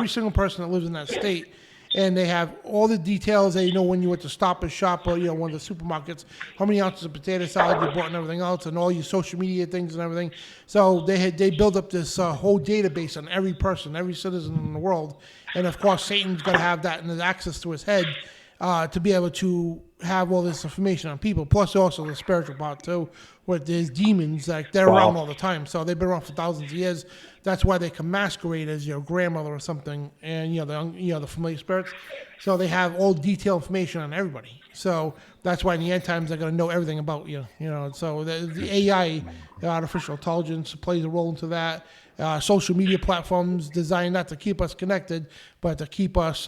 single person that lives in that state, and they have all the details. They know when you went to Stop and Shop or, you know, one of the supermarkets, how many ounces of potato salad you bought and everything else, and all your social media things and everything. So they build up this whole database on every person, every citizen in the world, and of course Satan's got to have that and access to his head to be able to have all this information on people. Plus also the spiritual part too, where there's demons, like they're around all the time. So they've been around for thousands of years. That's why they can masquerade as your grandmother or something, and the familiar spirits. So they have all detailed information on everybody. So that's why in the end times they're going to know everything about you. You know, so the AI, artificial intelligence, plays a role into that. Social media platforms designed not to keep us connected, but to keep us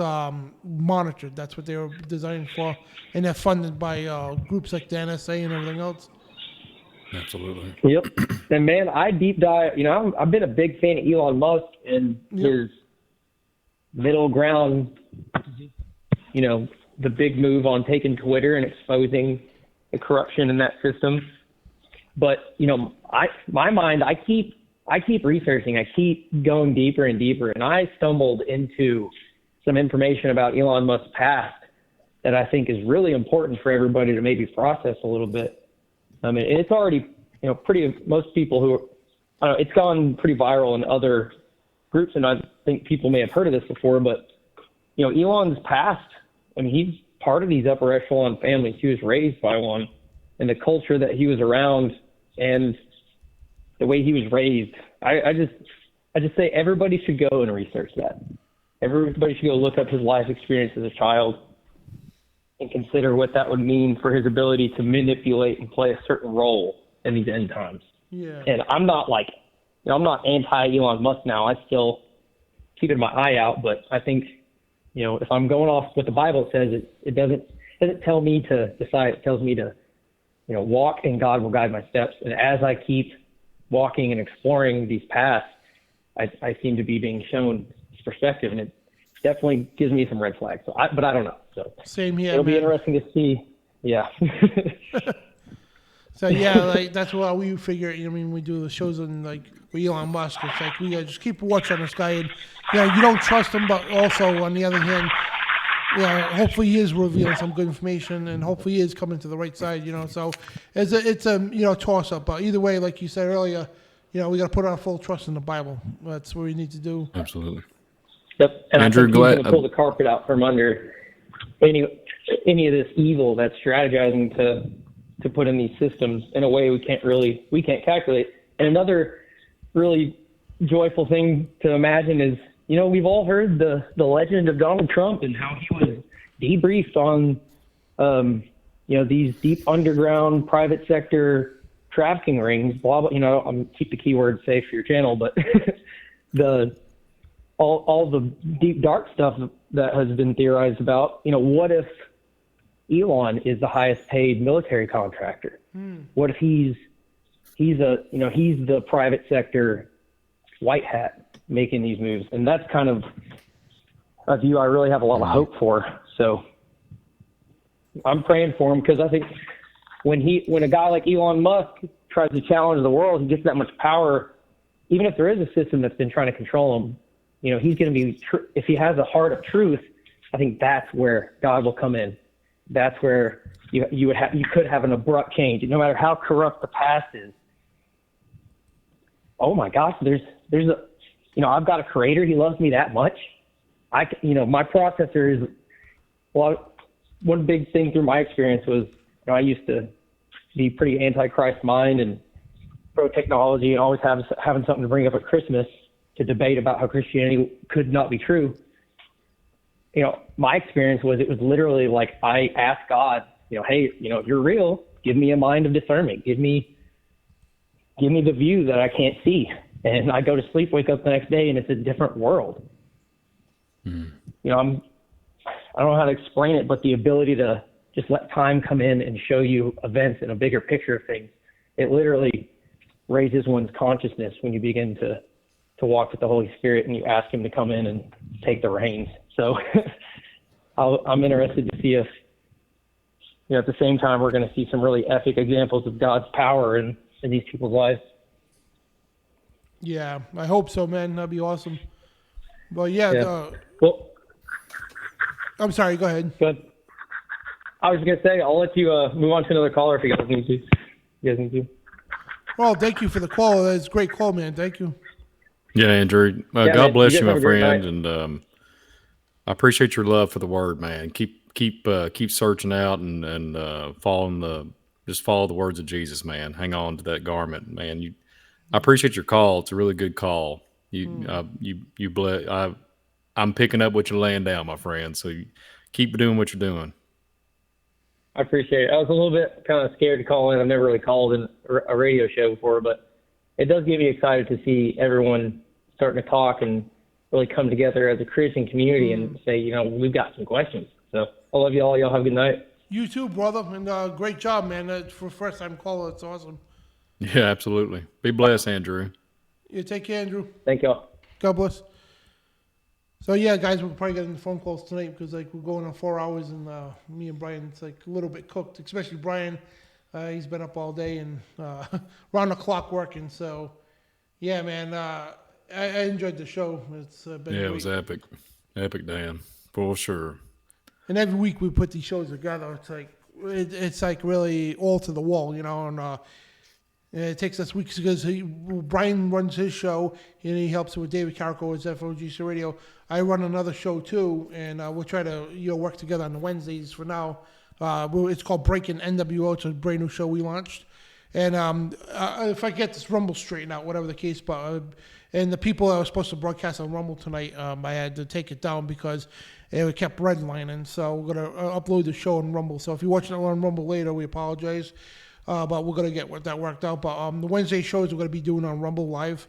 monitored. That's what they were designed for, and they're funded by groups like the NSA and everything else. Absolutely. Yep. And man, I deep dive. You know, I've been a big fan of Elon Musk and his middle ground. You know, the big move on taking Twitter and exposing the corruption in that system. But you know, I keep researching. I keep going deeper and deeper, and I stumbled into some information about Elon Musk's past that I think is really important for everybody to maybe process a little bit. I mean, it's already, you know, most people who it's gone pretty viral in other groups, and I think people may have heard of this before, but, Elon's past, he's part of these upper echelon families. He was raised by one, and the culture that he was around and the way he was raised, I just say everybody should go and research that. Everybody should go look up his life experience as a child and consider what that would mean for his ability to manipulate and play a certain role in these end times. Yeah. And I'm not I'm not anti Elon Musk now. I still keeping my eye out, but I think, if I'm going off what the Bible says, it doesn't tell me to decide. It tells me to, walk, and God will guide my steps. And as I keep walking and exploring these paths, I seem to be being shown this perspective, and it definitely gives me some red flags. But I don't know. So same here. It'll man. be interesting to see. Yeah. So yeah, that's what we figure. We do the shows on with Elon Musk. It's we gotta just keep a watch on this guy, and you don't trust him, but also on the other hand, hopefully he is revealing some good information, and hopefully he is coming to the right side. So it's a toss up. But either way, like you said earlier, we got to put our full trust in the Bible. That's what we need to do. Absolutely. Yep. And Andrew, I think he's going to pull the carpet out from under any of this evil that's strategizing to put in these systems in a way we can't calculate. And another really joyful thing to imagine is, we've all heard the legend of Donald Trump and how he was debriefed on, these deep underground private sector trafficking rings, blah, blah, I'm keep the keywords safe for your channel, but all the deep dark stuff that has been theorized about, what if Elon is the highest paid military contractor? What if he's the private sector white hat making these moves? And that's kind of a view I really have a lot of hope for. So I'm praying for him, because I think when a guy like Elon Musk tries to challenge the world, he gets that much power. Even if there is a system that's been trying to control him, he's going to be, if he has a heart of truth, I think that's where God will come in. That's where you could have an abrupt change, no matter how corrupt the past is. Oh my gosh, there's I've got a creator. He loves me that much. My processor is, one big thing through my experience was, I used to be pretty anti-Christ mind and pro-technology, and always having something to bring up at Christmas to debate about how Christianity could not be true. My experience was, it was literally like I asked God, hey, if you're real, give me a mind of discernment. Give me the view that I can't see. And I go to sleep, wake up the next day, and it's a different world. I don't know how to explain it, but the ability to just let time come in and show you events and a bigger picture of things, it literally raises one's consciousness when you begin to walk with the Holy Spirit and you ask him to come in and take the reins. So I'm interested to see if, at the same time, we're going to see some really epic examples of God's power in these people's lives. Yeah, I hope so, man. That'd be awesome. But well, I'm sorry, go ahead. Good. I was going to say, I'll let you move on to another caller if you guys need to. Well, thank you for the call. That's a great call, man. Thank you. Yeah, Andrew. God man, bless you, have my a great friend, night. and I appreciate your love for the Word, man. Keep searching out and follow the words of Jesus, man. Hang on to that garment, man. I appreciate your call. It's a really good call. I'm picking up what you're laying down, my friend. So keep doing what you're doing. I appreciate it. I was a little bit kind of scared to call in. I've never really called in a radio show before, but it does get me excited to see everyone starting to talk and really come together as a Christian community and say, we've got some questions. So I love you all. Y'all have a good night. You too, brother. And great job, man. For a first-time caller, it's awesome. Yeah, absolutely. Be blessed, Andrew. Yeah, take care, Andrew. Thank y'all. God bless. So yeah, guys, we're probably getting phone calls tonight because we're going on 4 hours, and me and Brian, it's a little bit cooked. Especially Brian, he's been up all day and round the clock working. So yeah, man, I enjoyed the show. It's been great. It was epic, Dan, for sure. And every week we put these shows together. It's like really all to the wall, and And it takes us weeks because Brian runs his show and he helps with David Carrico at FOJCRadio. I run another show too, and we'll try to work together on the Wednesdays for now. It's called Breaking NWO. It's a brand new show we launched. And if I get this Rumble straightened out, whatever the case, and the people that were supposed to broadcast on Rumble tonight, I had to take it down because it kept redlining. So we're going to upload the show on Rumble. So if you're watching it on Rumble later, we apologize. But we're going to get that worked out. But the Wednesday shows we're going to be doing on Rumble Live.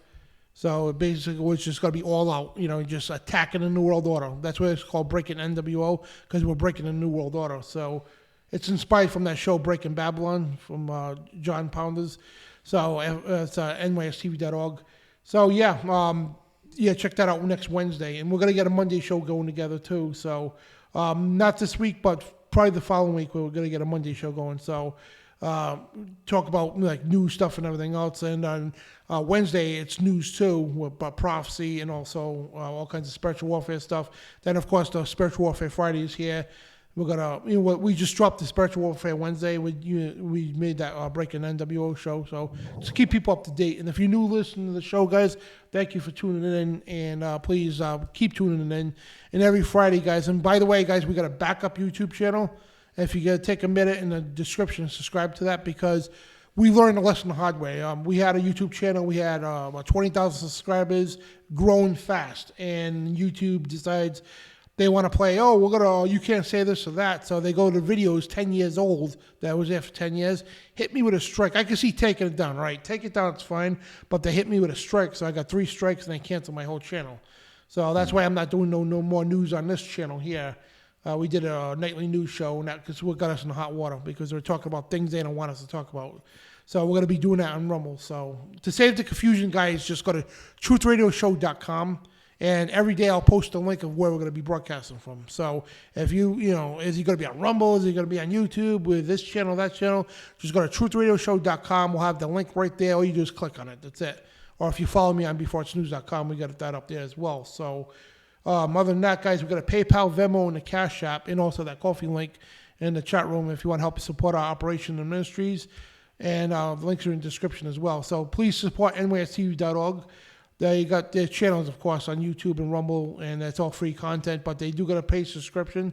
So basically, it's just going to be all out, just attacking the New World Order. That's why it's called Breaking NWO, because we're breaking the New World Order. So it's inspired from that show Breaking Babylon from John Pounders. So it's nystv.org. So check that out next Wednesday. And we're going to get a Monday show going together too. So not this week, but probably the following week we're going to get a Monday show going. So talk about like new stuff and everything else. And on Wednesday it's news too, about prophecy and also all kinds of spiritual warfare stuff. Then of course the Spiritual Warfare Friday is here. We're gonna, we just dropped the Spiritual Warfare Wednesday. We made that Breaking NWO show, so just keep people up to date. And if you're new listening to the show, guys, thank you for tuning in, and please keep tuning in. And every Friday, guys. And by the way, guys, we got a backup YouTube channel. If you gotta take a minute in the description, subscribe to that because we learned a lesson the hard way. We had a YouTube channel. We had about 20,000 subscribers, growing fast, and YouTube decides they want to play, you can't say this or that. So they go to videos 10 years old that was there for 10 years, hit me with a strike. I can see taking it down, right? Take it down, it's fine. But they hit me with a strike. So I got 3 strikes and they canceled my whole channel. So that's why I'm not doing no more news on this channel here. We did a nightly news show and that because what got us in the hot water because they're talking about things they don't want us to talk about. So we're going to be doing that on Rumble. So to save the confusion, guys, just go to truthradioshow.com. And every day I'll post a link of where we're going to be broadcasting from. So if is he going to be on Rumble? Is he going to be on YouTube with this channel, that channel? Just go to truthradioshow.com. We'll have the link right there. All you do is click on it. That's it. Or if you follow me on beforeitsnews.com, we got that up there as well. So other than that, guys, we've got a PayPal, Venmo, and the Cash App, and also that coffee link in the chat room if you want to help support our operation and ministries. And the links are in the description as well. So please support nystv.org. They got their channels, of course, on YouTube and Rumble, and it's all free content, but they do get a paid subscription.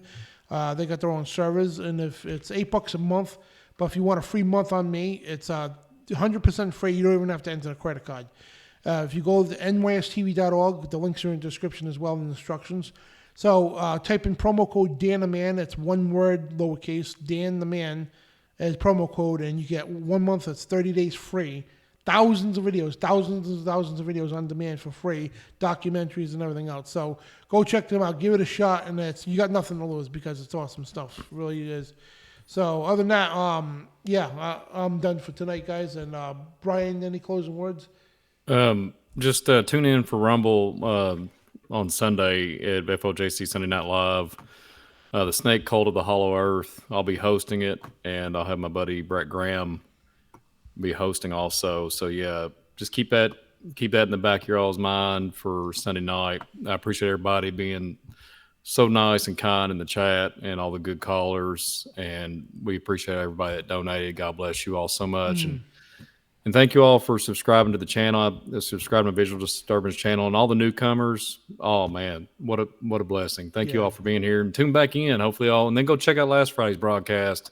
They got their own servers, and if it's $8 a month, but if you want a free month on me, it's 100% free. You don't even have to enter a credit card. If you go to nystv.org, the links are in the description as well in the instructions. So type in promo code Dan the Man. That's one word, lowercase, Dan the Man, as promo code, and you get 1 month. That's 30 days free. Thousands of videos, thousands and thousands of videos on demand for free, documentaries and everything else. So go check them out, give it a shot, and you got nothing to lose because it's awesome stuff. It really is. So other than that, I'm done for tonight, guys. And Brian, any closing words? Just tune in for Rumble on Sunday at FOJC Sunday Night Live. The Snake Cult of the Hollow Earth. I'll be hosting it, and I'll have my buddy Brett Graham be hosting also. So yeah, just keep that in the back of your all's mind for Sunday night. I appreciate everybody being so nice and kind in the chat and all the good callers, and we appreciate everybody that donated. God bless you all so much. And thank you all for subscribing to the channel, subscribing to Visual Disturbance channel, and all the newcomers. Oh man, what a blessing. Thank you all for being here, and tune back in, hopefully and then go check out last Friday's broadcast.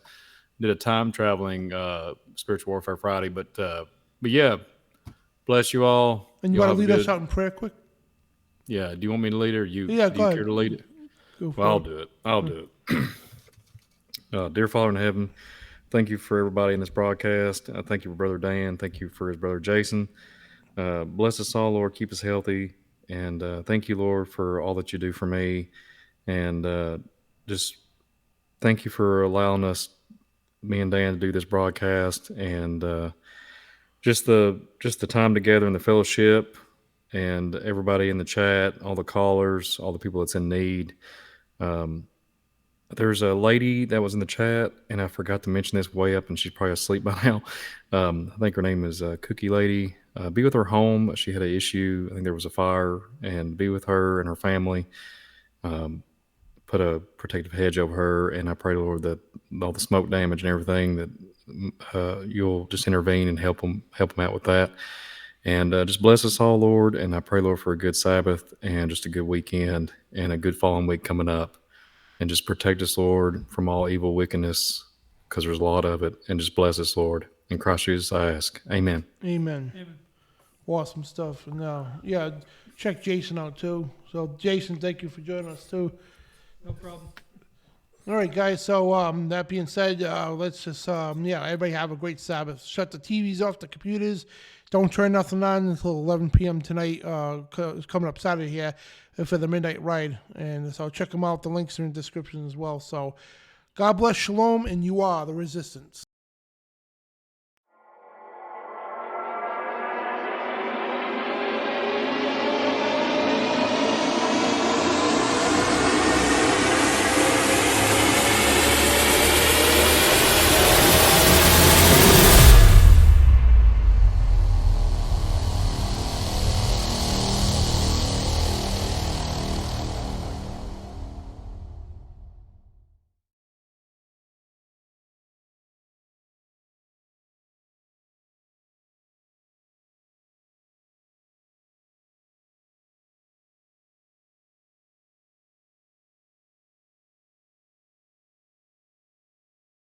Did a time traveling Spiritual Warfare Friday, but yeah, bless you all. And you want to lead us out in prayer quick? Yeah. Do you want me to lead it, or do you care to lead it? I'll do it. I'll do it. Dear Father in heaven, thank you for everybody in this broadcast. Thank you for Brother Dan. Thank you for his brother Jason. Bless us all, Lord. Keep us healthy. And thank you, Lord, for all that you do for me. And just thank you for allowing us, me and Dan, to do this broadcast, and just the time together in the fellowship, and everybody in the chat, all the callers, all the people that's in need. There's a lady that was in the chat, and I forgot to mention this way up, and she's probably asleep by now. I think her name is Cookie Lady. Be with her home. She had an issue. I think there was a fire, and be with her and her family. Put a protective hedge over her, and I pray, Lord, that all the smoke damage and everything, that you'll just intervene and help them out with that. And just bless us all, Lord. And I pray, Lord, for a good Sabbath and just a good weekend and a good following week coming up. And just protect us, Lord, from all evil wickedness, because there's a lot of it. And just bless us, Lord. In Christ Jesus I ask. Amen. Amen. Awesome stuff. And yeah, check Jason out too. So Jason, thank you for joining us too. No problem. All right, guys. So that being said, let's just everybody have a great Sabbath. Shut the TVs off, the computers. Don't turn nothing on until 11 p.m. tonight. It's coming up Saturday here for the Midnight Ride, and so check them out. The links are in the description as well. So God bless, shalom, and you are the resistance.